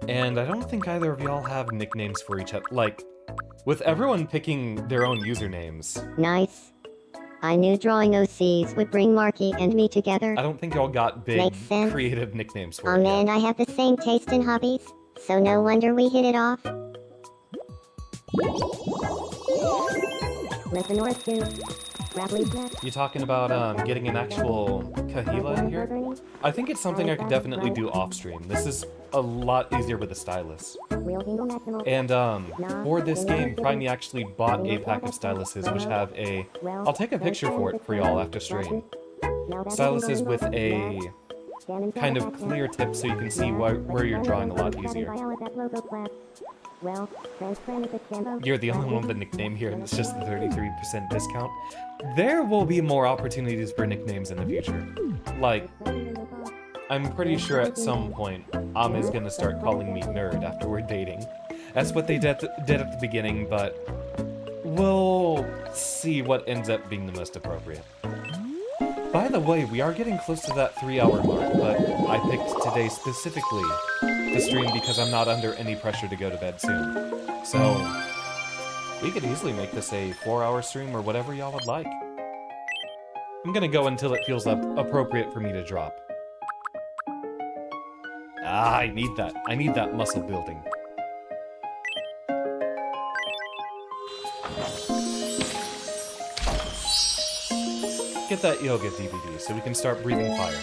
And I don't think either of y'all have nicknames for each other. Like, with everyone picking their own usernames, Nice. I knew Drawing OCs would bring Marky and me together. I don't think y'all got big, Makes sense. creative nicknames for Oh it man, yet. I have the same taste in hobbies, so no wonder we hit it off. You talking about getting an actual kahila in here? I think it's something I could definitely do off stream. This is a lot easier with a stylus. And for this game, Prime actually bought a pack of styluses which have a... I'll take a picture for it for y'all after stream. Styluses with a kind of clear tip so you can see where you're drawing a lot easier. You're the only one with a nickname here and it's just the 33% discount. There will be more opportunities for nicknames in the future. Like, I'm pretty sure at some point, Ame's gonna start calling me nerd after we're dating. That's what they did at the beginning, but we'll see what ends up being the most appropriate. By the way, we are getting close to that 3-hour mark, but I picked today specifically to stream because I'm not under any pressure to go to bed soon. So, we could easily make this a 4-hour stream or whatever y'all would like. I'm gonna go until it feels appropriate for me to drop. Ah, I need that. I need that muscle building. Get that yoga DVD so we can start breathing fire.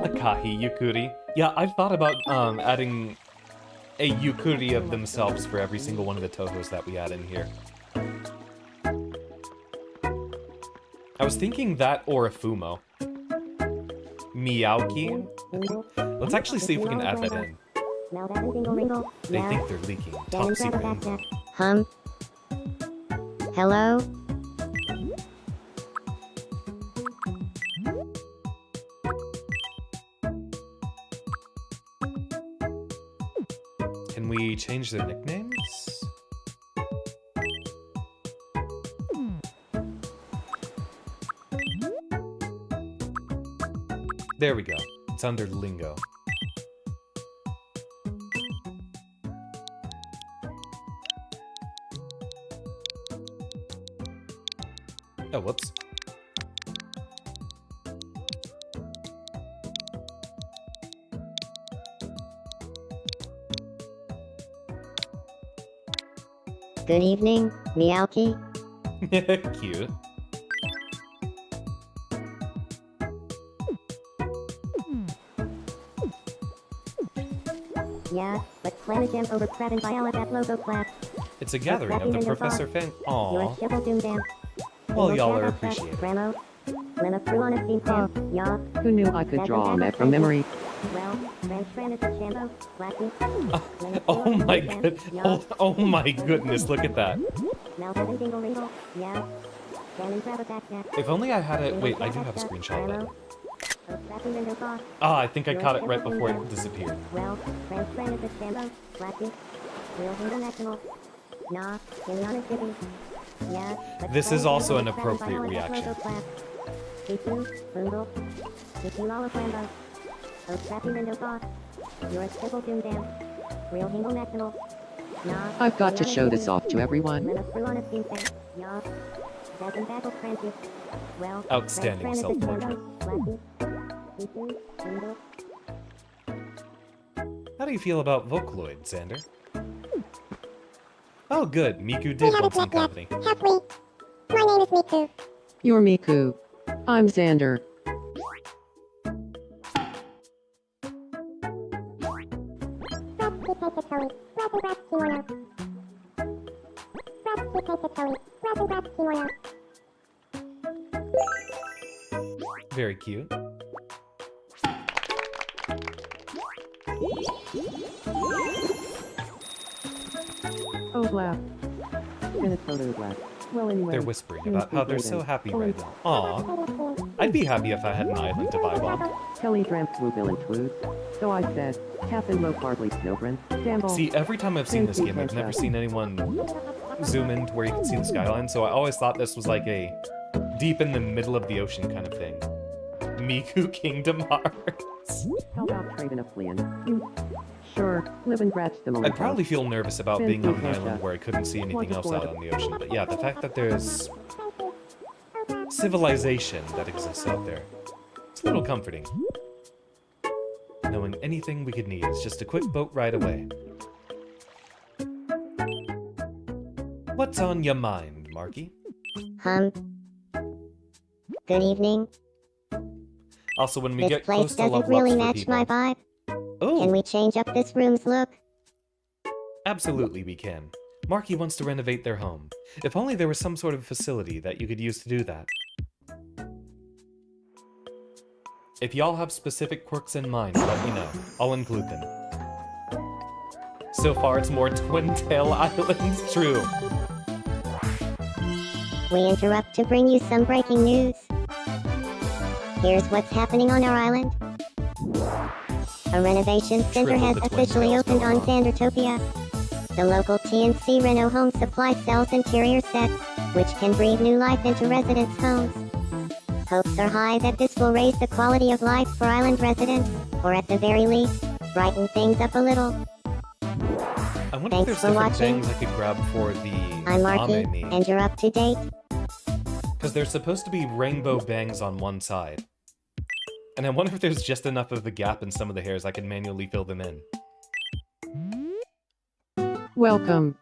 Akahi Yukuri. Yeah, I've thought about adding a Yukuri of themselves for every single one of the Tohos that we add in here. I was thinking that or a Fumo. Meowki? Let's actually see if we can add that in. They think they're leaking. Top secret info. Hello? Can we change their nicknames? There we go. It's under lingo. Oh, whoops. Good evening, Meowki. Cute. Yeah, but Flamagem over Crab and Viola that logo clap. It's a gathering of the Professor fan. You're Aww. a shibble doom dam. Well, y'all are appreciated. Gramo. Lena threw on a steam fan. Yeah. Who knew I could draw a map from memory? Well, Fran is a shambo. Blackie. Oh my good. Oh my goodness! Look at that. Now having dingle ringle. Yeah. Shannon grab a backpack. If only I had it. Wait, I do have a screenshot of it. Ah, I think I caught it right before it disappeared. Well, Fran is a shambo. Blackie. Real international. Nah, Gillian is giving. Yeah. but This Fran is also over an Crab and appropriate Viola that reaction. logo clap. Pichu, Boondle. Pichu Lala Flambo. Oh, Scrappy Window Boss. You're a shibble doom dam. Real Hingle National. Nah. I've got to Gillian is show this giving. off to everyone. Lena threw on a steam fan. Yeah. Dozen battle Francis. Well, Outstanding Fran is a self-portrait. shambo. Blackie. Pichu, Boondle. How do you feel about Vocaloid, Xander? Oh, good. Miku We did haven't want some met yet, company. have we? My name is Miku. You're Miku. I'm Xander. sweet taste Zoe. Rats and brats, Kimono. Very cute. Oh, laugh. And a photo glass. Well, anyway. They're whispering about how they're so happy right now. Aw. I'd be happy if I had an island to vibe on. Kelly drank Swoopil and Twooz. So I said, Cap and low carbly snowbrand. Gamble. See, every time I've seen this game, I've never seen anyone zoom in to where you can see the skyline, so I always thought this was like a deep in the middle of the ocean kind of thing. Miku Kingdom Hearts. How about trading a fleeing? Sure, live and scratch the I'd probably feel nervous about being on an island where I couldn't see anything else out on the ocean, but yeah, the fact that there's civilization that exists out there, it's a little comforting. Knowing anything we could need is just a quick boat ride away. What's on your mind, Marky? Good evening. Also, when we This get place close to doesn't level really ups for match people... my vibe. Oh, Can we change up this room's look? absolutely we can. Marky wants to renovate their home. If only there was some sort of facility that you could use to do that. If y'all have specific quirks in mind, let me know. I'll include them. So far, it's more Twin Tail Islands. True. We interrupt to bring you some breaking news. Here's what's happening on our island. A renovation center has the Twin officially Tails opened going on Xandertopia. The local TNC Reno Home Supply sells interior sets, which can breathe new life into residents' homes. Hopes are high that this will raise the quality of life for island residents, or at the very least, brighten things up a little. I wonder if Thanks there's for different watching. things I could grab for the I'm Marky, Ame me. and you're up to date. Because there's supposed to be rainbow bangs on one side. And I wonder if there's just enough of a gap in some of the hairs I can manually fill them in. Welcome.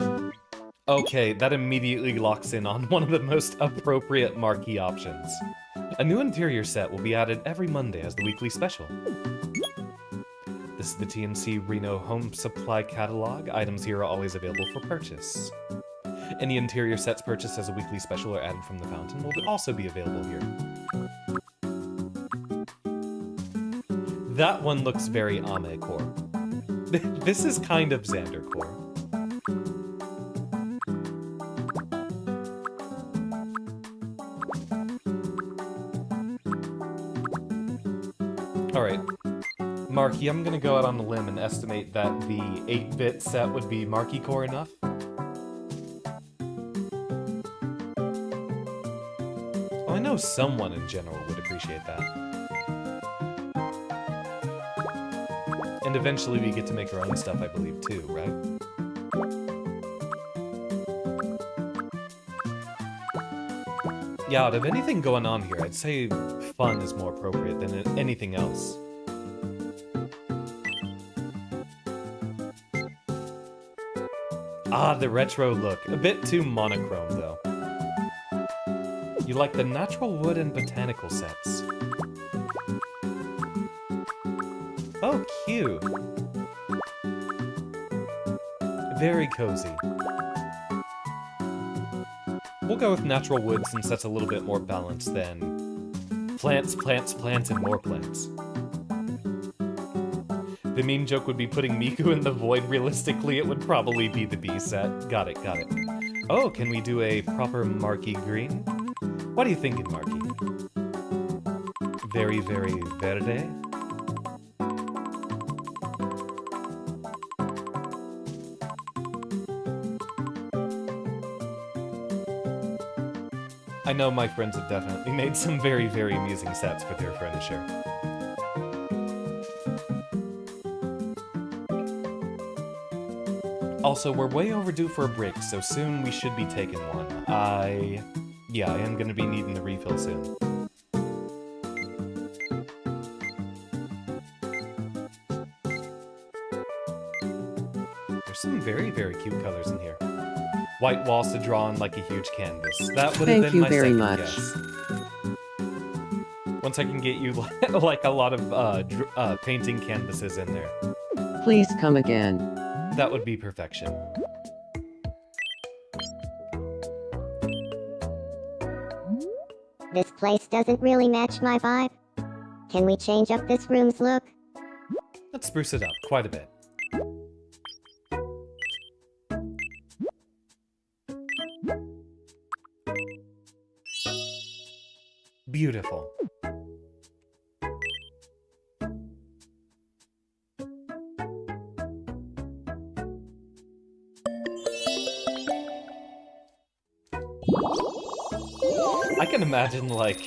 Okay, that immediately locks in on one of the most appropriate Marquee options. A new interior set will be added every Monday as the weekly special. This is the TNC Reno Home Supply Catalog. Items here are always available for purchase. Any interior sets purchased as a weekly special or added from the fountain will also be available here. That one looks very Ame core. This is kind of Xander core. Alright. Marky, I'm gonna go out on a limb and estimate that the 8-bit set would be Marky core enough. Oh, I know someone in general would appreciate that. And eventually we get to make our own stuff, I believe, too, right? Yeah, out of anything going on here, I'd say fun is more appropriate than anything else. Ah, the retro look. A bit too monochrome, though. You like the natural wood and botanical sets. Oh, cute. Very cozy. We'll go with natural wood since that's a little bit more balanced than plants, plants, plants, and more plants. The meme joke would be putting Miku in the void. Realistically, it would probably be the B set. Got it, got it. Oh, can we do a proper Marky green? What are you thinking, Marky? Very, very verde? I know my friends have definitely made some very, very amusing sets for their furniture. Also, we're way overdue for a break, so soon we should be taking one. Yeah, I am gonna be needing the refill soon. There's some very, very cute colors in here. White walls to draw on like a huge canvas. That would have Thank been you my very second much. guess. Once I can get you like a lot of painting canvases in there, Please come again. that would be perfection. place doesn't really match my vibe. Can we change up this room's look? Let's spruce it up quite a bit. Beautiful. I can imagine, like,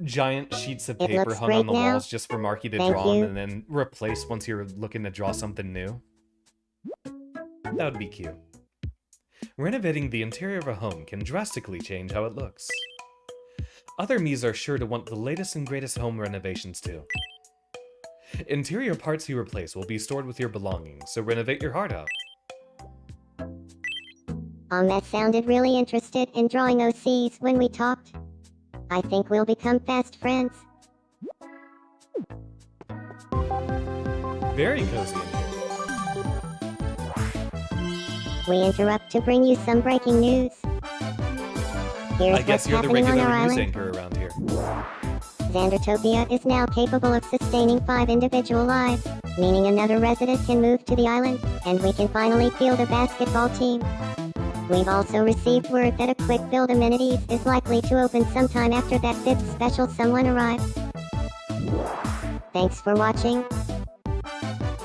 giant sheets of It paper looks hung on great the now. walls just for Marky to Thank draw on you. and then replace once you're looking to draw something new. That would be cute. Renovating the interior of a home can drastically change how it looks. Other Miis are sure to want the latest and greatest home renovations too. Interior parts you replace will be stored with your belongings, so renovate your heart out. Ahmed sounded really interested in drawing OCs when we talked. I think we'll become fast friends. Very cozy in here. We interrupt to bring you some breaking news. Here's I guess what's you're the happening on regular our news island. anchor around here. Xandertopia is now capable of sustaining 5 individual lives, meaning another resident can move to the island, and we can finally field a basketball team. We've also received word that a quick build amenities is likely to open sometime after that 5th special someone arrives. Thanks for watching.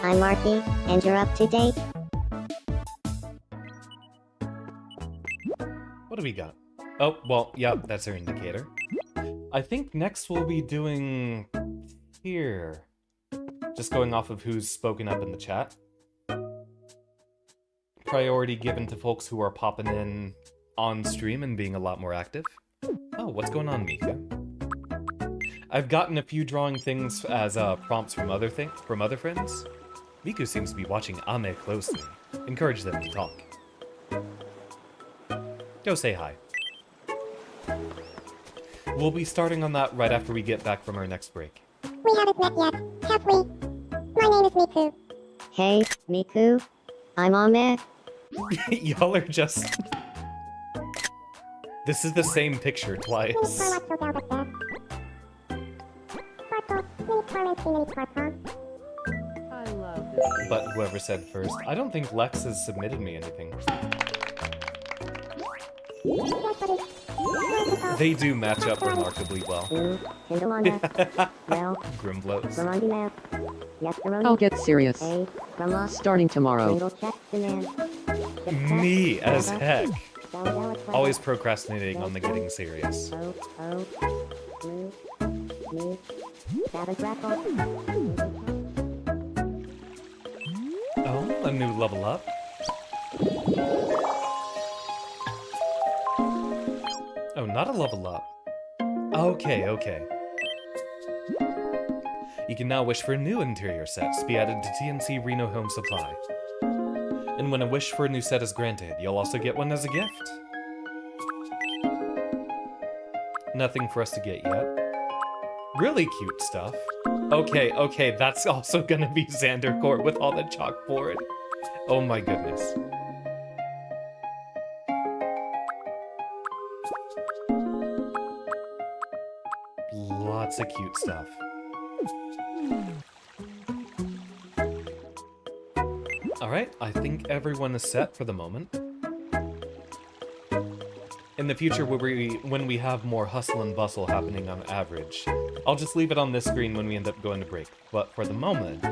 I'm Marky, and you're up to date. What do we got? Oh, well, yeah, that's our indicator. I think next we'll be doing here. Just going off of who's spoken up in the chat. Priority given to folks who are popping in on stream and being a lot more active. Oh, what's going on, Mika? I've gotten a few drawing things as prompts from other friends. Miku seems to be watching Ame closely. Encourage them to talk. Go say hi. We'll be starting on that right after we get back from our next break. We haven't met yet, have we? My name is Miku. Hey, Miku. I'm Ahmed. Y'all are just... This is the same picture twice. I love this. But whoever said first, I don't think Lex has submitted me anything. They do match up remarkably well. Well, Grimblos. Ramandi map. Yes, I'll get serious. Hey, from us. Starting tomorrow. Single check demand. Me as heck. Always Always procrastinating on the getting serious. Oh, a new level up. Oh, not a level up. Okay, okay. You can now wish for new interior sets to be added to TNC Reno Home Supply. And when a wish for a new set is granted, you'll also get one as a gift. Nothing for us to get yet. Really cute stuff. Okay, okay, that's also gonna be Xander Court with all the chalkboard. Oh my goodness. Lots of cute stuff. Alright, I think everyone is set for the moment. In the future, when we have more hustle and bustle happening on average, I'll just leave it on this screen when we end up going to break. But for the moment,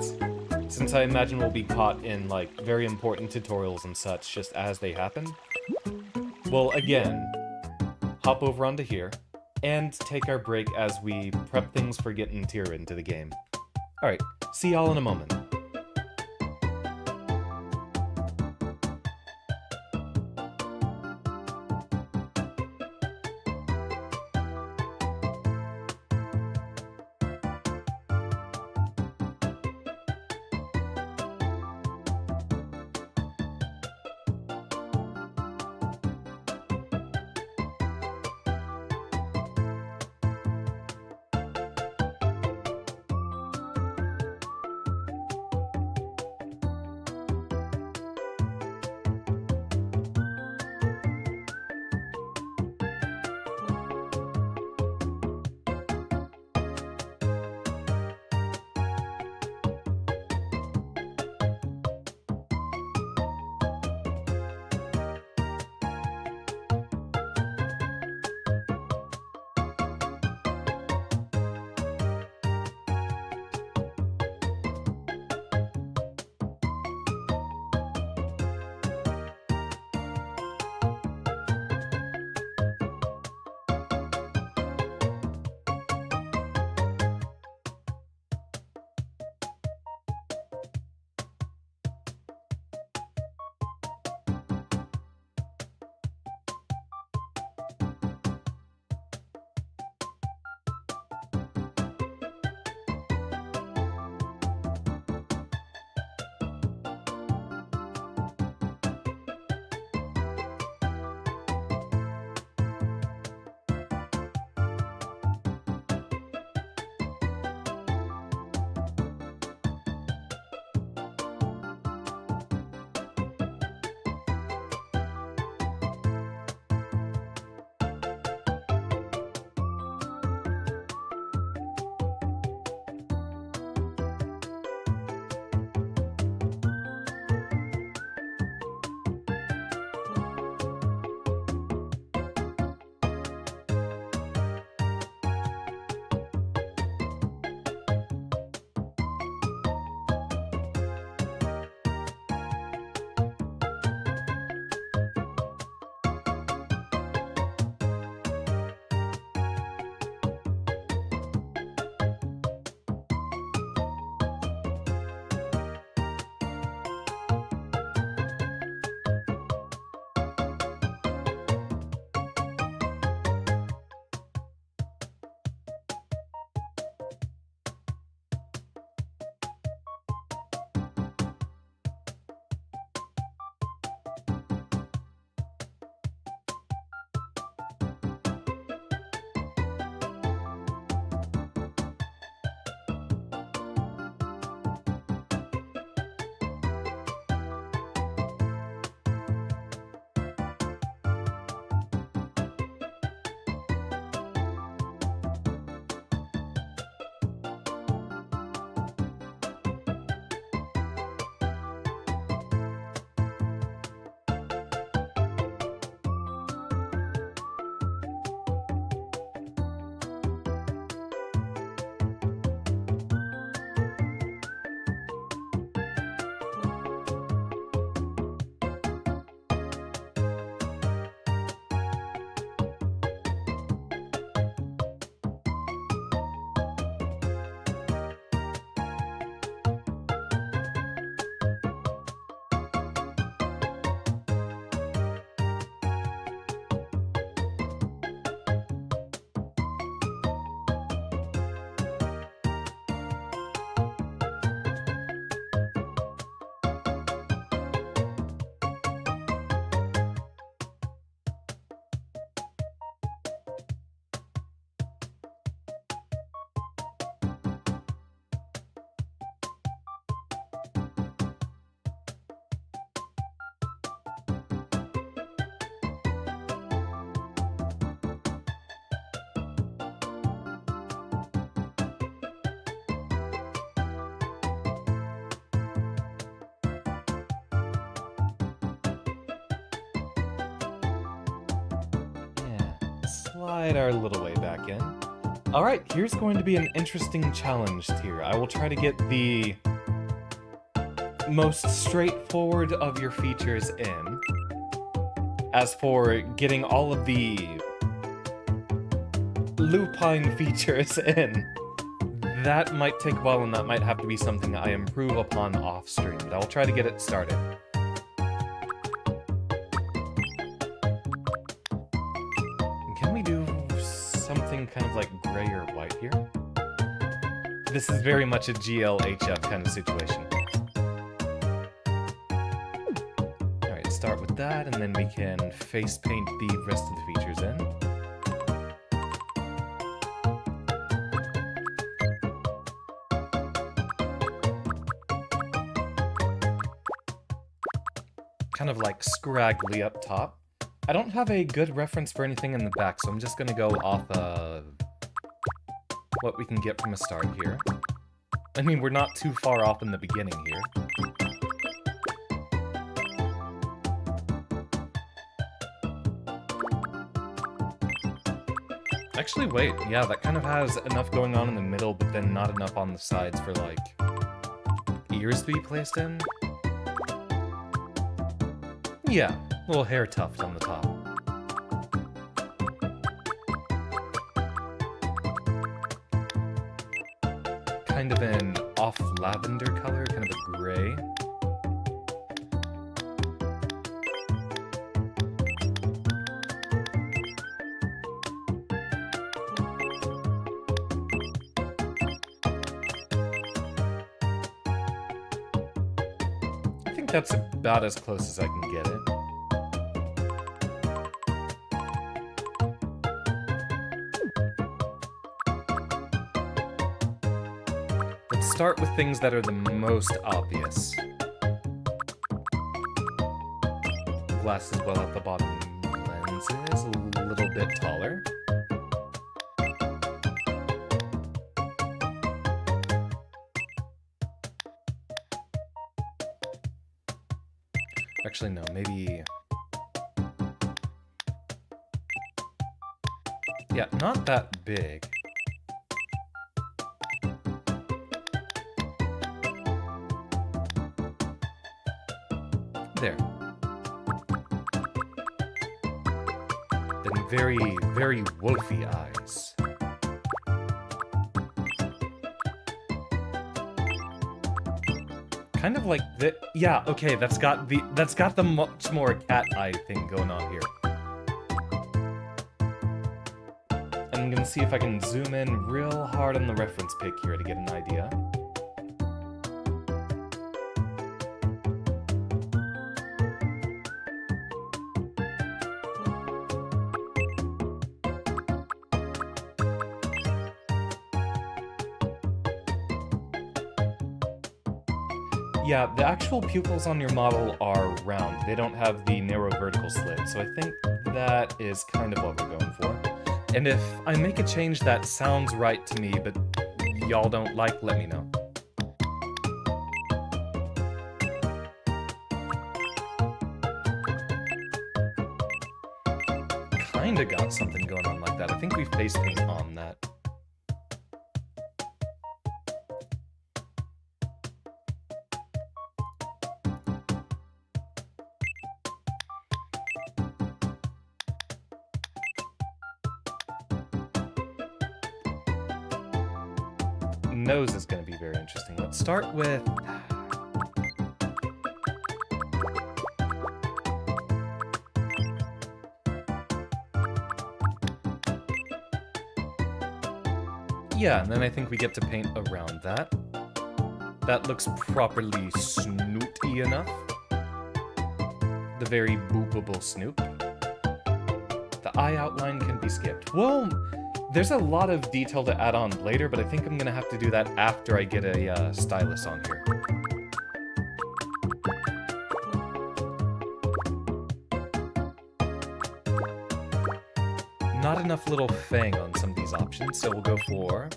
since I imagine we'll be caught in, like, very important tutorials and such just as they happen, we'll, again, hop over onto here and take our break as we prep things for getting Tira into the game. Alright, see y'all in a moment. slide our little way back in. Alright, here's going to be an interesting challenge here. I will try to get the most straightforward of your features in. As for getting all of the lupine features in, that might take a while and that might have to be something I improve upon off-stream, but I'll try to get it started. Can we do something kind of like gray or white here? This is very much a GLHF kind of situation. Alright, start with that, and then we can face paint the rest of the features in. Kind of like scraggly up top. I don't have a good reference for anything in the back, so I'm just gonna go off of what we can get from a start here. I mean, we're not too far off in the beginning here. Actually, wait, yeah, that kind of has enough going on in the middle, but then not enough on the sides for, like, ears to be placed in. Yeah, little hair tuft on the top. Kind of an off lavender color, kind of a gray. I think that's about as close as I can get it. Start with things that are the most obvious. Glasses well at the bottom, lenses a little bit taller. Actually, no, maybe... Yeah, not that big. There. Then very, very wolfy eyes. Kind of like the... Yeah, okay, that's got the much more cat eye thing going on here. I'm gonna see if I can zoom in real hard on the reference pic here to get an idea. Yeah, the actual pupils on your model are round. They don't have the narrow vertical slit, so I think that is kind of what we're going for. And if I make a change that sounds right to me, but y'all don't like, let me know. Kinda got something going on like that. I think we face paint on that. Nose is going to be very interesting. Let's start with... Yeah, and then I think we get to paint around that. That looks properly snooty enough. The very boopable snoop. The eye outline can be skipped. Well... There's a lot of detail to add on later, but I think I'm gonna have to do that after I get a stylus on here. Not enough little fang on some of these options, so we'll go for...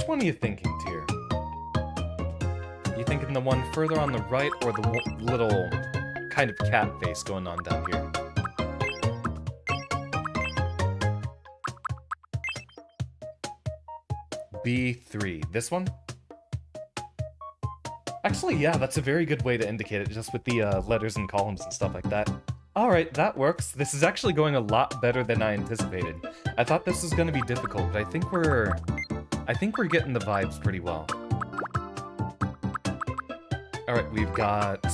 Which one are you thinking, Tyr? You thinking the one further on the right, or the little kind of cat face going on down here? B3. This one? Actually, yeah, that's a very good way to indicate it, just with the letters and columns and stuff like that. Alright, that works. This is actually going a lot better than I anticipated. I thought this was going to be difficult, but I think we're getting the vibes pretty well. Alright, we've got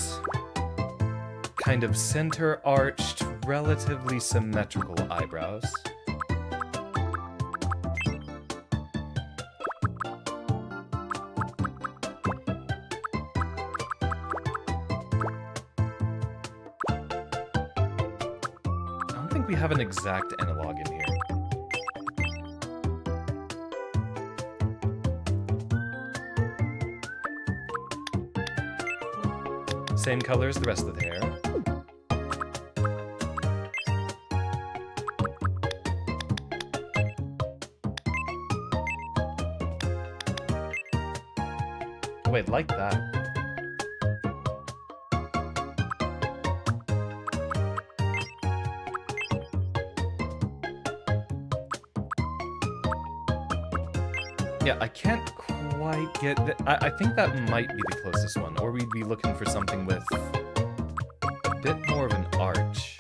kind of center-arched, relatively symmetrical eyebrows. We have an exact analog in here. Same color as the rest of the hair. Wait, like that. Yeah, I can't quite get that. I think that might be the closest one, or we'd be looking for something with a bit more of an arch.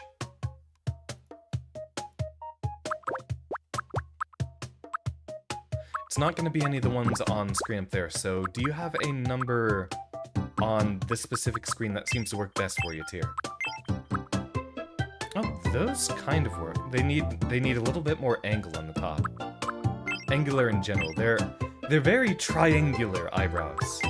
It's not going to be any of the ones on screen up there, so do you have a number on this specific screen that seems to work best for you, Tyr? Oh, those kind of work. They need a little bit more angle on the top. Angular in general. They're very triangular eyebrows.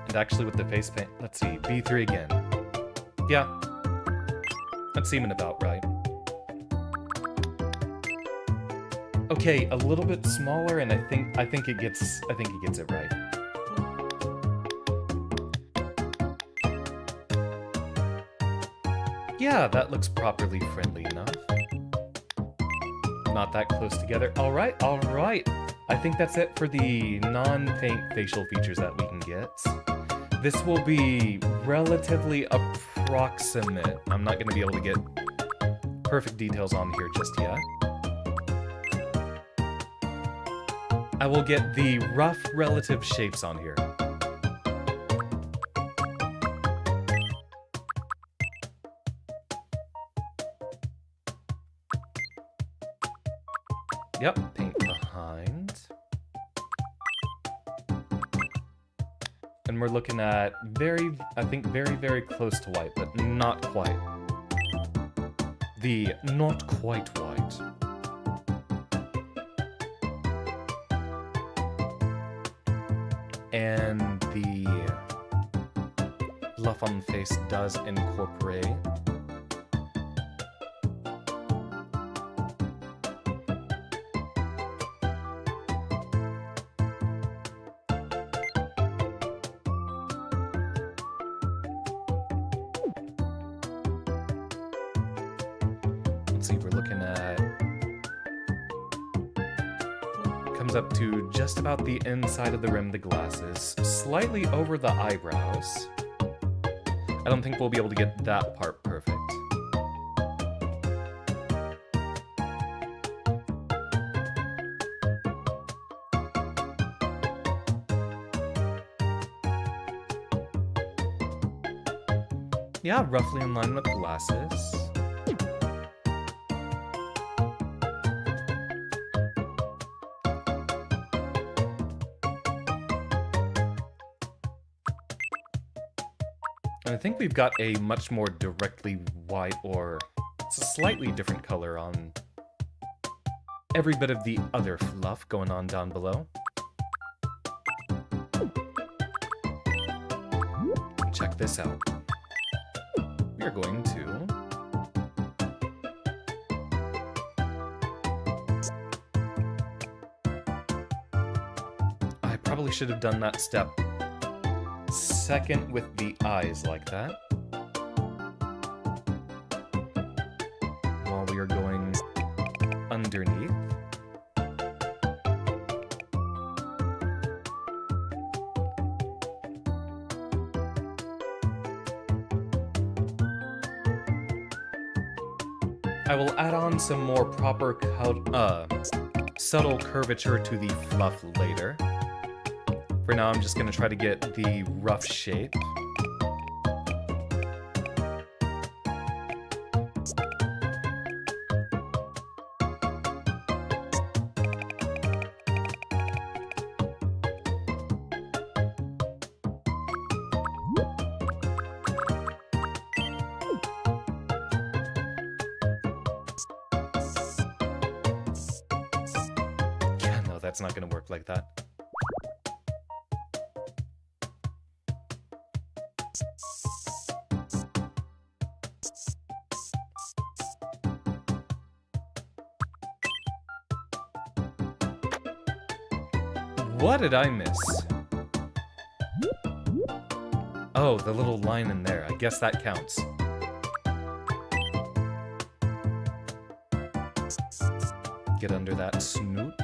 And actually with the face paint, let's see, B3 again. Yeah, that's seeming about right. Okay, a little bit smaller, and I think it gets it right. Yeah, that looks properly friendly enough. Not that close together. All right. I think that's it for the non-paint facial features that we can get. This will be relatively approximate. I'm not going to be able to get perfect details on here just yet. I will get the rough relative shapes on here. Yep, paint behind. And we're looking at I think very close to white, but not quite. The not quite white. And the fluff on the face does incorporate let's see, we're looking at comes up to just about the inside of the rim of the glasses, slightly over the eyebrows. I don't think we'll be able to get that part perfect. Yeah, roughly in line with the glasses. I think we've got a much more directly white, or it's a slightly different color on every bit of the other fluff going on down below. Check this out. We are going to probably should have done that step second with the eyes like that. While we are going underneath. I will add on some more proper subtle curvature to the fluff later. For now, I'm just going to try to get the rough shape. That's not going to work like that. What did I miss? Oh, the little line in there. I guess that counts. Get under that snoot.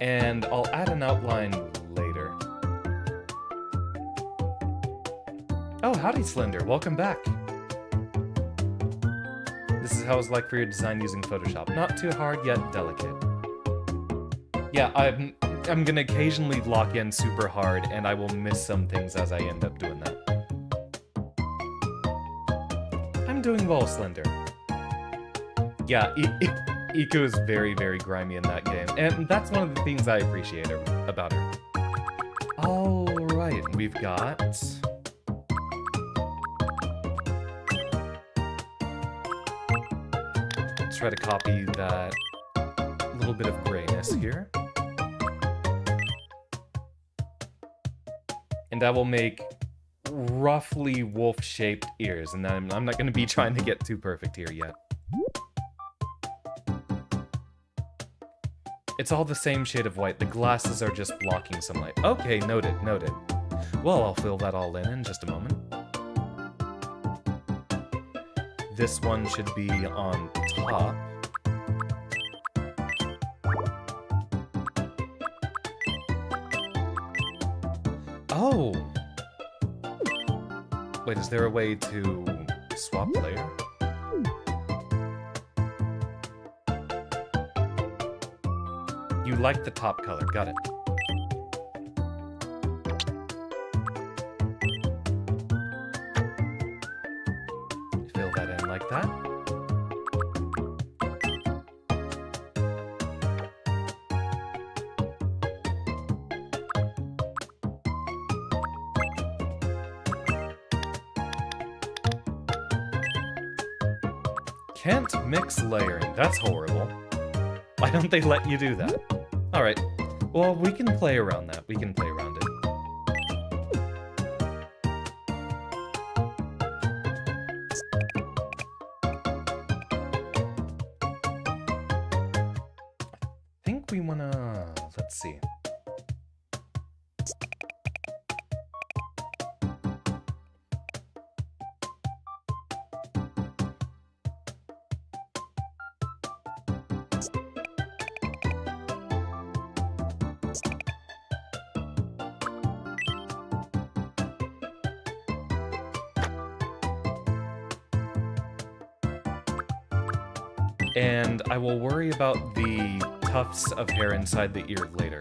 And I'll add an outline later. Oh, howdy, Slender. Welcome back. This is how it's like for your design using Photoshop. Not too hard, yet delicate. Yeah, I'm gonna occasionally lock in super hard, and I will miss some things as I end up doing that. I'm doing well, Slender. Yeah, Iku is very, very grimy in that game, and that's one of the things I appreciate about her. Alright, we've got... Let's try to copy that little bit of grayness here. And I will make roughly wolf-shaped ears, and then I'm not going to be trying to get too perfect here yet. It's all the same shade of white. The glasses are just blocking some light. Okay, noted, noted. Well, I'll fill that all in just a moment. This one should be on top. Oh! Wait, is there a way to swap layer? You like the top color, got it. Fill that in like that. Can't mix layering, that's horrible. Why don't they let you do that? Alright, well, we can play around that. We can play around it. I think we wanna... let's see. And I will worry about the tufts of hair inside the ear later.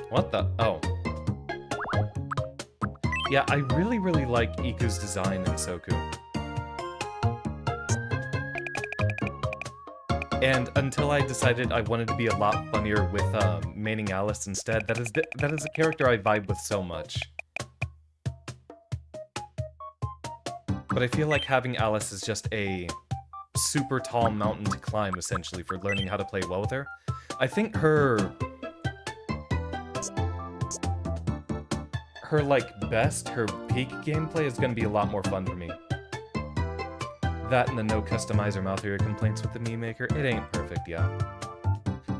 What the? Oh. Yeah, I really, really like Iku's design in Soku. And until I decided I wanted to be a lot funnier with maining Alice instead, that is a character I vibe with so much. But I feel like having Alice is just a super tall mountain to climb, essentially, for learning how to play well with her. I think her like her peak gameplay is gonna be a lot more fun for me. That and the no customizer mouth area complaints with the Mii Maker. It ain't perfect, yeah.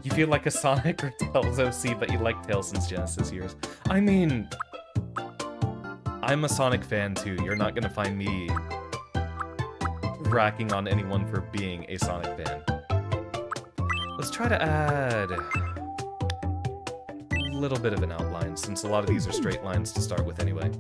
You feel like a Sonic or Tails OC, but you like Tails since Genesis years. I mean, I'm a Sonic fan too. You're not gonna find me racking on anyone for being a Sonic fan. Let's try to add a little bit of an outline, since a lot of these are straight lines to start with anyway.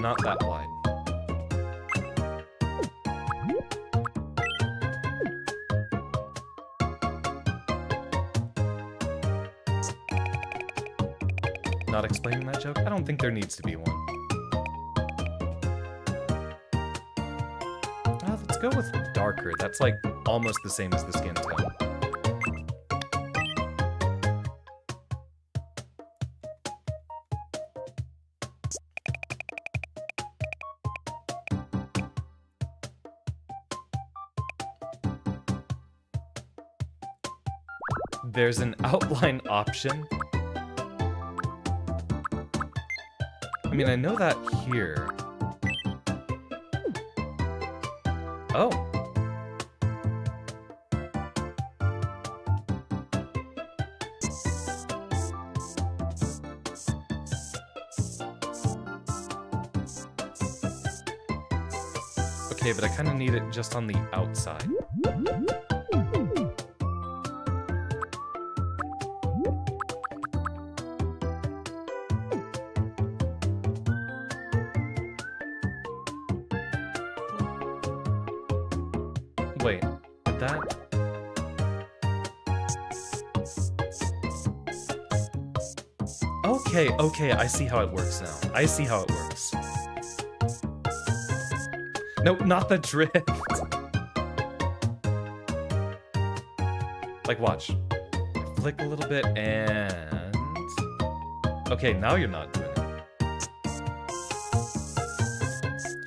Not that wide. Not explaining that joke? I don't think there needs to be one. Let's go with darker. That's like almost the same as the skin tone. There's an outline option. I mean, I know that here. Oh. Okay, but I kind of need it just on the outside. Wait, that... Okay, I see how it works now. I see how it works. No, not the drift! Like, watch. Flick a little bit, and... Okay, now you're not doing it.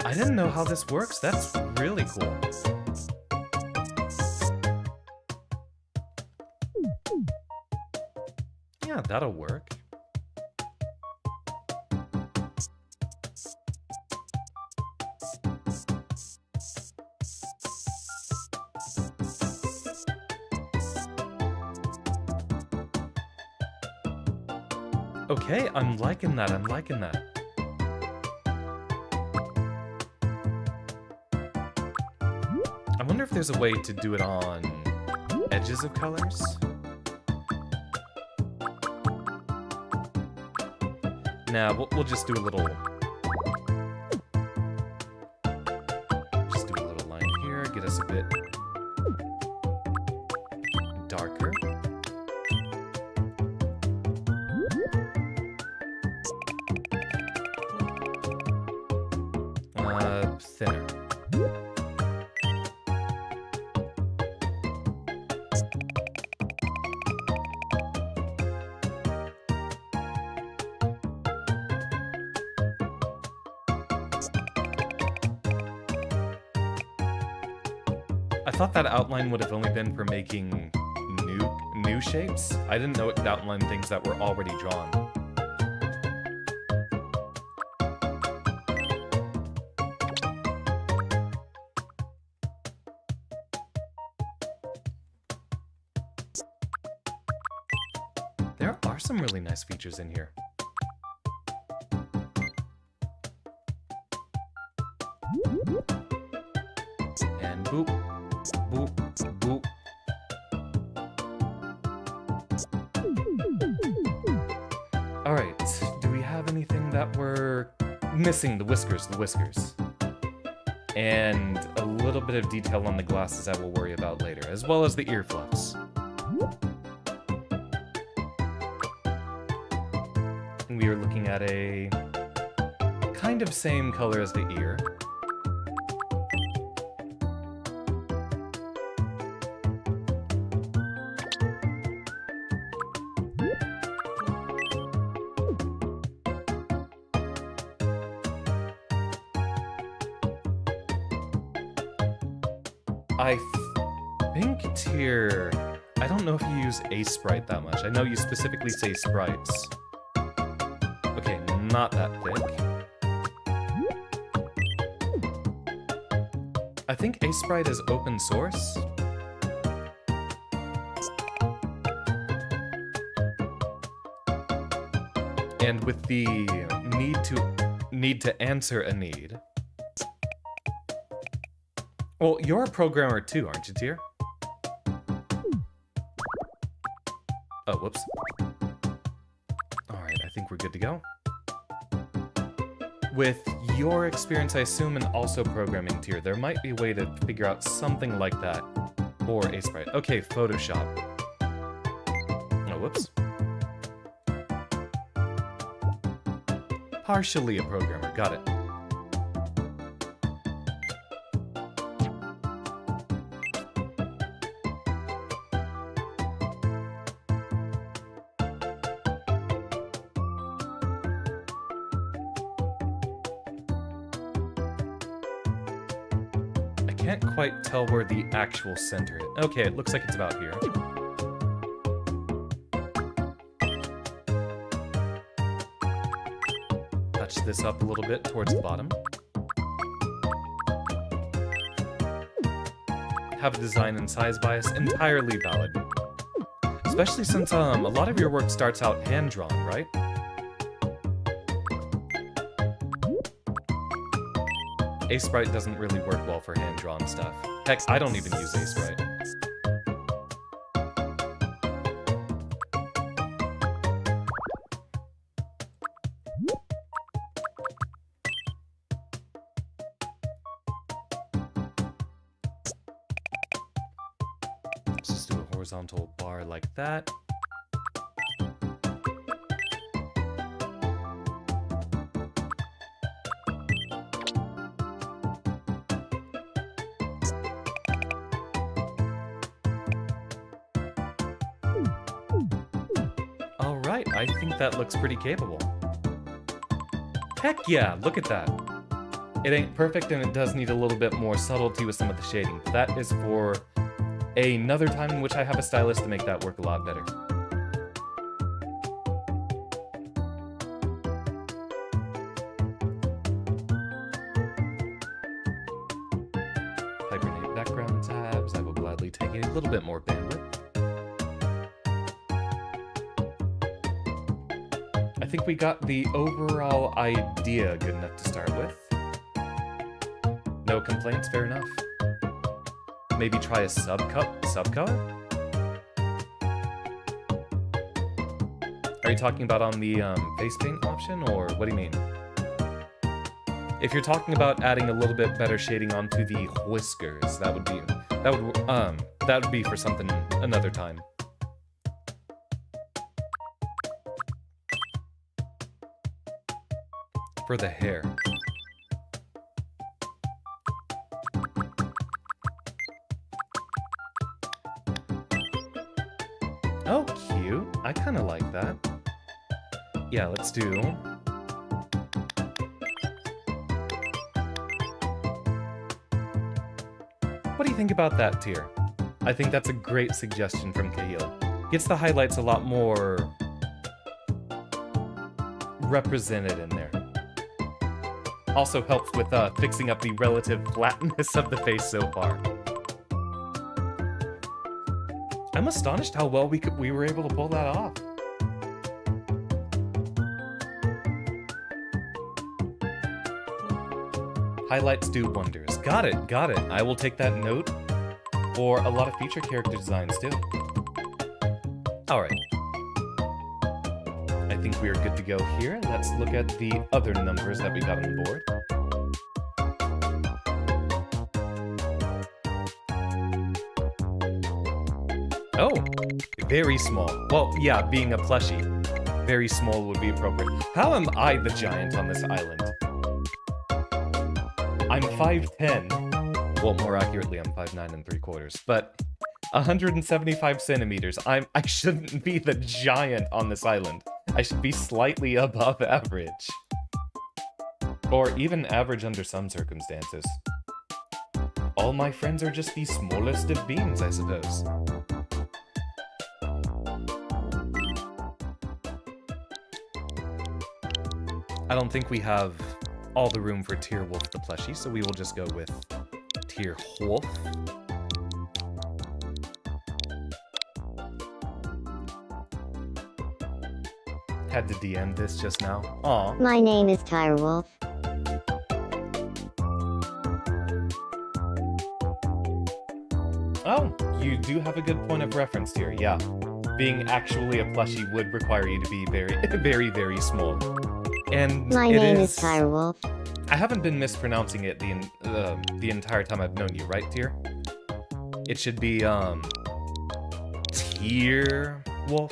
I didn't know how this works. That's really cool. Yeah, that'll work. Okay, I'm liking that, I'm liking that. I wonder if there's a way to do it on edges of colors? Nah, we'll just do a little... Just do a little line here, get us a bit darker. Thinner. I thought that outline would have only been for making new shapes. I didn't know it could outline things that were already drawn. There are some really nice features in here. And boop, boop, boop. Alright, do we have anything that we're missing the whiskers, And a little bit of detail on the glasses I will worry about later, as well as the ear fluffs. And we are looking at a kind of same color as the ear. I think tier... I don't know if you use a sprite that much. I know you specifically say sprites. Okay, not that thick. I think a sprite is open source. And with the need to answer a need. Well, you're a programmer too, aren't you, Tyr? Oh, whoops. Alright, I think we're good to go. With your experience, I assume, and also programming, Tyr, there might be a way to figure out something like that for a sprite. Okay, Photoshop. Oh, whoops. Partially a programmer, got it. Can't quite tell where the actual center is. Okay, it looks like it's about here. Touch this up a little bit towards the bottom. Have a design and size bias, entirely valid. Especially since a lot of your work starts out hand-drawn, right? A sprite doesn't really work well for hand-drawn stuff. Heck, I don't even use A sprite. Let's just do a horizontal bar like that. I think that looks pretty capable. Heck yeah, look at that. It ain't perfect and it does need a little bit more subtlety with some of the shading. That is for another time in which I have a stylist to make that work a lot better. Hibernate background tabs. I will gladly take a little bit more bandwidth. I think we got the overall idea good enough to start with. No complaints, fair enough. Maybe try a subcolor? Are you talking about on the face paint option, or what do you mean? If you're talking about adding a little bit better shading onto the whiskers, that would be for something another time. For the hair. Oh, cute. I kind of like that. Yeah, let's do... What do you think about that, Tyr? I think that's a great suggestion from Kahila. Gets the highlights a lot more represented in there. Also helps with fixing up the relative flatness of the face so far. I'm astonished how well we were able to pull that off. Highlights do wonders. Got it, got it. I will take that note for a lot of future character designs too. Alright. I I think we are good to go here. Let's look at the other numbers that we got on the board. Oh, very small. Well, yeah, being a plushie, very small would be appropriate. How am I the giant on this island? I'm 5'10". Well, more accurately, I'm 5'9 3/4. But 175 centimeters. I shouldn't be the giant on this island. I should be slightly above average. Or even average under some circumstances. All my friends are just the smallest of beings, I suppose. I don't think we have all the room for Tier Wolf the plushie, so we will just go with Tier Wolf. Had to DM this just now. Aw. My name is Tirewolf. Oh, you do have a good point of reference here, yeah. Being actually a plushie would require you to be very, very, very small. And My name is Tirewolf. I haven't been mispronouncing it the entire time I've known you, right, Tier? It should be, Tier Wolf?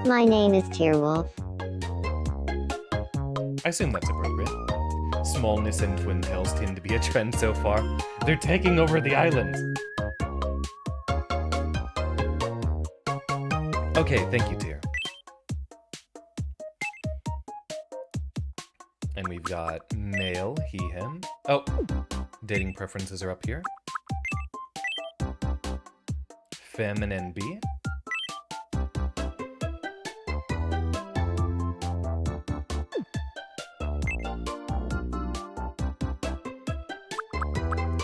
My name is Tierwolf. I assume that's appropriate. Smallness and twin tails tend to be a trend so far. They're taking over the island! Okay, thank you, Tier. And we've got male, he, him. Oh, dating preferences are up here. Feminine B.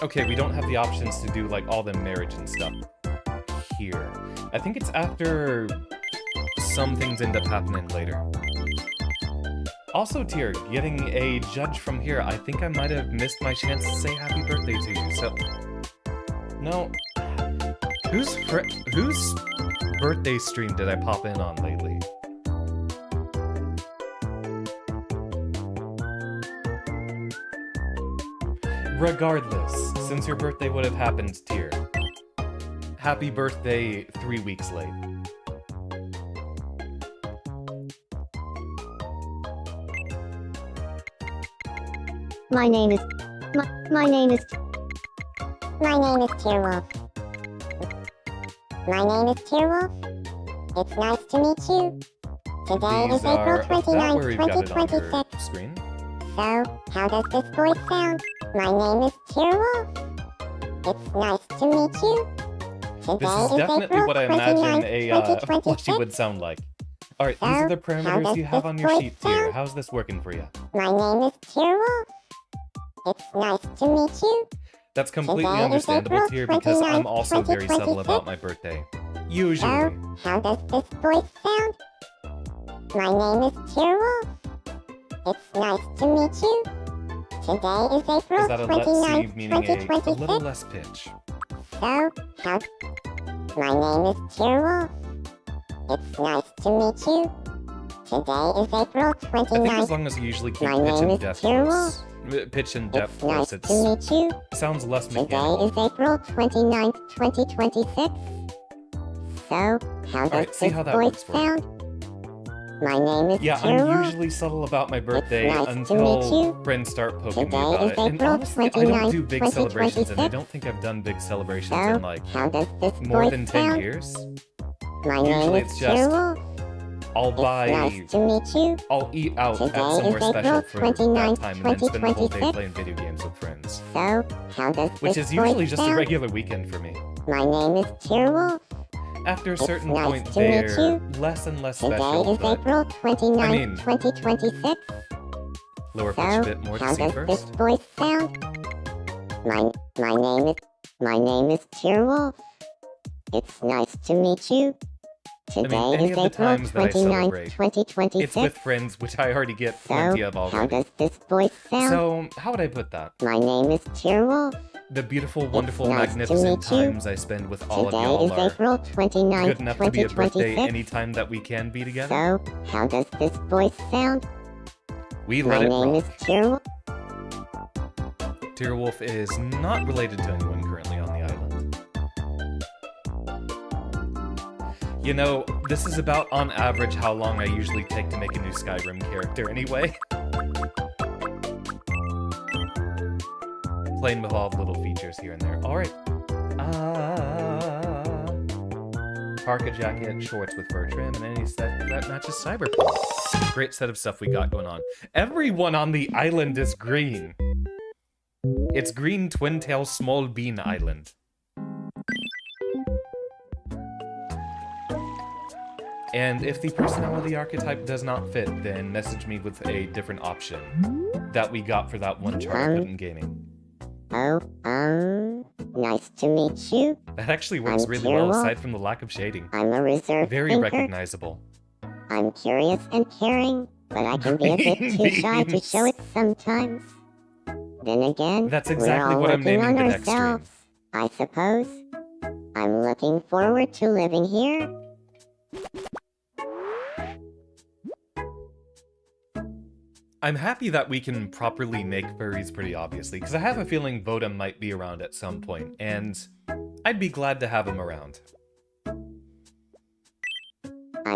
Okay, we don't have the options to do, like, all the marriage and stuff here. I think it's after some things end up happening later. Also, Tier, getting a judge from here, I think I might have missed my chance to say happy birthday to you, so... No. Whose birthday stream did I pop in on lately? Regardless, since your birthday would have happened, Tier. Happy birthday 3 weeks late. My name is My name is Tierwolf. My name is Tierwolf. It's nice to meet you. Today is These are April about where 29th, we've got it on 2026. your screen. So, how does this voice sound? My name is Tierwolf. It's nice to meet you. Today This is is definitely April what I imagine 29th, a 2026. plushie would sound like. Alright, these are the So, how parameters does you have this on your voice sheet, Tier. sound? How's this working for you? My name is Tierwolf. It's nice to meet you. That's completely Today is understandable, April Tier, because I'm 29th, also very subtle 2026. about my birthday. Usually. So, how does this voice sound? My name is Tierwolf. It's nice to meet you. Today is April Is that a let's see, 29th, meaning a little 2026. less pitch? So, how... My name is Tierwolf. It's nice to meet you. Today is April I think as 29th. long as you usually keep My pitch name and is depth Tierwolf. close. Pitch and depth It's nice close, to meet you. sounds less Today mechanical. is April 29th, 2026. So, how does Alright, see this how that voice works for you. sound? My name is Yeah, Tierwolf. I'm usually subtle about my birthday nice to until meet you. friends start poking me Today about is it. And April honestly, I don't do 29th, big celebrations, and I 2026. don't think I've done big celebrations So, in, like, how does this more voice than 10 sound? years. My name Usually is it's just, Tierwolf. I'll It's buy... nice to meet you. I'll eat out Today at somewhere is special April for that 29th, time and then spend the whole day 2026. playing video games with friends. So, how does Which this is usually voice just a sound? regular weekend for me. My name is Tierwolf. After a certain nice point, to meet they're you. less and less Today special, is but April 29th, I mean- 2026. lower pitch So, bit more to how see does this first. voice sound? My name is Tierwolf. It's nice to meet you. Today any is of the April times that I 29th, celebrate, 2026. It's with friends, which I already get plenty So, of how already. does this voice sound? So, how would I put that? My name is Tierwolf. the beautiful, wonderful, nice to magnificent meet you. times I spend with all of Today y'all is are April 29th, good enough to be a birthday 2026. anytime that we can be together. So, how does this voice sound? We My let it name rock. is Tyrwolf. Tyrwolf is not related to anyone currently on the island. You know, this is about, on average, how long I usually take to make a new Skyrim character anyway. Playing with all the little features here and there. Alright. Parka jacket, shorts with fur trim, and any set that matches Cyberpunk. Great set of stuff we got going on. Everyone on the island is green. It's Green Twin-Tail Small Bean Island. And if the personality archetype does not fit, then message me with a different option that we got for that one chart I put in gaming. Oh, nice to meet you. That actually works I'm really well, Tyrwolf. aside from the lack of shading. I'm a reserved Very thinker. recognizable. I'm curious and caring, but I can be a bit too shy to Beans. show it sometimes. Then again, That's exactly we're all what I'm working naming on the next stream. ourselves, I suppose. I'm looking forward to living here. I'm happy that we can properly make furries pretty obviously, because I have a feeling Vodam might be around at some point, and I'd be glad to have him around. I'm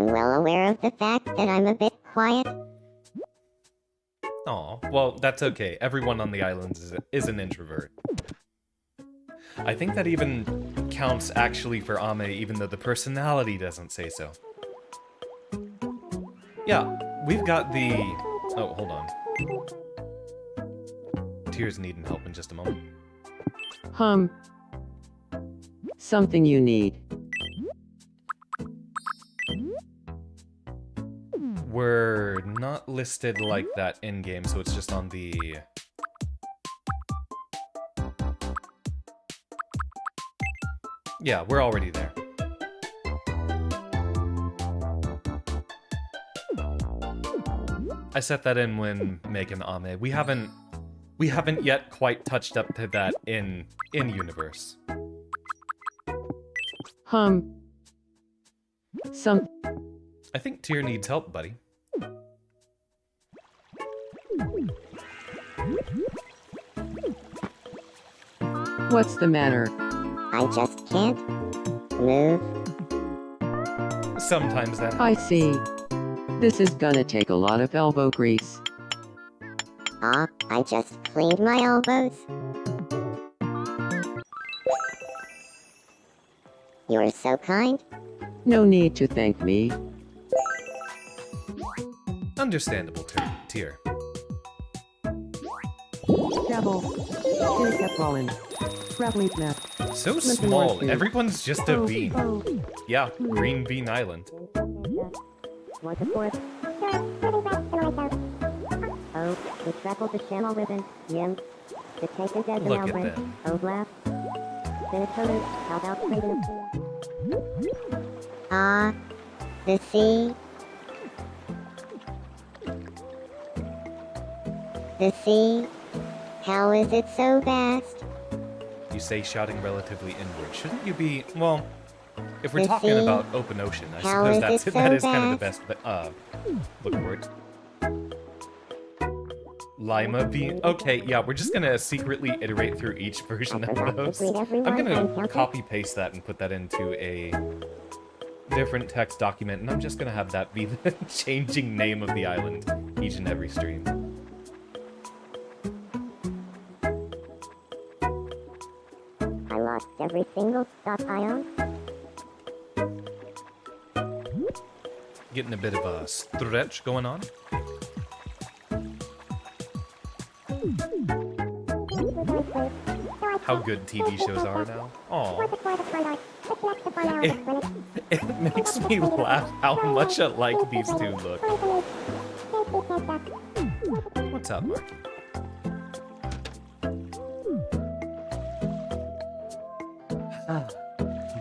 well aware of the fact that I'm a bit quiet. Aw, well, that's okay. Everyone on the island is an introvert. I think that even counts actually for Ame, even though the personality doesn't say so. Yeah, we've got the... Oh, hold on. Tears needing help in just a moment. Something you need. We're not listed like that in-game, so it's just on the... Yeah, we're already there. I set that in when making Ame. We haven't yet quite touched up to that in universe. I think Tyr needs help, buddy. What's the matter? I just can't move. Sometimes that. I see. This is gonna take a lot of elbow grease. Ah, I just cleaned my elbows. You're so kind. No need to thank me. Understandable, Tyr. Double. So small. Everyone's just a bean. Yeah, Green Bean Island. Want a fourth? Oh, we traveled the channel ribbon. Yim. The tape and dead Look at Melbourne. them. Oh, blast. Minnesota, how about trading a Ah, the sea. The sea. How is it so vast? You say shouting relatively inward. Shouldn't you be... Well, if we're The talking sea? about open ocean, I How suppose is it that so is kind of the vast? best... Look for it. Lima bean... Okay, yeah, we're just gonna secretly iterate through each version I of forgot to those. greet everyone I'm on gonna campus. copy-paste that and put that into a different text document, and I'm just gonna have that be the changing name of the island each and every stream. I lost every single stock I owned. Getting a bit of a stretch going on. How good TV shows are now. Aw. It makes me laugh how much alike these two look. What's up, Marky?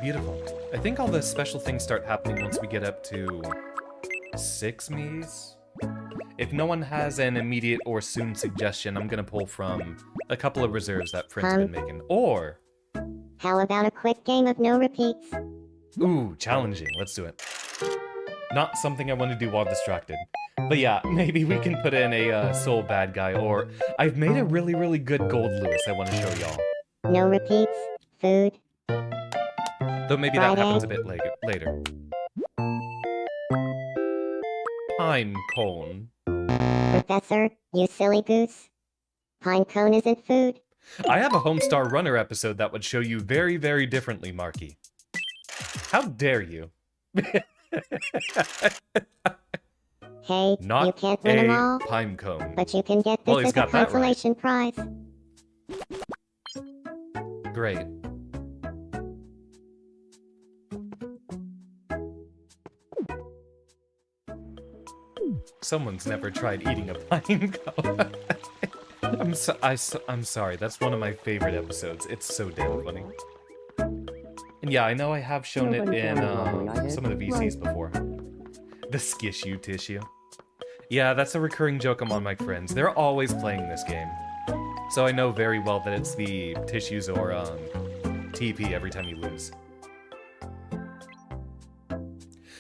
Beautiful. I think all the special things start happening once we get up to 6 Mies? If no one has an immediate or soon suggestion, I'm gonna pull from a couple of reserves that friends been making. Or... How about a quick game of no repeats? Ooh, challenging. Let's do it. Not something I want to do while distracted. But yeah, maybe we can put in a soul bad guy, or I've made a really, really good gold Lewis I want to show y'all. No repeats. Food. Though maybe that happens a bit later. Pine cone. Professor, you silly goose. Pine cone isn't food. I have a Homestar Runner episode that would show you very, very differently, Marky. How dare you? Hey, Not you can't win them all, pine cone. but you can get Well, this he's as a got that right. consolation prize. Great. Someone's never tried eating a pine cone. I'm sorry, that's one of my favorite episodes. It's so damn funny. And yeah, I know I have shown it in some of the VCs before. The skishu tissue. Yeah, that's a recurring joke among my friends. They're always playing this game. So I know very well that it's the tissues or TP every time you lose.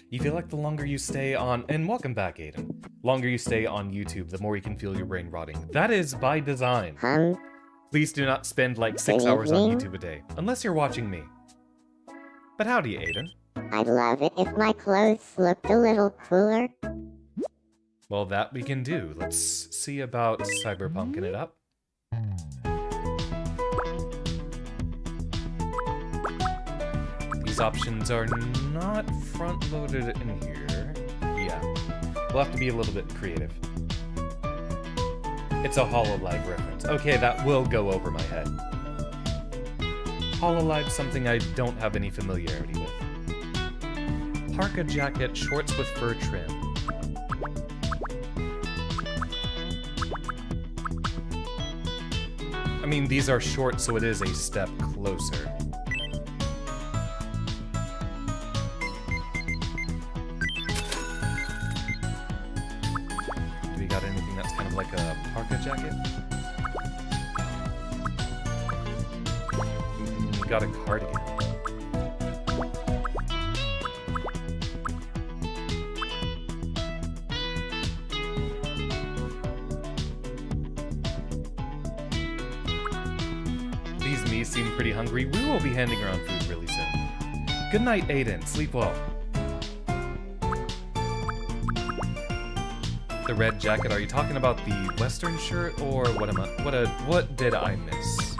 You feel like the longer you stay on... And welcome back, Aiden. Longer you stay on YouTube, the more you can feel your brain rotting. That is by design. Please do not spend like 6 hours on YouTube a day, unless you're watching me. But howdy, Aiden. I'd love it if my clothes looked a little cooler. Well, that we can do. Let's see about cyberpunking it up. These options are not front-loaded in here. Yeah. We'll have to be a little bit creative. It's a HoloLive reference. Okay, that will go over my head. HoloLive's something I don't have any familiarity with. Parka jacket, shorts with fur trim. I mean, these are short, so it is a step closer. Do we got anything that's kind of like a parka jacket? We got a cardigan. These me's seem pretty hungry. We will be handing around food really soon. Good night, Aiden. Sleep well. The red jacket. Are you talking about the Western shirt, or what am I? What did I miss?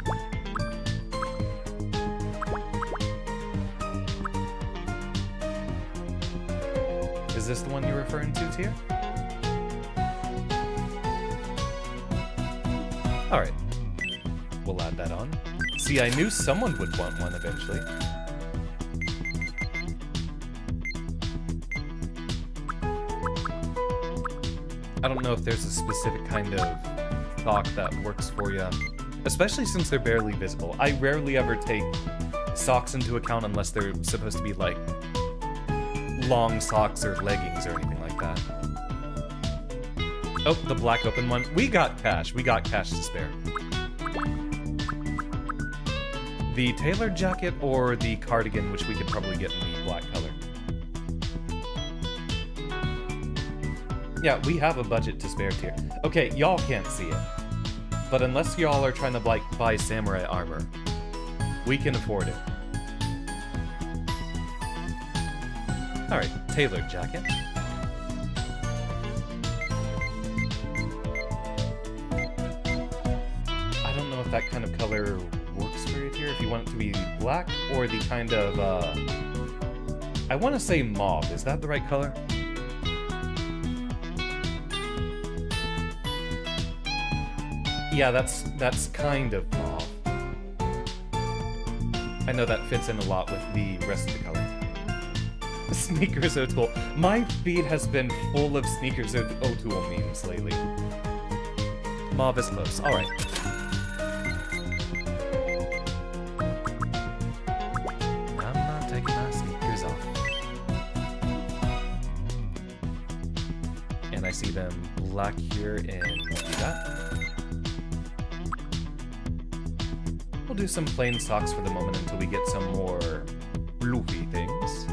Is this the one you're referring to, Tier? All right. We'll add that on. See, I knew someone would want one eventually. I don't know if there's a specific kind of sock that works for you, especially since they're barely visible. I rarely ever take socks into account unless they're supposed to be like long socks or leggings or anything like that. Oh, the black open one. We got cash. We got cash to spare. The tailored jacket or the cardigan, which we could probably get in the black color. Yeah, we have a budget to spare Tier. Okay, y'all can't see it. But unless y'all are trying to, like, buy samurai armor, we can afford it. Alright, tailored jacket. I don't know if that kind of color works for you here, if you want it to be black or the kind of, I want to say mauve. Is that the right color? Yeah, that's kind of mauve. I know that fits in a lot with the rest of the color. Sneakers O'Toole. My feed has been full of Sneakers O'Toole memes lately. Mauve is close. Alright. I'm not taking my sneakers off. And I see them black here and we'll do that. We'll do some plain socks for the moment until we get some more floofy things.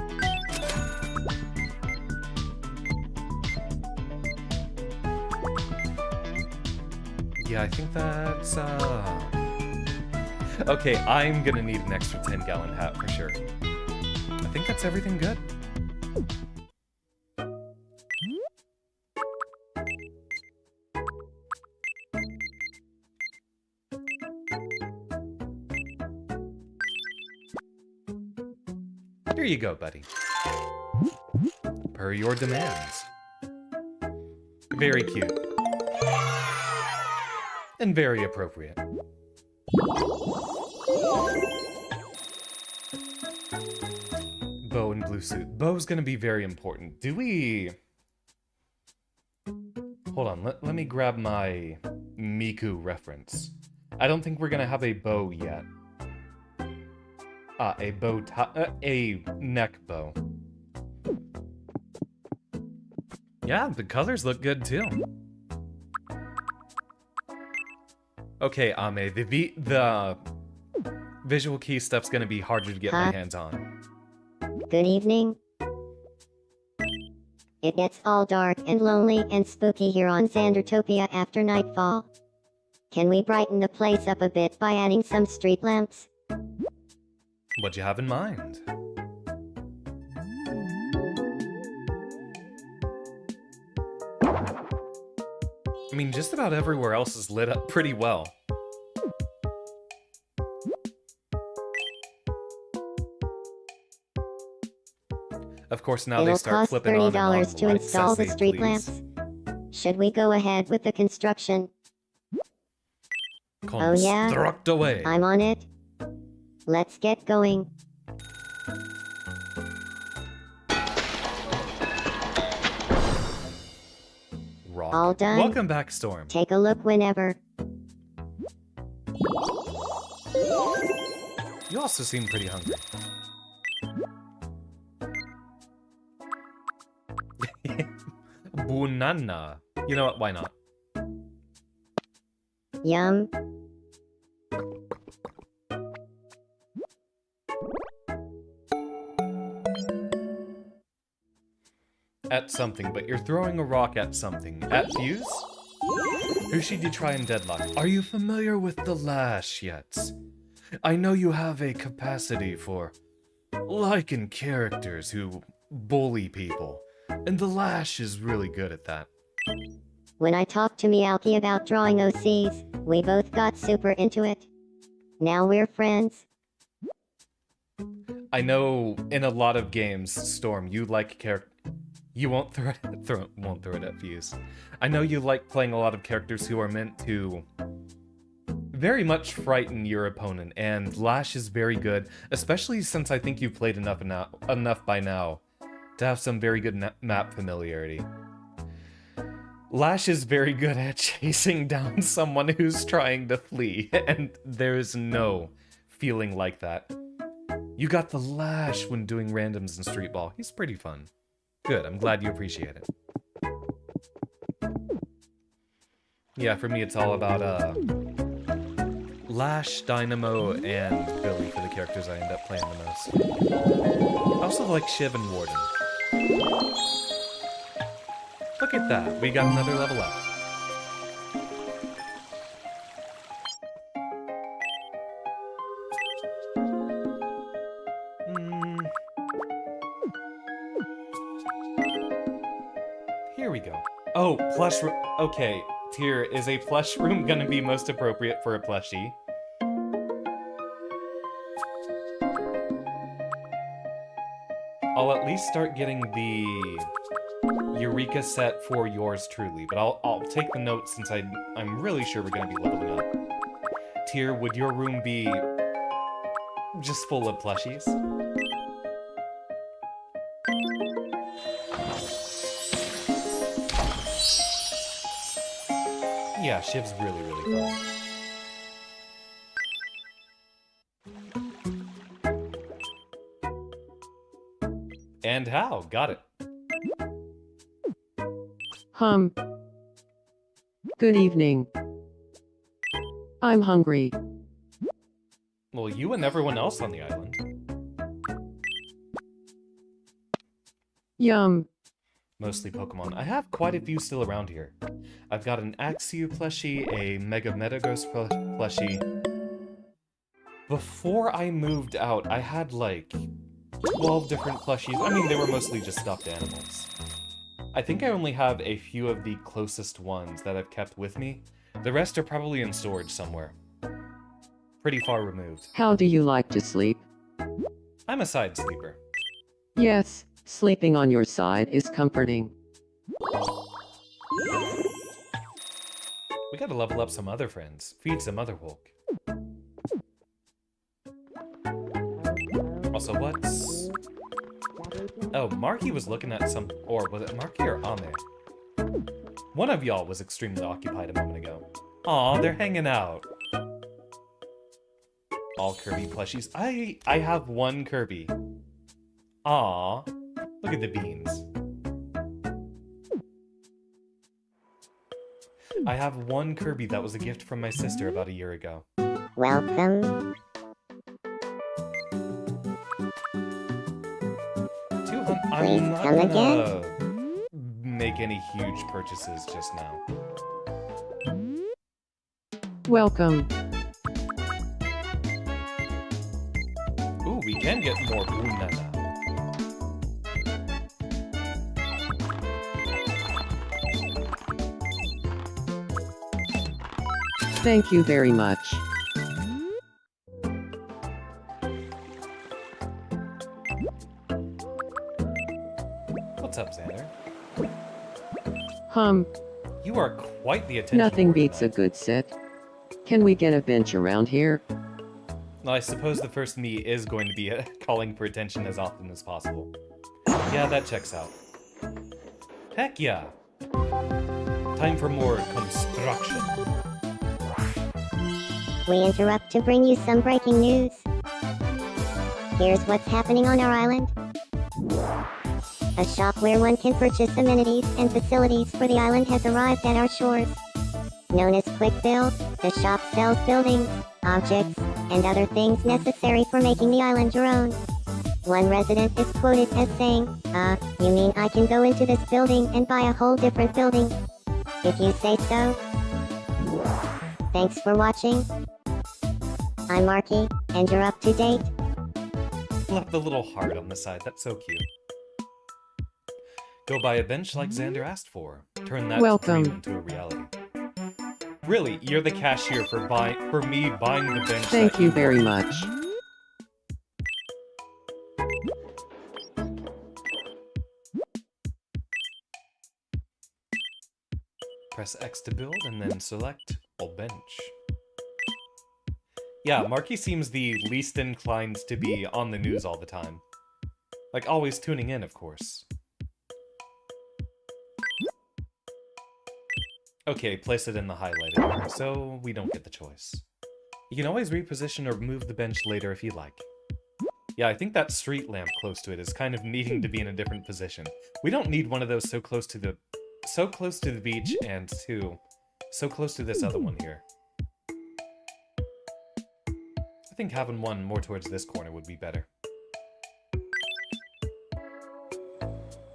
Yeah, I think that's, okay, I'm gonna need an extra 10-gallon hat for sure. I think that's everything good. Here you go, buddy. Per your demands. Very cute. And very appropriate. Bow and blue suit. Bow's gonna be very important. Do we... Hold on, let me grab my Miku reference. I don't think we're gonna have a bow yet. Ah, a bow tie... a neck bow. Yeah, the colors look good too. Okay, Ame, the visual key stuff's gonna be harder to get my hands on. Good evening. It gets all dark and lonely and spooky here on Xandertopia after nightfall. Can we brighten the place up a bit by adding some street lamps? What you have in mind? I mean, just about everywhere else is lit up pretty well. Of course, now they start flipping on and on. It'll cost $30 to install the street lamps. Should we go ahead with the construction? Oh yeah? Construct away. I'm on it. Let's get going. Rock. All done. Welcome back, Storm. Take a look whenever. You also seem pretty hungry. Bunana. You know what? Why not? Yum. At something, but you're throwing a rock at something. At Fuse? Who should you try in Deadlock? Are you familiar with the Lash yet? I know you have a capacity for liking characters who bully people, and the Lash is really good at that. When I talked to Miyauki about drawing OCs, we both got super into it. Now we're friends. I know in a lot of games, Storm, you like character. You won't throw it at Fuse. I know you like playing a lot of characters who are meant to very much frighten your opponent, and Lash is very good, especially since I think you've played enough by now to have some very good map familiarity. Lash is very good at chasing down someone who's trying to flee, and there's no feeling like that. You got the Lash when doing randoms in Street Ball. He's pretty fun. Good, I'm glad you appreciate it. Yeah, for me it's all about, Lash, Dynamo, and Billy for the characters I end up playing the most. I also like Shiv and Warden. Look at that, we got another level up. Here we go. Oh, plush room. Okay, Tyr, is a plush room gonna be most appropriate for a plushie? I'll at least start getting the Eureka set for yours truly, but I'll take the note since I'm really sure we're gonna be leveling up. Tyr, would your room be just full of plushies? Yeah, Shiv's really, really fun. And how? Got it. Hum. Good evening. I'm hungry. Well, you and everyone else on the island. Yum. Mostly Pokemon. I have quite a few still around here. I've got an Axew plushie, a Mega Metagross plushie. Before I moved out, I had like 12 different plushies. I mean, they were mostly just stuffed animals. I think I only have a few of the closest ones that I've kept with me. The rest are probably in storage somewhere. Pretty far removed. How do you like to sleep? I'm a side sleeper. Yes, sleeping on your side is comforting. We gotta level up some other friends. Feed some other Hulk. Also, what's... Oh, Marky was looking at some... Or was it Marky or Ame? One of y'all was extremely occupied a moment ago. Aw, they're hanging out. All Kirby plushies. I have one Kirby. Aw, look at the beans. I have one Kirby that was a gift from my sister about a year ago. Welcome. I'm Please not come gonna make any huge purchases just now. Welcome. Ooh, we can get more Bunana. Thank you very much. What's up, Xander? Hum. You are quite the attention. Nothing beats a good sit. Can we get a bench around here? Well, I suppose the first me is going to be calling for attention as often as possible. Yeah, that checks out. Heck yeah! Time for more construction. We interrupt to bring you some breaking news. Here's what's happening on our island. A shop where one can purchase amenities and facilities for the island has arrived at our shores. Known as Quick Build, the shop sells buildings, objects, and other things necessary for making the island your own. One resident is quoted as saying, you mean I can go into this building and buy a whole different building? If you say so. Thanks for watching. I'm Marky, and you're up to date. Left the little heart on the side, that's so cute. Go buy a bench like Xander asked for. Turn that Welcome. dream into a reality. Really, you're the cashier for me buying the bench. Thank that you very much. Press X to build and then select all bench. Yeah, Marky seems the least inclined to be on the news all the time. Like, always tuning in, of course. Okay, place it in the highlighted area, so we don't get the choice. You can always reposition or move the bench later if you like. Yeah, I think that street lamp close to it is kind of needing to be in a different position. We don't need one of those so close to the beach and so close to this other one here. I think having one more towards this corner would be better.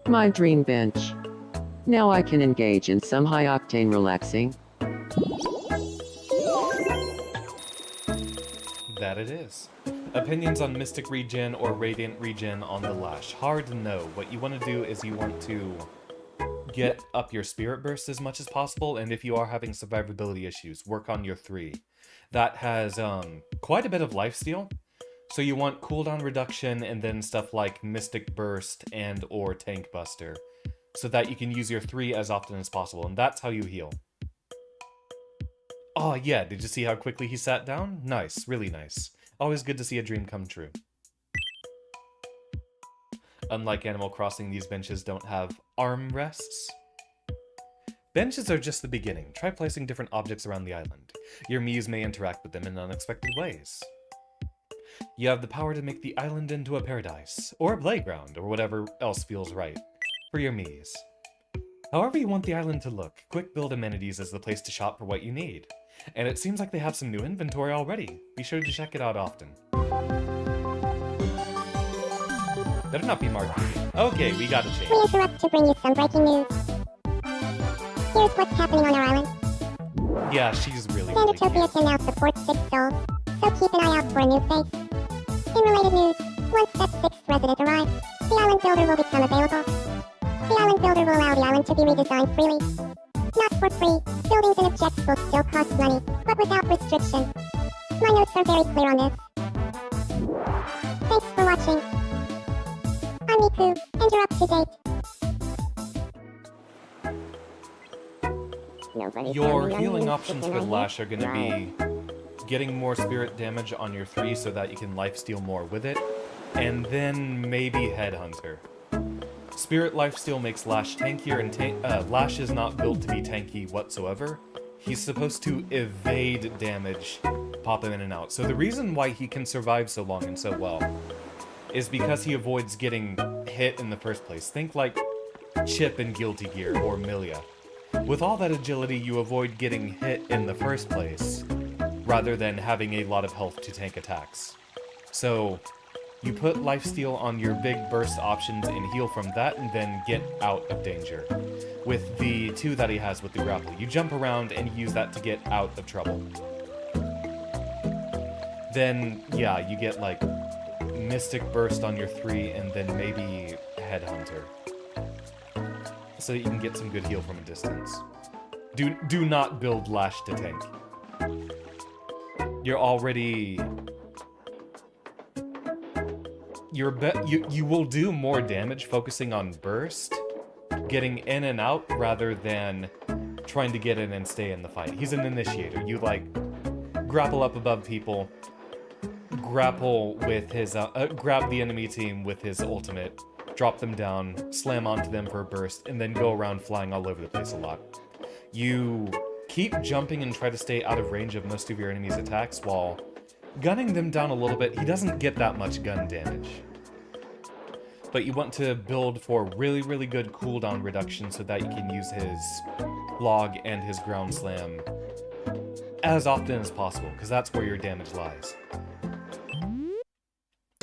My dream bench. Now I can engage in some high-octane relaxing. That it is. Opinions on Mystic Regen or Radiant Regen on the Lash. Hard no. What you want to do is you want to get up your Spirit Burst as much as possible, and if you are having survivability issues, work on your 3. That has quite a bit of lifesteal, so you want cooldown reduction and then stuff like Mystic Burst and or Tank Buster, so that you can use your 3 as often as possible, and that's how you heal. Oh yeah, did you see how quickly he sat down? Nice, really nice. Always good to see a dream come true. Unlike Animal Crossing, these benches don't have arm rests. Benches are just the beginning. Try placing different objects around the island. Your Miis may interact with them in unexpected ways. You have the power to make the island into a paradise, or a playground, or whatever else feels right for your Miis. However you want the island to look, Quick Build Amenities is the place to shop for what you need. And it seems like they have some new inventory already. Be sure to check it out often. Better not be marked. Okay, we gotta change. We interrupt to bring you some breaking news. Here's what's happening on our island. Yeah, she's really Sandertopia can now support 6 souls, so keep an eye out for a new face. In related news, once that 6th resident arrives, the island builder will become available. The island builder will allow the island to be redesigned freely. Not for free, buildings and objects will still cost money, but without restriction. My notes are very clear on this. Thanks for watching. I'm Miku, and you're up to date. Your healing options for Lash are going to be getting more spirit damage on your 3 so that you can lifesteal more with it, and then maybe Headhunter. Spirit lifesteal makes Lash tankier, and Lash is not built to be tanky whatsoever. He's supposed to evade damage, pop him in and out. So the reason why he can survive so long and so well is because he avoids getting hit in the first place. Think like Chip in Guilty Gear or Milia. With all that agility, you avoid getting hit in the first place, rather than having a lot of health to tank attacks. So, you put lifesteal on your big burst options and heal from that, and then get out of danger. With the 2 that he has with the grapple, you jump around and use that to get out of trouble. Then, yeah, you get like Mystic Burst on your 3, and then maybe Headhunter. So that you can get some good heal from a distance. Do not build Lash to tank. You're already... You will do more damage focusing on burst, getting in and out, rather than trying to get in and stay in the fight. He's an initiator. You, like, grapple up above people, grapple with his... grab the enemy team with his ultimate, drop them down, slam onto them for a burst, and then go around flying all over the place a lot. You keep jumping and try to stay out of range of most of your enemy's attacks while gunning them down a little bit. He doesn't get that much gun damage. But you want to build for really, really good cooldown reduction so that you can use his log and his ground slam as often as possible, because that's where your damage lies.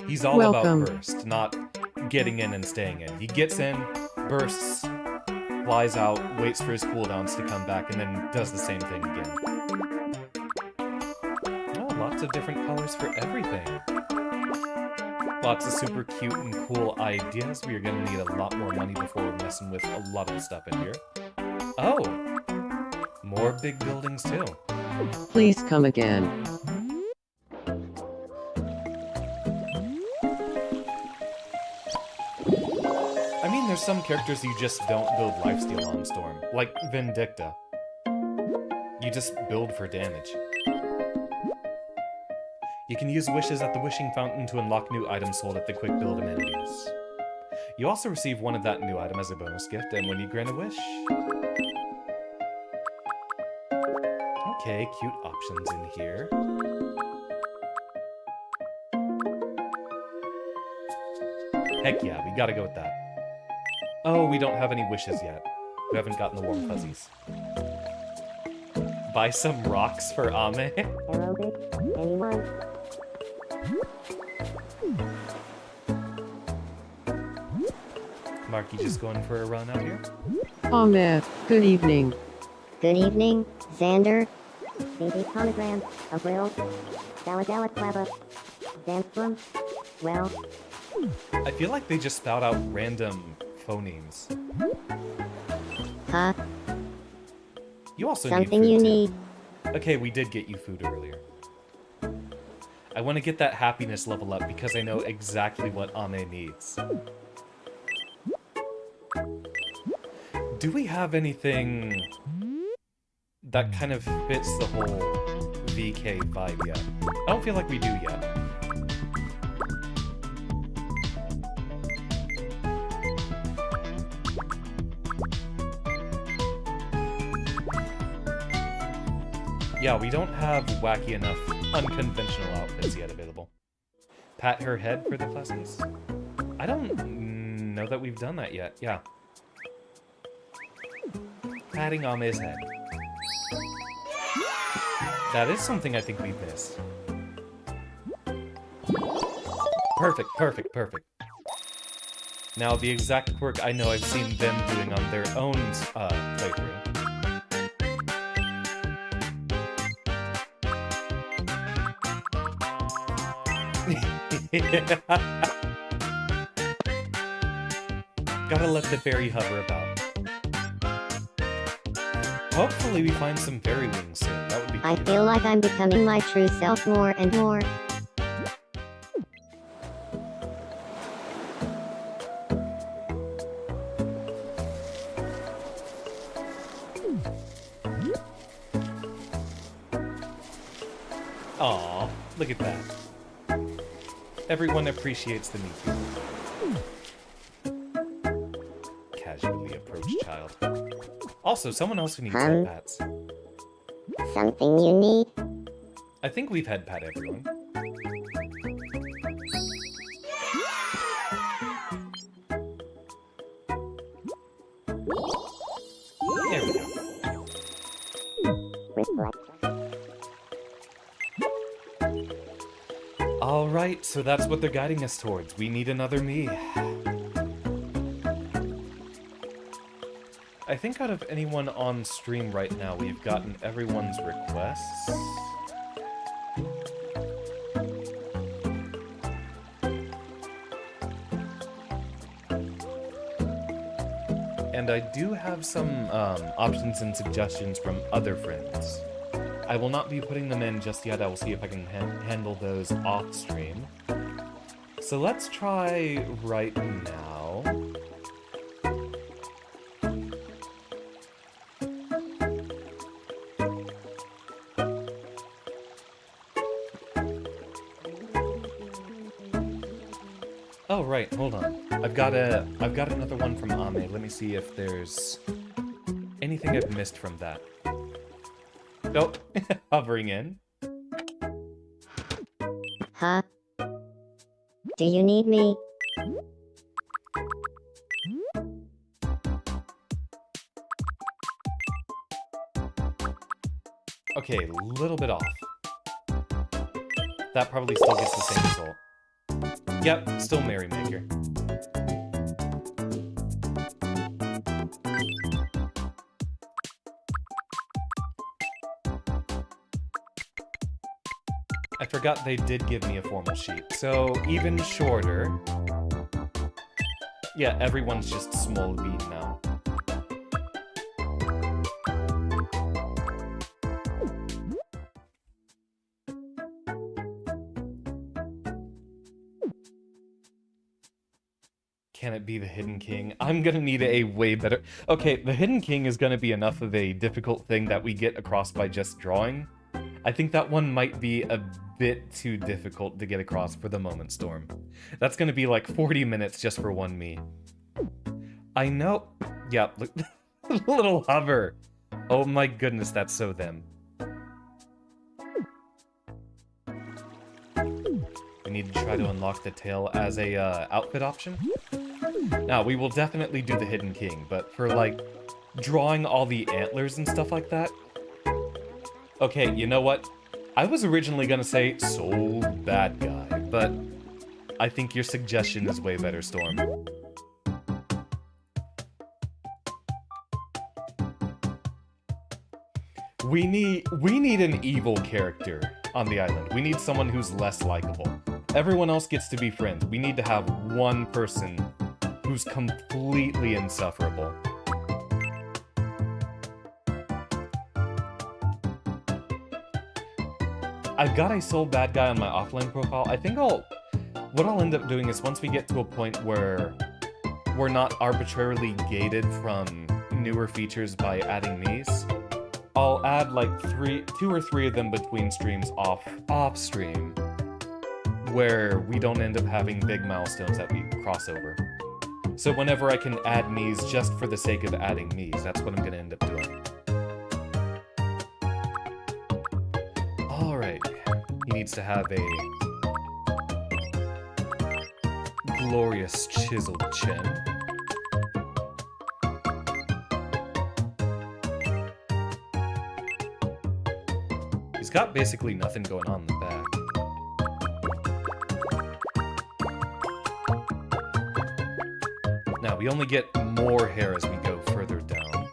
He's all Welcome. about burst, not getting in and staying in. He gets in, bursts, flies out, waits for his cooldowns to come back, and then does the same thing again. Oh, lots of different colors for everything. Lots of super cute and cool ideas. We are going to need a lot more money before we're messing with a lot of stuff in here. Oh! More big buildings too. Please come again. I mean, there's some characters you just don't build lifesteal on, Storm. Like Vindicta. You just build for damage. You can use wishes at the wishing fountain to unlock new items sold at the quick build amenities. You also receive one of that new item as a bonus gift, and when you grant a wish... Okay, cute options in here. Heck yeah, we gotta go with that. Oh, we don't have any wishes yet. We haven't gotten the warm fuzzies. Buy some rocks for Ame? Hello, anyone? Marky just going for a run out here? Ahmed, good evening. Good evening, Xander. BB Polygram, April, Dalagala Clabba, Danflum, well, I feel like they just spout out random phonemes. Huh? You also Something need you food, too. need. Okay, we did get you food earlier. I want to get that happiness level up because I know exactly what Ame needs. Do we have anything that kind of fits the whole VK vibe yet? I don't feel like we do yet. Yeah, we don't have wacky enough unconventional outfits yet available. Pat her head for the fuzzies? I don't know that we've done that yet. Yeah. patting Ame's head. That is something I think we've missed. Perfect, perfect, perfect. Now, the exact quirk I know I've seen them doing on their own playthrough. Gotta let the fairy hover about. Hopefully we find some fairy wings soon. That would be I cute. feel like I'm becoming my true self more and more. Aw, look at that. Everyone appreciates the meat. Casually approach child. Also, someone else who needs head pats. Something you need? I think we've head pat everyone. There we go. Alright, so that's what they're guiding us towards. We need another me. I think out of anyone on stream right now, we've gotten everyone's requests. And I do have some options and suggestions from other friends. I will not be putting them in just yet. I will see if I can handle those off stream. So let's try right now. Oh right, hold on. I've got another one from Ame. Let me see if there's anything I've missed from that. Nope. Hovering in. Huh? Do you need me? Okay, a little bit off. That probably still gets the same result. Yep, still Merrymaker. I forgot they did give me a formal sheet, so even shorter. Yeah, everyone's just small beat now. Can it be the Hidden King? I'm gonna need a way better... Okay, the Hidden King is gonna be enough of a difficult thing that we get across by just drawing. I think that one might be a bit too difficult to get across for the moment, Storm. That's gonna be like 40 minutes just for one me. I know... Yeah, look... little hover! Oh my goodness, that's so them. We need to try to unlock the tail as a outfit option. Now, we will definitely do the Hidden King, but for, like, drawing all the antlers and stuff like that... Okay, you know what? I was originally gonna say Soul Bad Guy, but I think your suggestion is way better, Storm. We need an evil character on the island. We need someone who's less likable. Everyone else gets to be friends. We need to have one person who's completely insufferable. I've got a Soul Bad Guy on my offline profile. I think what I'll end up doing is once we get to a point where we're not arbitrarily gated from newer features by adding these, I'll add like 2 or 3 of them between streams off stream, where we don't end up having big milestones that we cross over. So whenever I can add Miis just for the sake of adding Miis, that's what I'm gonna end up doing. Alright, he needs to have a glorious chiseled chin. got basically nothing going on in the back. Now, we only get more hair as we go further down.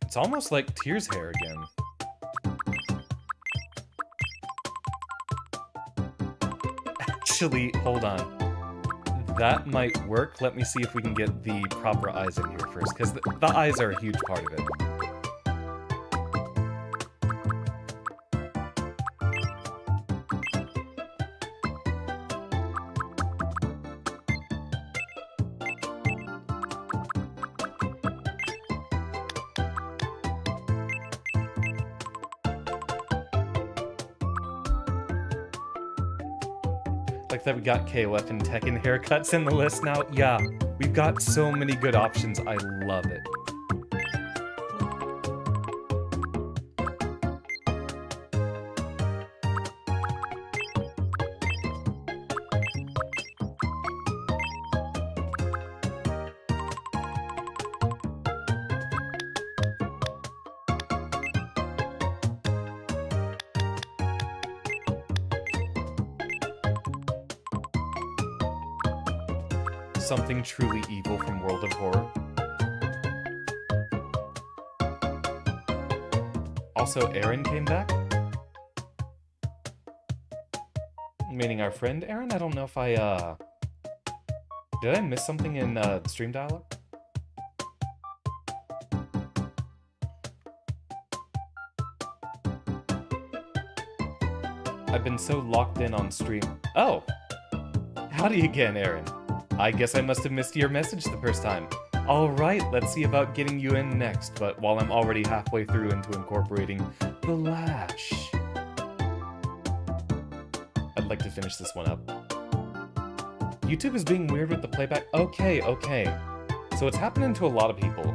It's almost like Tyr's hair again. Actually, hold on. That might work. Let me see if we can get the proper eyes in here first, because the eyes are a huge part of it. Like that we got KOF and Tekken haircuts in the list now. Yeah, we've got so many good options. I love it. Something truly evil from World of Horror. Also, Aaron came back. Meaning our friend Aaron? I don't know if I, did I miss something in, the stream dialogue? I've been so locked in on stream. Oh! Howdy again, Aaron. I guess I must have missed your message the first time. Alright, let's see about getting you in next, but while I'm already halfway through into incorporating the lash. I'd like to finish this one up. YouTube is being weird with the playback. Okay. So it's happening to a lot of people.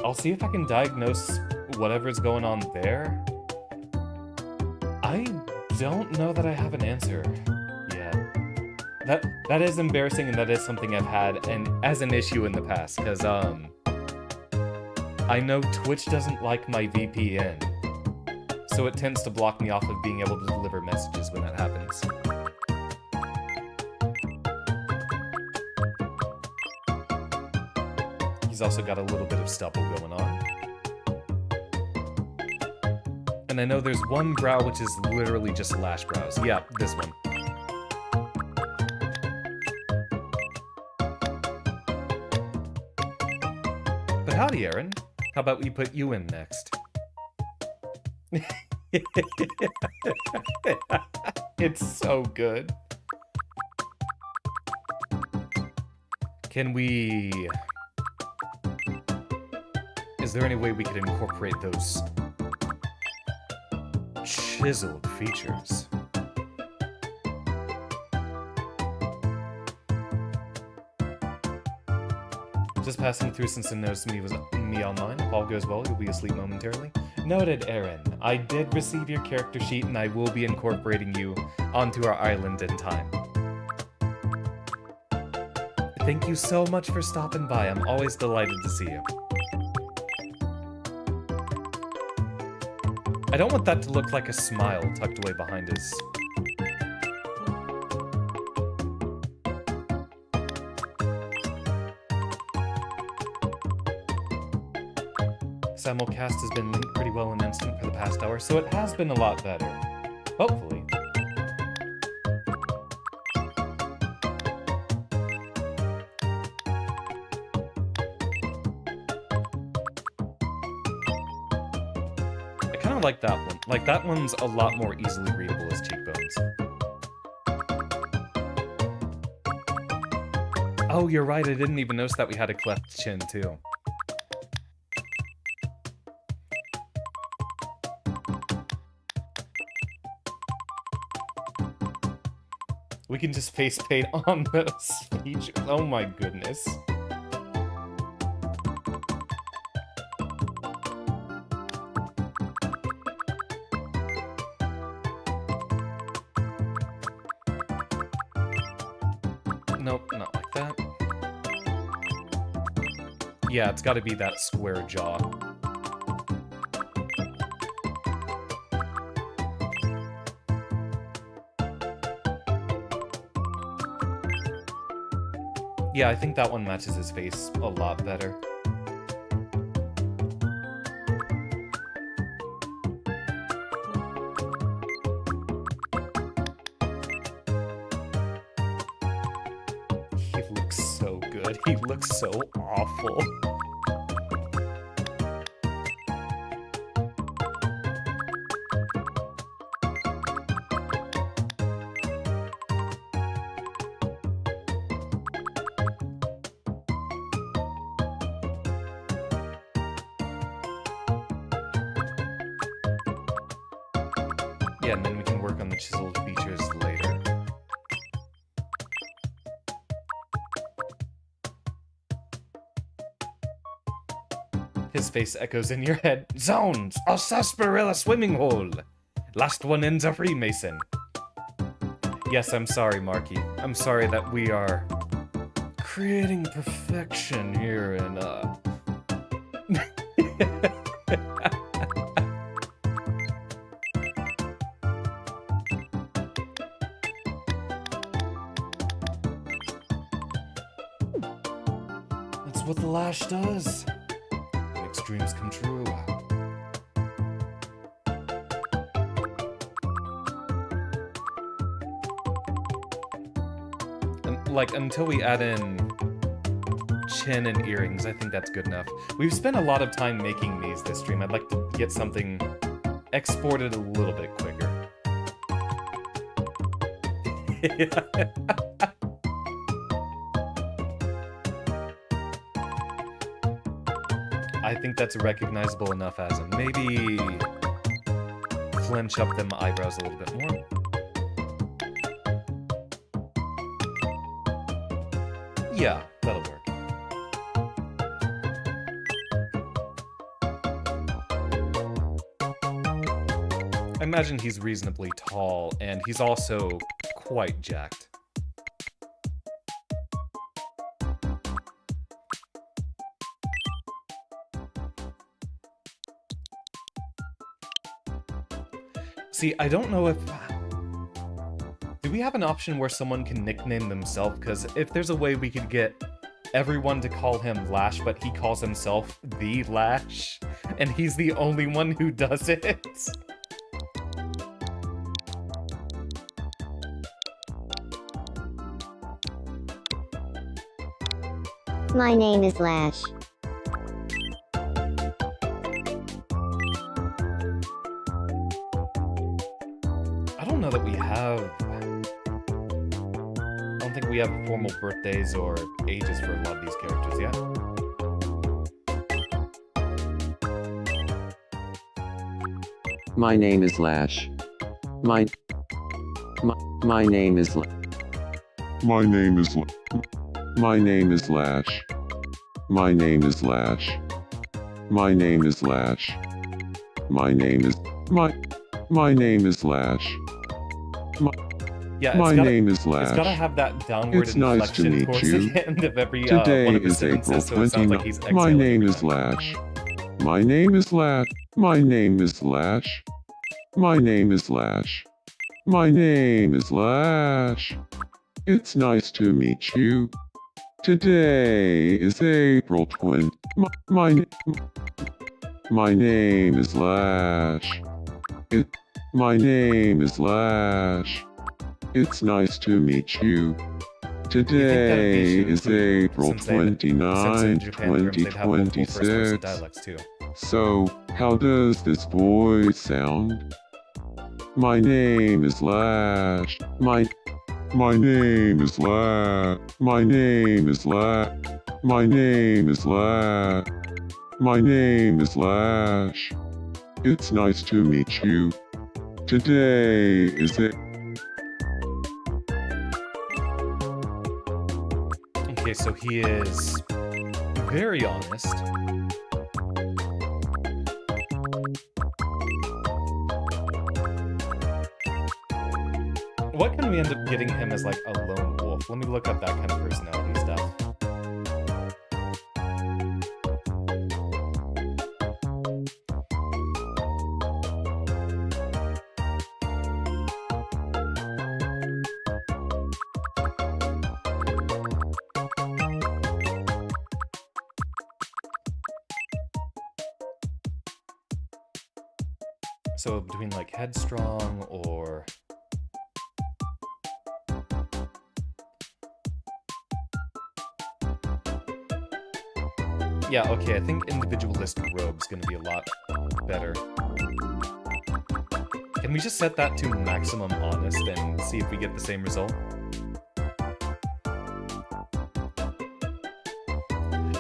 I'll see if I can diagnose whatever's going on there. I don't know that I have an answer. That is embarrassing, and that is something I've had as an issue in the past, because, I know Twitch doesn't like my VPN, so it tends to block me off of being able to deliver messages when that happens. He's also got a little bit of stubble going on. And I know there's one brow which is literally just lash brows. Yeah, this one. Howdy, Aaron. How about we put you in next? It's so good. Can we... Is there any way we could incorporate those chiseled features? Just passing through since it noticed me online. If all goes well, you'll be asleep momentarily. Noted, Aaron. I did receive your character sheet, and I will be incorporating you onto our island in time. Thank you so much for stopping by. I'm always delighted to see you. I don't want that to look like a smile tucked away behind his... Simulcast has been linked pretty well in Instant for the past hour, so it has been a lot better. Hopefully. I kind of like that one. Like, that one's a lot more easily readable as cheekbones. Oh, you're right, I didn't even notice that we had a cleft chin, too. We can just face paint on those features. Oh my goodness. Yeah, it's gotta be that square jaw. Yeah, I think that one matches his face a lot better. He looks so good. He looks so awful. Yeah, and then we can work on the chiseled features later. His face echoes in your head. Zones! A sarsaparilla swimming hole! Last one ends a Freemason. Yes, I'm sorry, Marky. I'm sorry that we are creating perfection here in, That's what the lash does. Makes dreams come true. And, like, until we add in chin and earrings, I think that's good enough. We've spent a lot of time making these this stream. I'd like to get something exported a little bit quicker. I think that's recognizable enough as a maybe clench up them eyebrows a little bit more. Yeah, that'll work. I imagine he's reasonably tall, and he's also quite jacked. See, I don't know if... Do we have an option where someone can nickname themselves? Because if there's a way we could get everyone to call him Lash, but he calls himself The Lash, and he's the only one who does it. My name is Lash. I don't know that we have... I don't think we have formal birthdays or ages for a lot of these characters yet. My name is Lash. My name is My name is My name is Lash. My name is Lash. My name is Lash. My name is My name is Lash. Yeah, My it's gotta, name is Lash. It's gotta have that downward It's nice to inflection meet towards you. the end of every Today one of the is April sentences, so it sounds like he's 29th. My exhaling name every is time. Lash. My name is Lash. My name is Lash. My name is Lash. My name is Lash. It's nice to meet you. Today is April 20th. My name is Lash. My name is Lash. It's nice to meet you. Today is April 29, 2026. So, how does this voice sound? My name is Lash. My name is Lash. My name is Lash. My name is Lash. My name is Lash. It's nice to meet you. Today is it. Okay, so he is very honest. What can we end up getting him as, like, a lone wolf? Let me look up that kind of personality stuff. So between like headstrong or... Yeah, okay, I think individualistic rogue's gonna be a lot better. Can we just set that to maximum honest and see if we get the same result?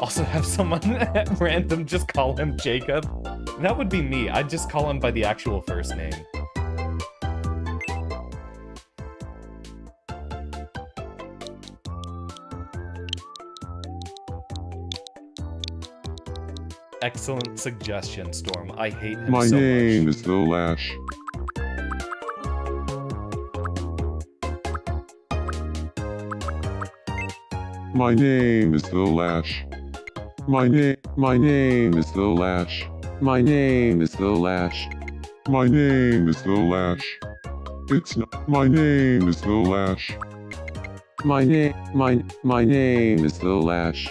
Also have someone at random just call him Jacob. That would be me. I'd just call him by the actual first name. Excellent suggestion, Storm. I hate him My so name much. is the Lash. My name is the Lash. My name is the Lash. My name is the Lash. My name is the Lash. It's not. My name is the Lash. My name is the Lash.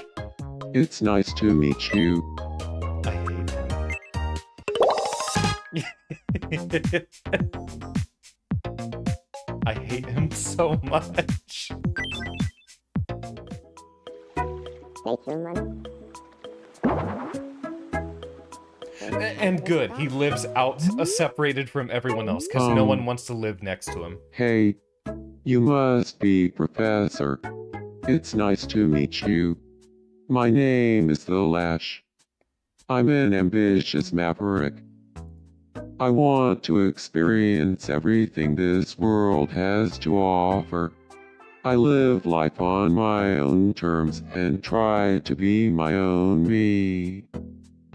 It's nice to meet you. I hate him. I hate him so much. Stay human. And good, he lives out separated from everyone else, because no one wants to live next to him. Hey, you must be Professor. It's nice to meet you. My name is the Lash. I'm an ambitious maverick. I want to experience everything this world has to offer. I live life on my own terms and try to be my own me.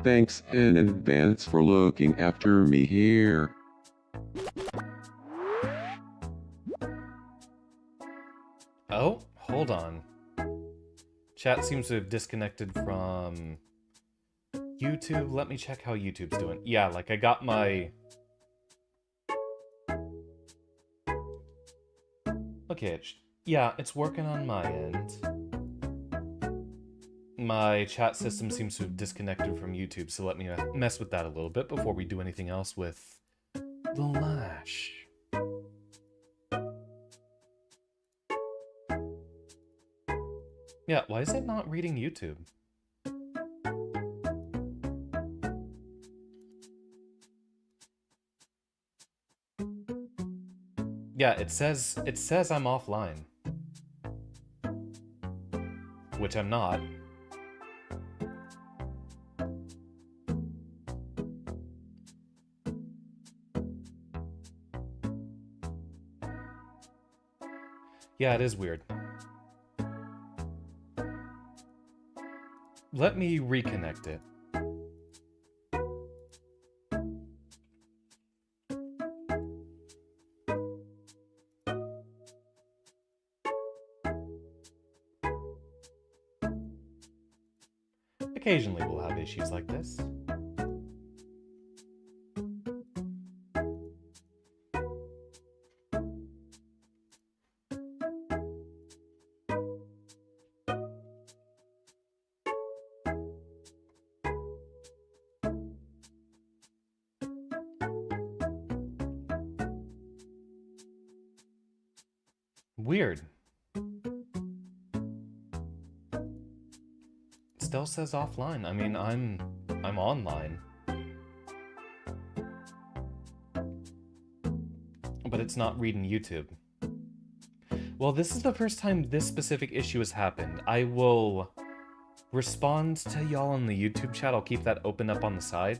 Thanks in advance for looking after me here. Oh, hold on. Chat seems to have disconnected from YouTube. Let me check how YouTube's doing. Yeah, like I got my... Okay, yeah, it's working on my end. My chat system seems to have disconnected from YouTube, so let me mess with that a little bit before we do anything else with the Lash. Yeah, why is it not reading YouTube? Yeah, it says I'm offline. Which I'm not. Yeah, it is weird. Let me reconnect it. Occasionally we'll have issues like this. Weird. Still says offline. I mean, I'm online. But it's not reading YouTube. Well, this is the first time this specific issue has happened. I will respond to y'all on the YouTube chat. I'll keep that open up on the side.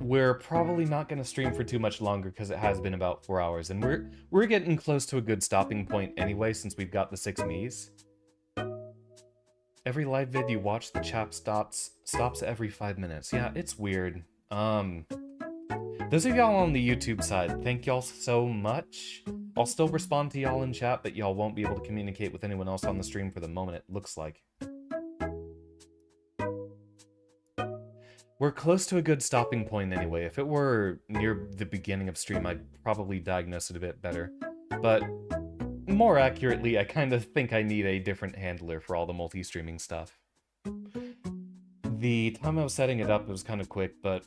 We're probably not going to stream for too much longer because it has been about 4 hours, and we're getting close to a good stopping point anyway since we've got the 6 Miis. Every live vid you watch, the chat stops every 5 minutes. Yeah, it's weird. Those of y'all on the YouTube side, thank y'all so much. I'll still respond to y'all in chat, but y'all won't be able to communicate with anyone else on the stream for the moment, it looks like. We're close to a good stopping point anyway. If it were near the beginning of stream, I'd probably diagnose it a bit better. But more accurately, I kind of think I need a different handler for all the multi-streaming stuff. The time I was setting it up, it was kind of quick, but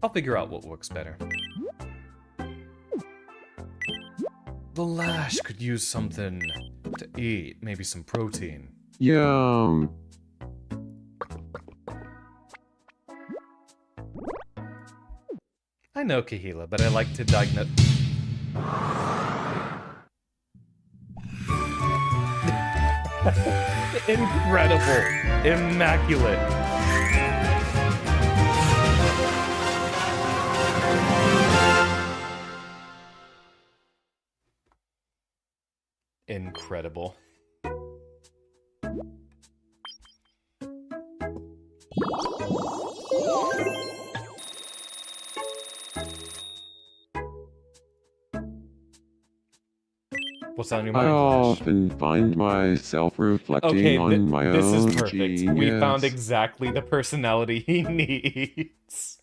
I'll figure out what works better. The Lash could use something to eat, maybe some protein. Yum. I know, Kahila, but I like to diagnose... Incredible! Immaculate! Incredible. What's on your I mind, Flash? often find myself reflecting on my this own is perfect. genius. We found exactly the personality he needs.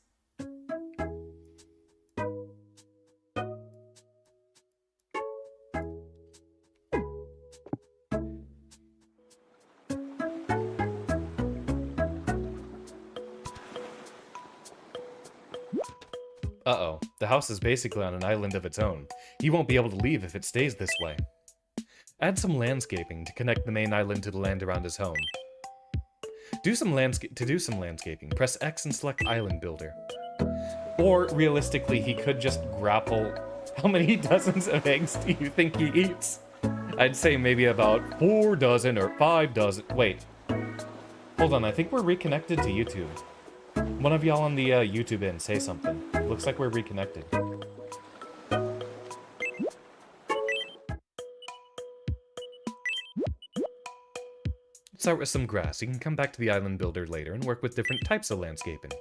Uh-oh. The house is basically on an island of its own. He won't be able to leave if it stays this way. Add some landscaping to connect the main island to the land around his home. To do some landscaping, press X and select Island Builder. Or, realistically, he could just grapple... How many dozens of eggs do you think he eats? I'd say maybe about 4 dozen or 5 dozen... Wait. Hold on, I think we're reconnected to YouTube. One of y'all on the YouTube end, say something. Looks like we're reconnected. Let's start with some grass. You can come back to the Island Builder later and work with different types of landscaping.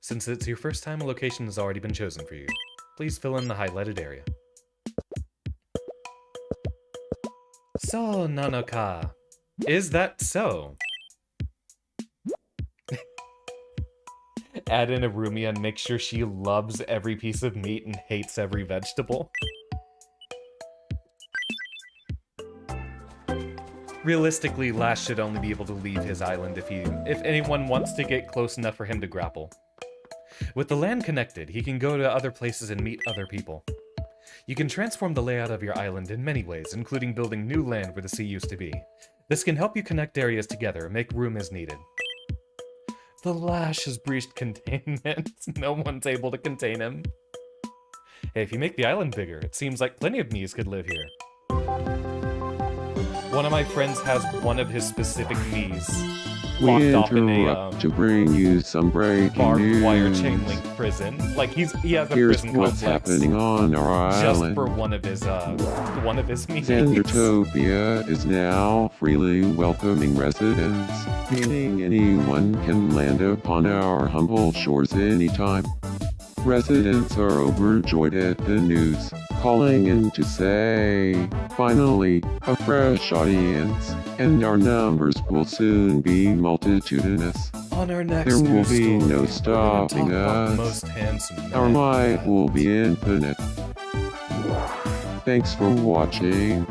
Since it's your first time, a location has already been chosen for you. Please fill in the highlighted area. So, Nanoka. Is that so? Add in a Rumia and make sure she loves every piece of meat and hates every vegetable. Realistically, Lash should only be able to leave his island if anyone wants to get close enough for him to grapple. With the land connected, he can go to other places and meet other people. You can transform the layout of your island in many ways, including building new land where the sea used to be. This can help you connect areas together and make room as needed. The Lash has breached containment. No one's able to contain him. Hey, if you make the island bigger, it seems like plenty of Miis could live here. One of my friends has one of his specific Miis We locked off in interrupt a to bring you some breaking barbed news. wire chain link prison. Like he has a Here's prison what's complex happening on our just island. for one of his Miis. Xandertopia is now freely welcoming residents, meaning anyone can land upon our humble shores anytime. Residents are overjoyed at the news, calling in to say, finally, a fresh audience, and our numbers will soon be multitudinous. On our next There will news be story, no we're gonna stopping talk about the us. most handsome Our man might yet. will be infinite. Thanks for watching.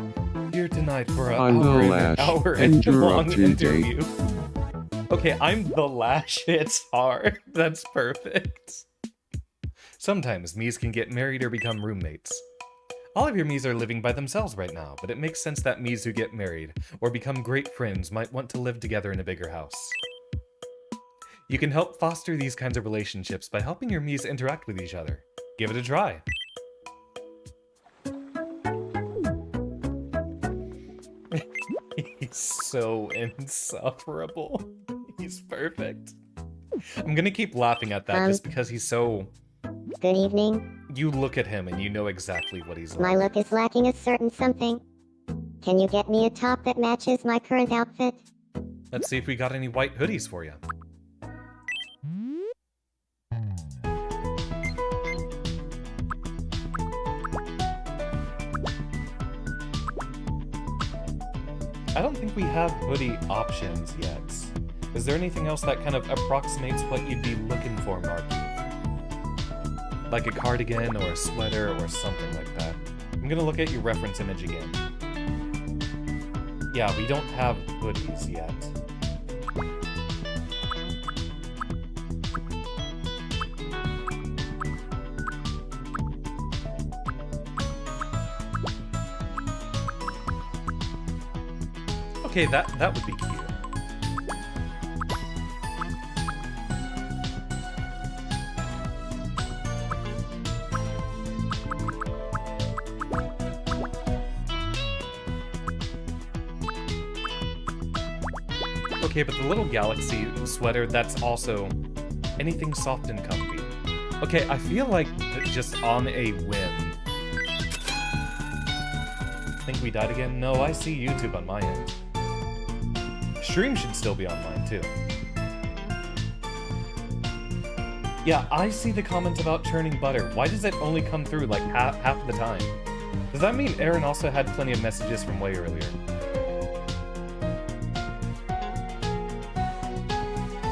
Here tonight for an I'm the hour, Lash, hour and you're long up to date. interview. Okay, I'm the Lash. It's hard. That's perfect. Sometimes Miis can get married or become roommates. All of your Miis are living by themselves right now, but it makes sense that Miis who get married or become great friends might want to live together in a bigger house. You can help foster these kinds of relationships by helping your Miis interact with each other. Give it a try. He's so insufferable. He's perfect. I'm gonna keep laughing at that just because he's so... Good evening. You look at him and you know exactly what he's like. My look is lacking a certain something. Can you get me a top that matches my current outfit? Let's see if we got any white hoodies for you. I don't think we have hoodie options yet. Is there anything else that kind of approximates what you'd be looking for, Marky? Like a cardigan or a sweater or something like that. I'm gonna look at your reference image again. Yeah, we don't have hoodies yet. Okay, that would be cute. Okay, but the little galaxy sweater, that's also anything soft and comfy. Okay, I feel like just on a whim. Think we died again? No, I see YouTube on my end. Stream should still be online too. Yeah, I see the comment about churning butter. Why does it only come through like half the time? Does that mean Aaron also had plenty of messages from way earlier?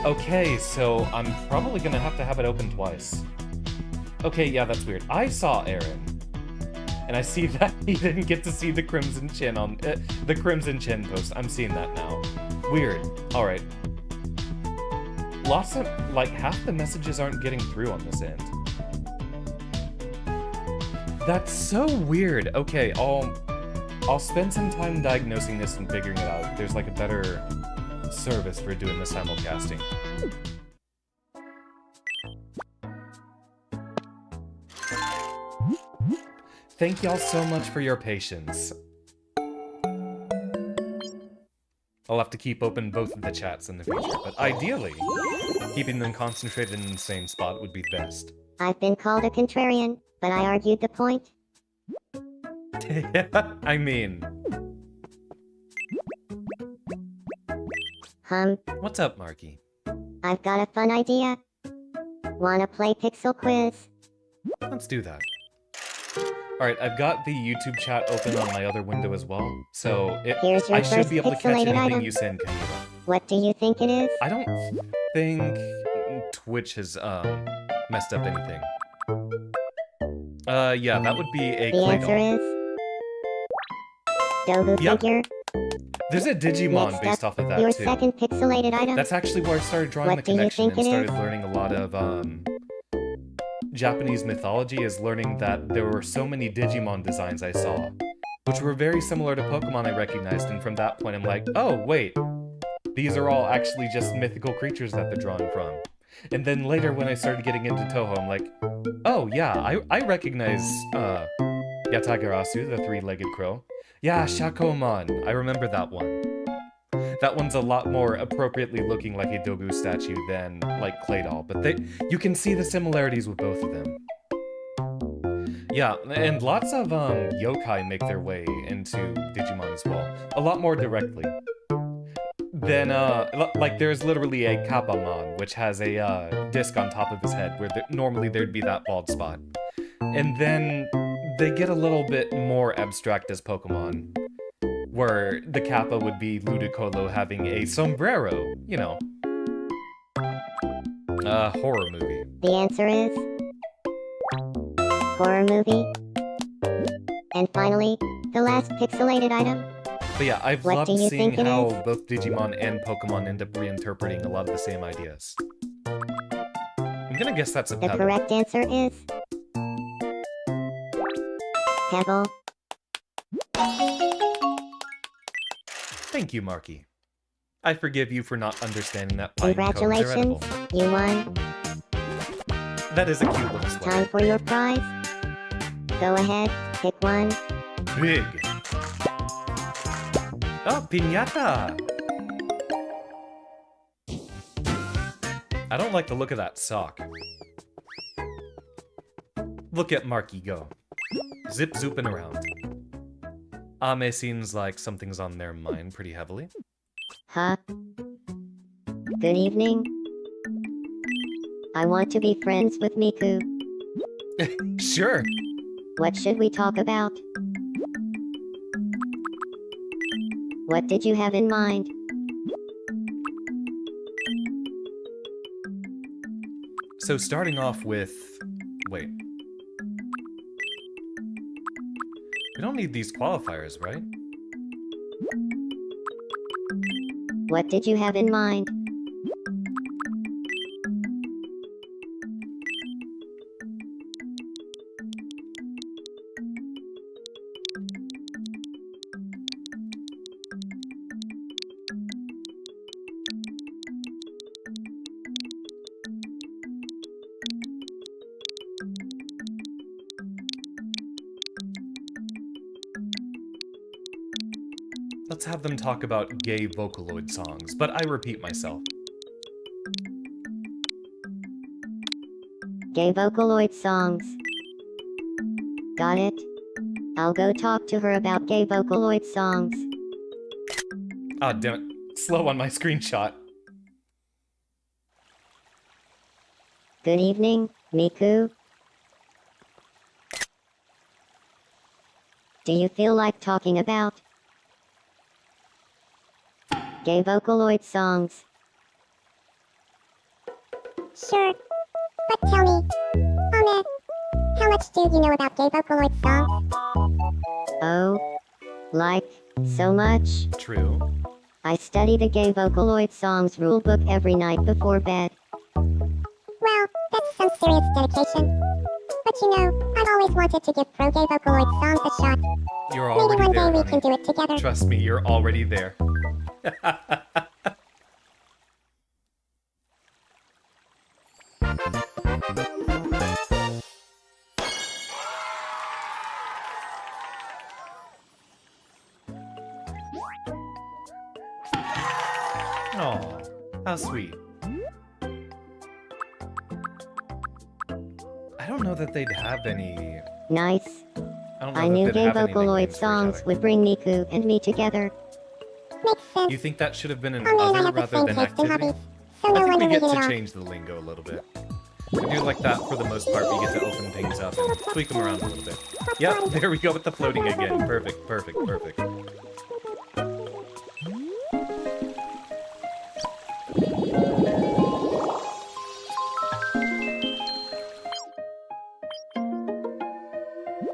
Okay, so I'm probably gonna have to have it open twice. Okay, yeah, that's weird. I saw Aaron, and I see that he didn't get to see the Crimson Chin on the Crimson Chin post. I'm seeing that now. Weird. All right. Lots of like half the messages aren't getting through on this end. That's so weird. Okay, I'll spend some time diagnosing this and figuring it out. If there's like a better service for doing the simulcasting. Thank y'all so much for your patience. I'll have to keep open both of the chats in the future, but ideally, keeping them concentrated in the same spot would be best. I've been called a contrarian, but I argued the point. I mean... What's up, Marky? I've got a fun idea. Wanna play Pixel Quiz? Let's do that. Alright, I've got the YouTube chat open on my other window as well, so I should be able to catch anything item. you send, Camila. What do you think it is? I don't think Twitch has messed up anything. Yeah, that would be a The answer is... Dogu figure. There's a Digimon Next based up, off of that, your too. second pixelated item. That's actually where I started drawing What the do you connection think and it started is? learning a lot of, Japanese mythology, is learning that there were so many Digimon designs I saw, which were very similar to Pokemon I recognized, and from that point I'm like, oh, wait, these are all actually just mythical creatures that they're drawing from. And then later when I started getting into Toho, I'm like, oh, yeah, I recognize, Yatagarasu, the three-legged crow. Yeah, Shakomon, I remember that one. That one's a lot more appropriately looking like a Dogu statue than, like, Claydol, but you can see the similarities with both of them. Yeah, and lots of, yokai make their way into Digimon as well. A lot more directly. Then, like, there's literally a Kappamon, which has a, disc on top of his head, where normally there'd be that bald spot. And then they get a little bit more abstract as Pokemon, where the Kappa would be Ludicolo having a sombrero, you know. Horror movie. The answer is... horror movie. And finally, the last pixelated item. But yeah, I've What loved do you seeing think it how is? both Digimon and Pokemon end up reinterpreting a lot of the same ideas. I'm gonna guess that's a The pebble. correct answer is... Pebble. Thank you, Marky. I forgive you for not understanding that pine cones are Congratulations, edible. you won. That is a cute little Time sweater. for your prize. Go ahead, pick one. Big. Oh, piñata! I don't like the look of that sock. Look at Marky go. Zip-zooping around. Ame seems like something's on their mind pretty heavily. Huh? Good evening. I want to be friends with Miku. Sure. What should we talk about? What did you have in mind? So starting off with... Wait. We don't need these qualifiers, right? What did you have in mind? Let's have them talk about gay Vocaloid songs, but I repeat myself. Gay Vocaloid songs. Got it. I'll go talk to her about gay Vocaloid songs. Ah, damn it. Slow on my screenshot. Good evening, Miku. Do you feel like talking about gay Vocaloid songs? Sure. But tell me, Ahmed, how much do you know about gay Vocaloid songs? Oh, like, so much? True. I study the gay Vocaloid songs rulebook every night before bed. Well, that's some serious dedication. But you know, I've always wanted to give pro gay Vocaloid songs a shot. You're Maybe already one there, day we can honey. do it together. Trust me, you're already there. Oh, how sweet. I don't know that they'd have any... Nice. I don't know I that knew they'd gay have any Vocaloid nicknames for each songs other. would bring Miku and me together. Makes sense. You think that should have been an Ahmed and I other have the rather same than taste in activity? hobbies, so I no think we wonder we get hit to it off. change the lingo a little bit. We do like that for the most part. We get to open things up and tweak them around a little bit. Yep, there we go with the floating again. Perfect, perfect, perfect.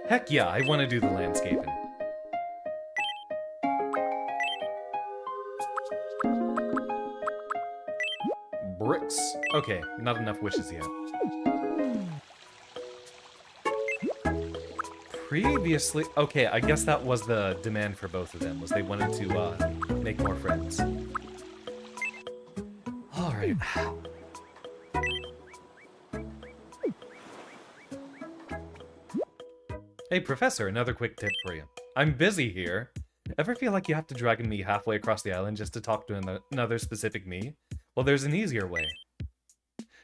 Heck yeah, I want to do the landscaping. Bricks. Okay, not enough wishes yet. Previously... Okay, I guess that was the demand for both of them, was they wanted to, make more friends. Alright. Hey, Professor, another quick tip for you. I'm busy here. Ever feel like you have to drag me halfway across the island just to talk to another specific me? Well, there's an easier way.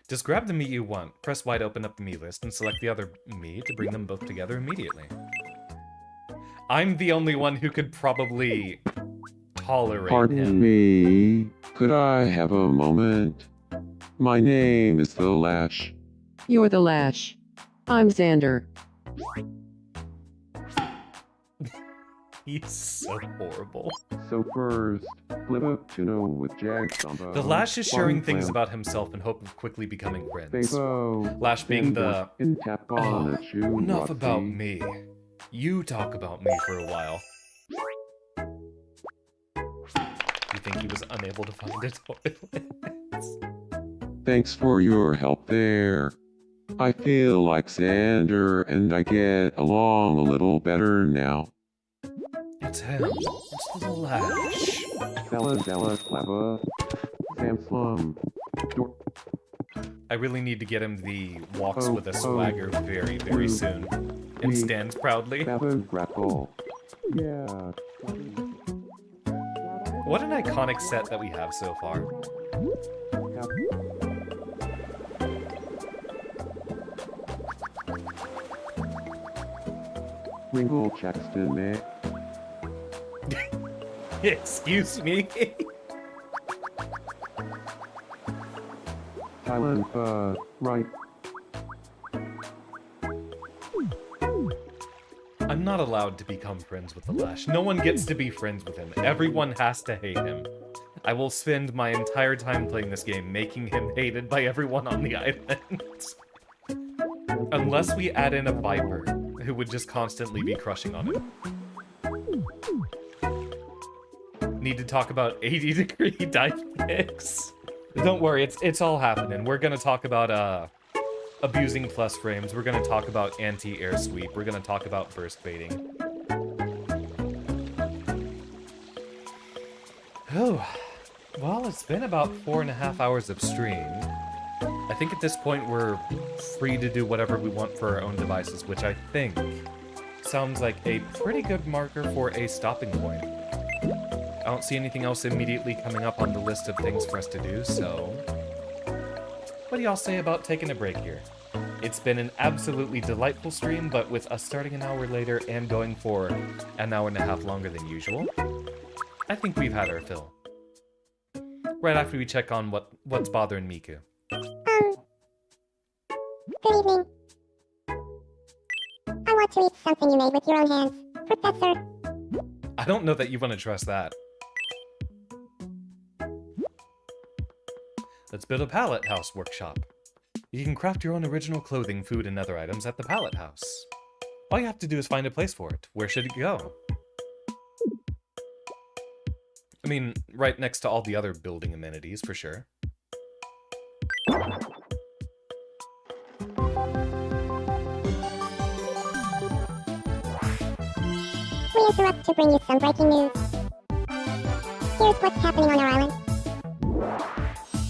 Just grab the me you want, press wide open up the me list, and select the other me to bring them both together immediately. I'm the only one who could probably tolerate Pardon him. me, could I have a moment? My name is the Lash. You're the Lash. I'm Xander. He's so horrible. So first, flip up to know with Jag Samba. The Lash is sharing things Flam, about himself in hope of quickly becoming friends. Favo, Lash being the... and tap on a shoe. Enough about Roxy. me. You talk about me for a while. You think he was unable to find a toilet? Thanks for your help there. I feel like Xander and I get along a little better now. It's him. It's the Lash. Bella Della Cleva. Sam Slum. I really need to get him the walks Oh, with a oh. swagger very, very soon. And Me. stands proudly. Baba Grapple. Yeah. What an iconic set that we have so far. Ringle Chaxton, man. Excuse me? Thailand, right. I'm not allowed to become friends with the Lash. No one gets to be friends with him. Everyone has to hate him. I will spend my entire time playing this game making him hated by everyone on the island. Unless we add in a Viper, who would just constantly be crushing on him. Need to talk about 80-degree dive kicks. Don't worry, it's all happening. We're gonna talk about, abusing plus frames. We're gonna talk about anti-air sweep. We're gonna talk about burst baiting. Oh, well, it's been about 4.5 hours of stream. I think at this point we're free to do whatever we want for our own devices, which I think sounds like a pretty good marker for a stopping point. I don't see anything else immediately coming up on the list of things for us to do, so... What do y'all say about taking a break here? It's been an absolutely delightful stream, but with us starting an hour later and going for an hour and a half longer than usual, I think we've had our fill. Right after we check on what's bothering Miku. Good evening. I want to eat something you made with your own hands, Professor. I don't know that you want to trust that. Let's build a pallet house workshop. You can craft your own original clothing, food, and other items at the pallet house. All you have to do is find a place for it. Where should it go? I mean, right next to all the other building amenities, for sure. We interrupt to bring you some breaking news. Here's what's happening on our island.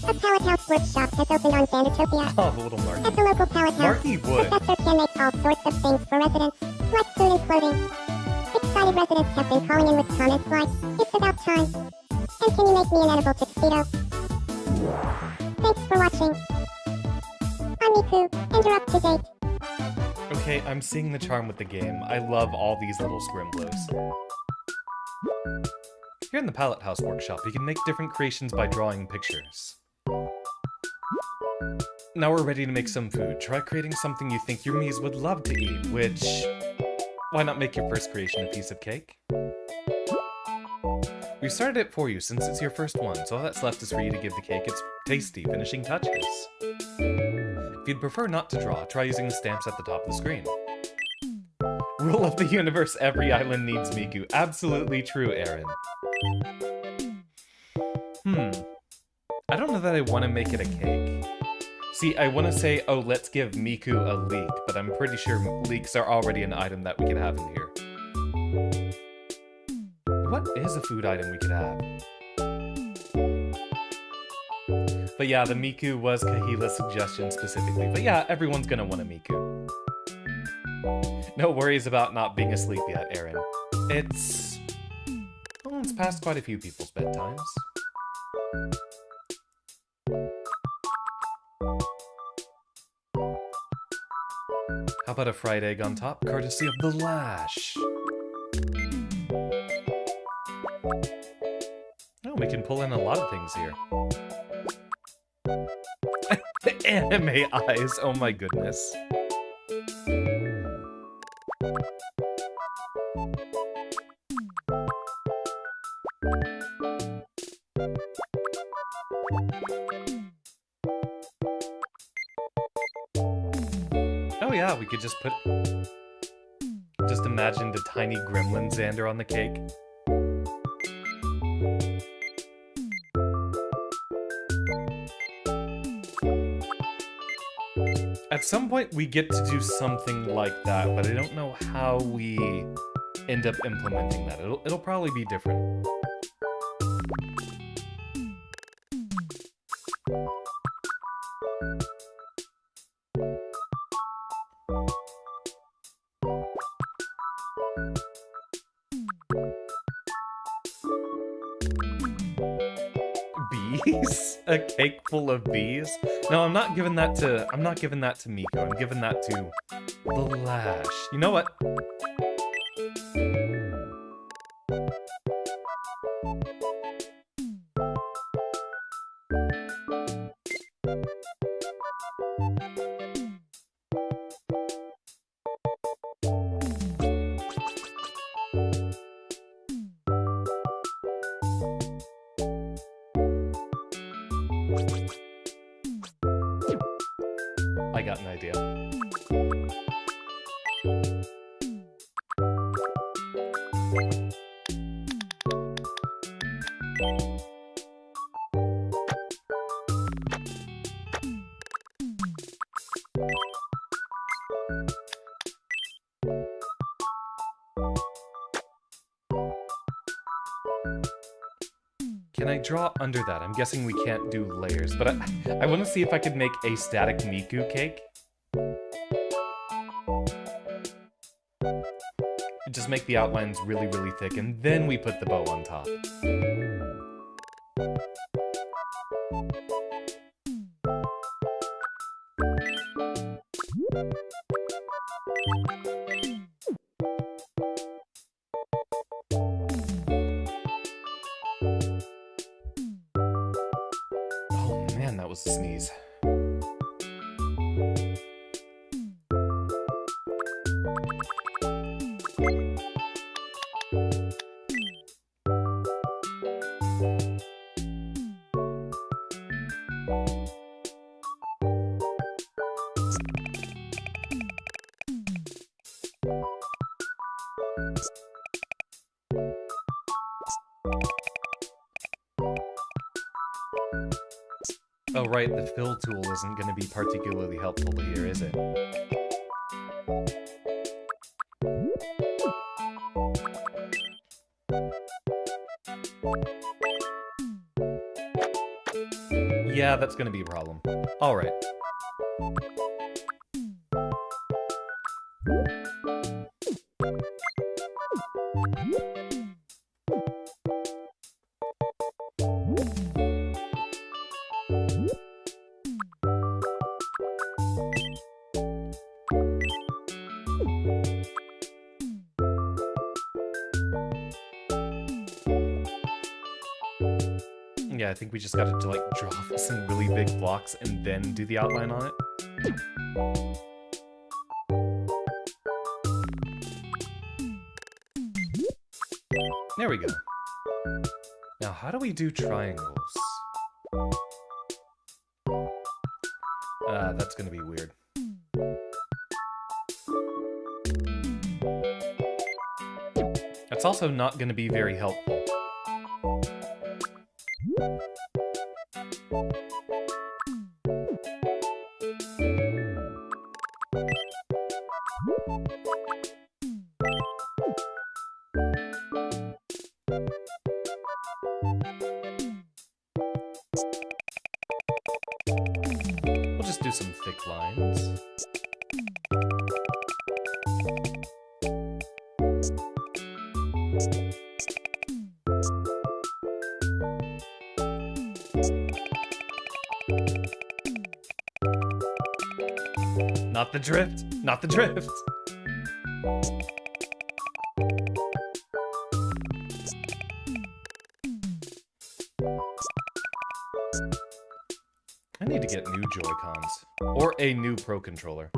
A pallet house workshop has opened on Sandatopia. Oh, the little Marky. At the local pallet house, Marky would. Professor can make all sorts of things for residents, like food and clothing. Excited residents have been calling in with comments like, "It's about time," and "Can you make me an edible tuxedo?" Thanks for watching. I'm Miku, and you're up to date. Okay, I'm seeing the charm with the game. I love all these little scrimblos. Here in the Palette House workshop, you can make different creations by drawing pictures. Now we're ready to make some food. Try creating something you think your Mies would love to eat, which... Why not make your first creation a piece of cake? We've started it for you since it's your first one, so all that's left is for you to give the cake its tasty finishing touches. If you'd prefer not to draw, try using the stamps at the top of the screen. Rule of the universe, every island needs Miku. Absolutely true, Aaron. I don't know that I want to make it a cake. See, I want to say, oh, let's give Miku a leek, but I'm pretty sure leeks are already an item that we could have in here. What is a food item we could have? But yeah, the Miku was Kahila's suggestion specifically. But yeah, everyone's gonna want a Miku. No worries about not being asleep yet, Aaron. It's past quite a few people's bedtimes. How about a fried egg on top, courtesy of the Lash? Oh, we can pull in a lot of things here. Anime eyes, oh my goodness. Oh yeah, we could just imagine the tiny gremlin Xander on the cake. At some point we get to do something like that, but I don't know how we end up implementing that. It'll probably be different. Bees? A cake full of bees? No, I'm not giving that to Miko. I'm giving that to the Lash. You know what? I got an idea. Can I draw under that? I'm guessing we can't do layers, but I want to see if I could make a static Miku cake. just make the outlines really, really thick, and then we put the bow on top. Oh man, that was a sneeze. Oh right, the fill tool isn't going to be particularly helpful here, is it? Yeah, that's going to be a problem. Alright. Yeah, I think we just gotta like draw this in really big blocks and then do the outline on it. There we go. Now, how do we do triangles? That's gonna be weird. That's also not gonna be very helpful. We'll just do some thick lines. Not the drift! Not the drift! I need to get new Joy-Cons. Or a new Pro Controller.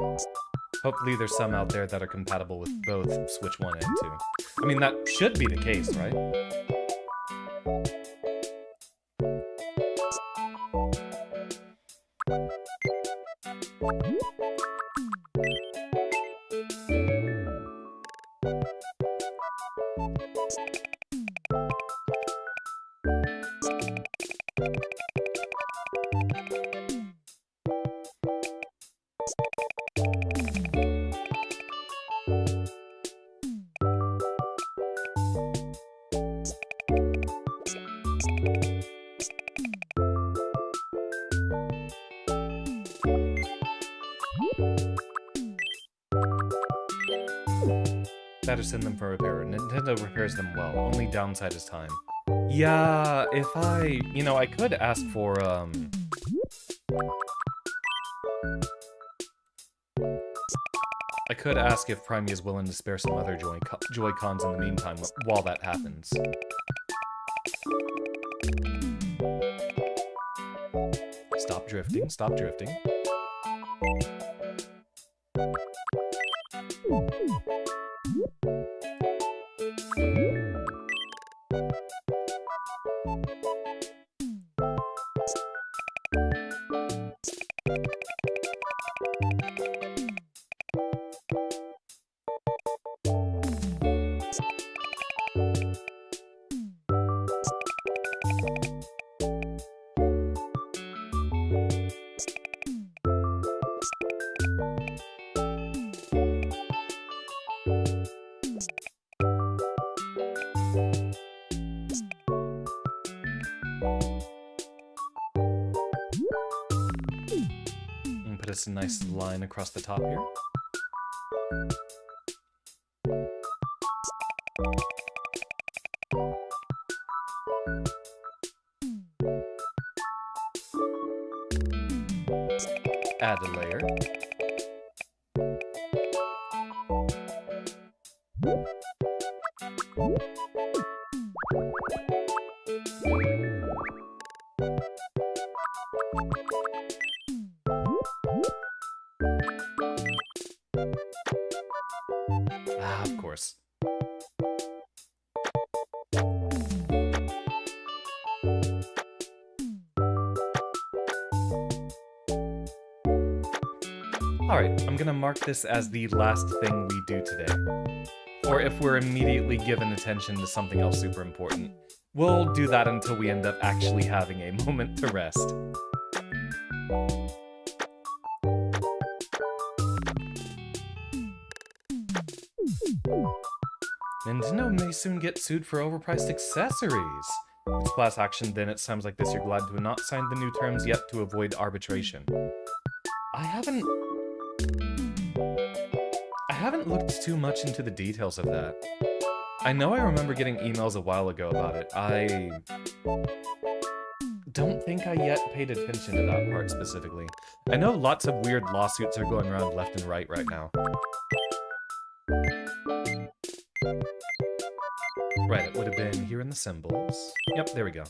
Hopefully there's some out there that are compatible with both Switch 1 and 2. I mean, that should be the case, right? Better send them for repair. Nintendo repairs them well. Only downside is time. Yeah, if I... You know, I could ask for, I could ask if Primey is willing to spare some other Joy-Cons in the meantime while that happens. Stop drifting, stop drifting. Put us a nice line across the top here. Add a layer. Ah, of course. Alright, I'm gonna mark this as the last thing we do today. Or if we're immediately given attention to something else super important. We'll do that until we end up actually having a moment to rest. Nintendo may soon get sued for overpriced accessories. If it's class action, then it sounds like this you're glad to have not signed the new terms yet to avoid arbitration. I haven't looked too much into the details of that. I know I remember getting emails a while ago about it. I don't think I yet paid attention to that part specifically. I know lots of weird lawsuits are going around left and right now. Right, it would have been here in the symbols. Yep, there we go.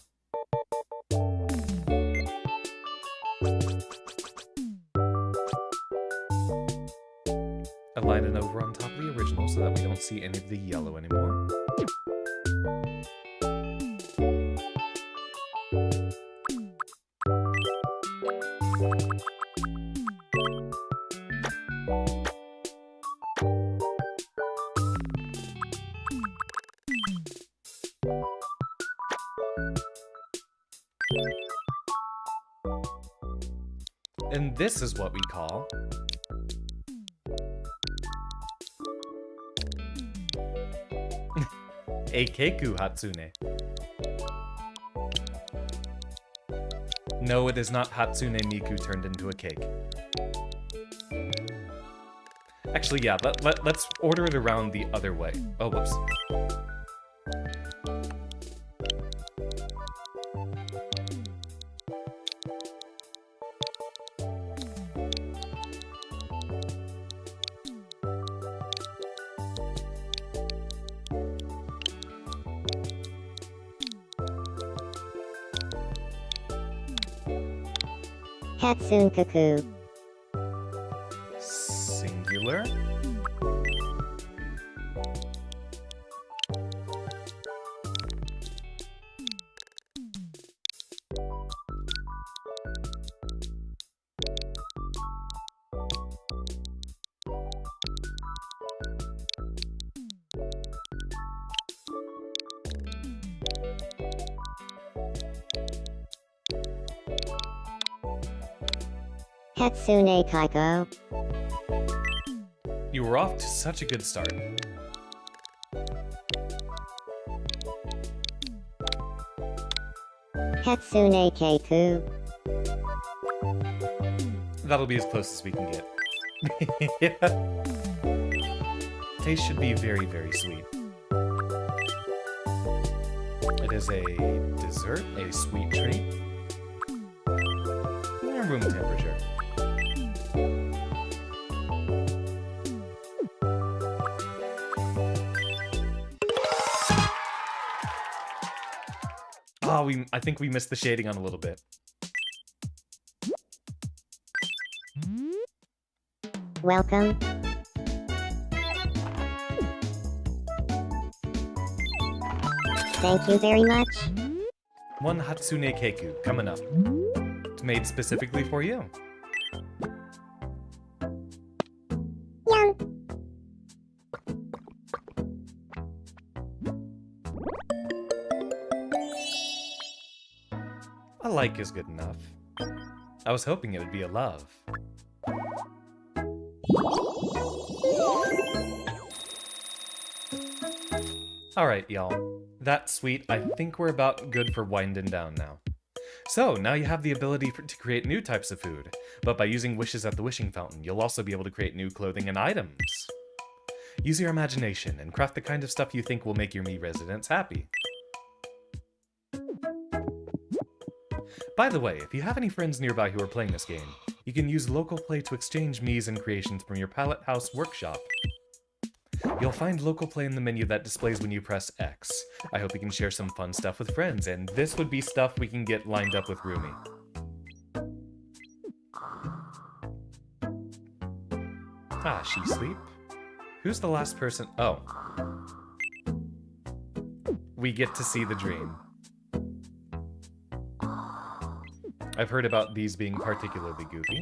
Align it over on top of the original so that we don't see any of the yellow anymore. And this is what we call a Keiku Hatsune. No, it is not Hatsune Miku turned into a cake. Actually, yeah, let's order it around the other way. Oh, whoops. Hatsunkaku. Singular? Hatsune Kaiko. You were off to such a good start. Hatsune Keiku. That'll be as close as we can get. Yeah. Taste should be very, very sweet. It is a dessert, a sweet treat. Room temperature. Oh, I think we missed the shading on a little bit. Welcome. Thank you very much. One Hatsune Keiku coming up. It's made specifically for you. Yum. A like is good enough. I was hoping it would be a love. Alright, y'all. That's sweet. I think we're about good for winding down now. So, now you have the ability to create new types of food, but by using wishes at the wishing fountain, you'll also be able to create new clothing and items. Use your imagination and craft the kind of stuff you think will make your Mii residents happy. By the way, if you have any friends nearby who are playing this game, You can use local play to exchange Miis and creations from your Palette House workshop. You'll find local play in the menu that displays when you press X. I hope you can share some fun stuff with friends, and this would be stuff we can get lined up with Rumi. Ah, she sleep? Who's the last person? Oh. We get to see the dream. I've heard about these being particularly goofy.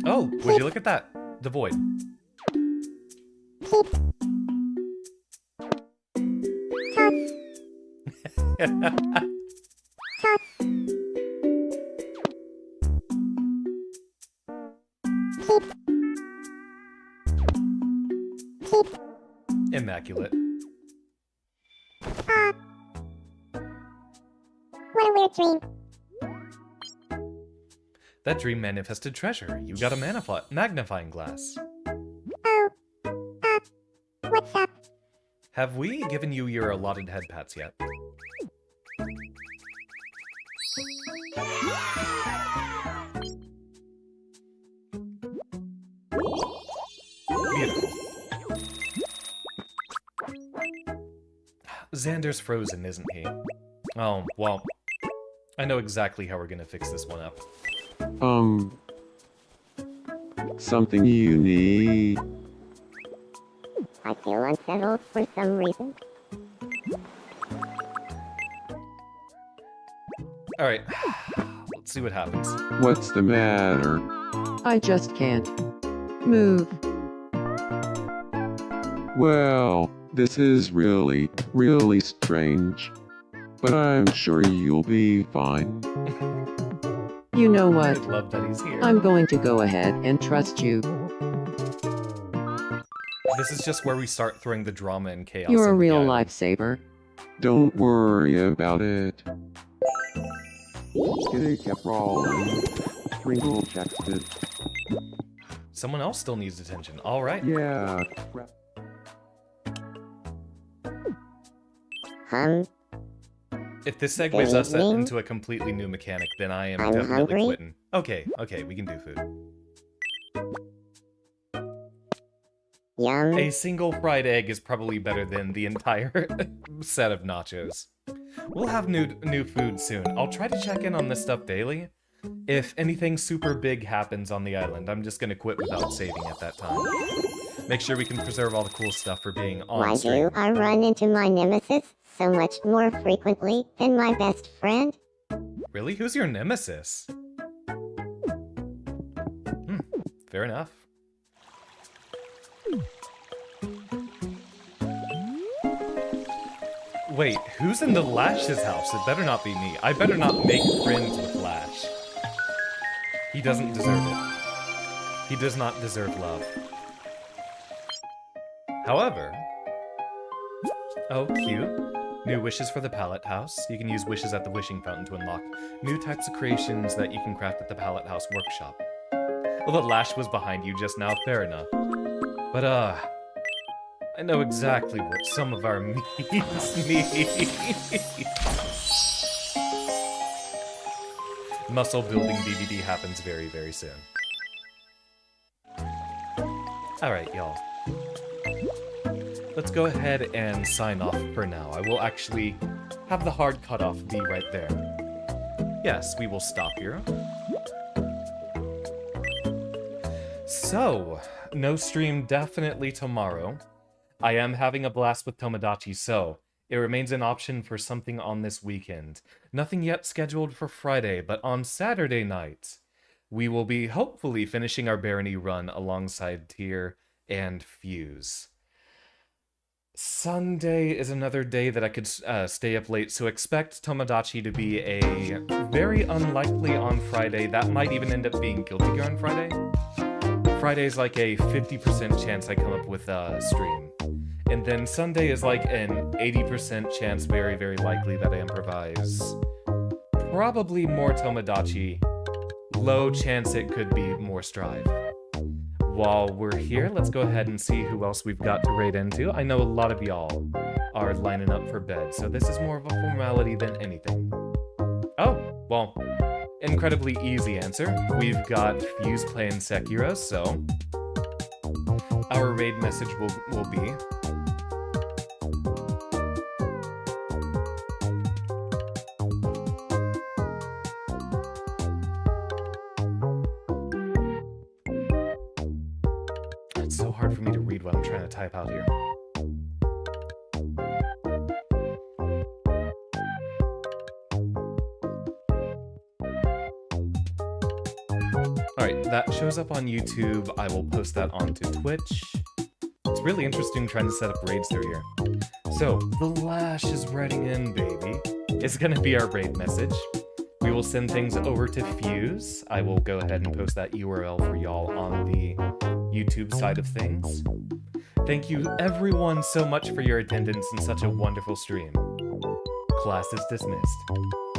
Oh, would you look at that? The void. Immaculate. What a weird dream. That dream manifested treasure. You got a magnifying glass. Oh, what's up? Have we given you your allotted head pats yet? Beautiful. Xander's frozen, isn't he? Oh, well, I know exactly how we're gonna fix this one up. Something you need. I feel unsettled for some reason. Alright, let's see what happens. What's the matter? I just can't move. Well, this is really strange. But I'm sure you'll be fine. You know I what? love that he's here. I'm going to go ahead and trust you. This is just where we start throwing the drama and chaos. You're a into the real island. lifesaver. Don't worry about it. Kitty kept rolling. Sprinkle checks it. Someone else still needs attention. Alright. Yeah. If this segues us evening. into a completely new mechanic, then I am I'm definitely hungry. quitting. Okay, we can do food. Yum. A single fried egg is probably better than the entire set of nachos. We'll have new food soon. I'll try to check in on this stuff daily. If anything super big happens on the island, I'm just gonna quit without saving at that time. Make sure we can preserve all the cool stuff for being on Why stream. do I run into my nemesis so much more frequently than my best friend? Really? Who's your nemesis? Fair enough. Wait, who's in the Lash's house? It better not be me. I better not make friends with Lash. He doesn't deserve it. He does not deserve love. However... Oh, cute. New wishes for the Palette House. You can use wishes at the wishing fountain to unlock new types of creations that you can craft at the Palette House workshop. Well, the Lash was behind you just now, fair enough. But, I know exactly what some of our needs need. Muscle building DVD happens very, very soon. Alright, y'all. Let's go ahead and sign off for now. I will actually have the hard cutoff be right there. Yes, we will stop here. So, no stream definitely tomorrow. I am having a blast with Tomodachi, so it remains an option for something on this weekend. Nothing yet scheduled for Friday, but on Saturday night, we will be hopefully finishing our Barony run alongside Tyr and Fuse. Sunday is another day that I could stay up late, so expect Tomodachi to be a very unlikely on Friday. That might even end up being Guilty Gear on Friday. Friday's like a 50% chance I come up with a stream. And then Sunday is like an 80% chance, very, very likely, that I improvise. Probably more Tomodachi. Low chance it could be more Strive. While we're here, let's go ahead and see who else we've got to raid into. I know a lot of y'all are lining up for bed, so this is more of a formality than anything. Oh, well, incredibly easy answer. We've got Fuse playing Sekiro, so our raid message will be... It's so hard for me to read what I'm trying to type out here. Alright, that shows up on YouTube. I will post that onto Twitch. It's really interesting trying to set up raids through here. So, the Lash is writing in, baby. It's gonna be our raid message. We will send things over to Fuse. I will go ahead and post that URL for y'all on the YouTube side of things. Thank you everyone so much for your attendance in such a wonderful stream. Class is dismissed.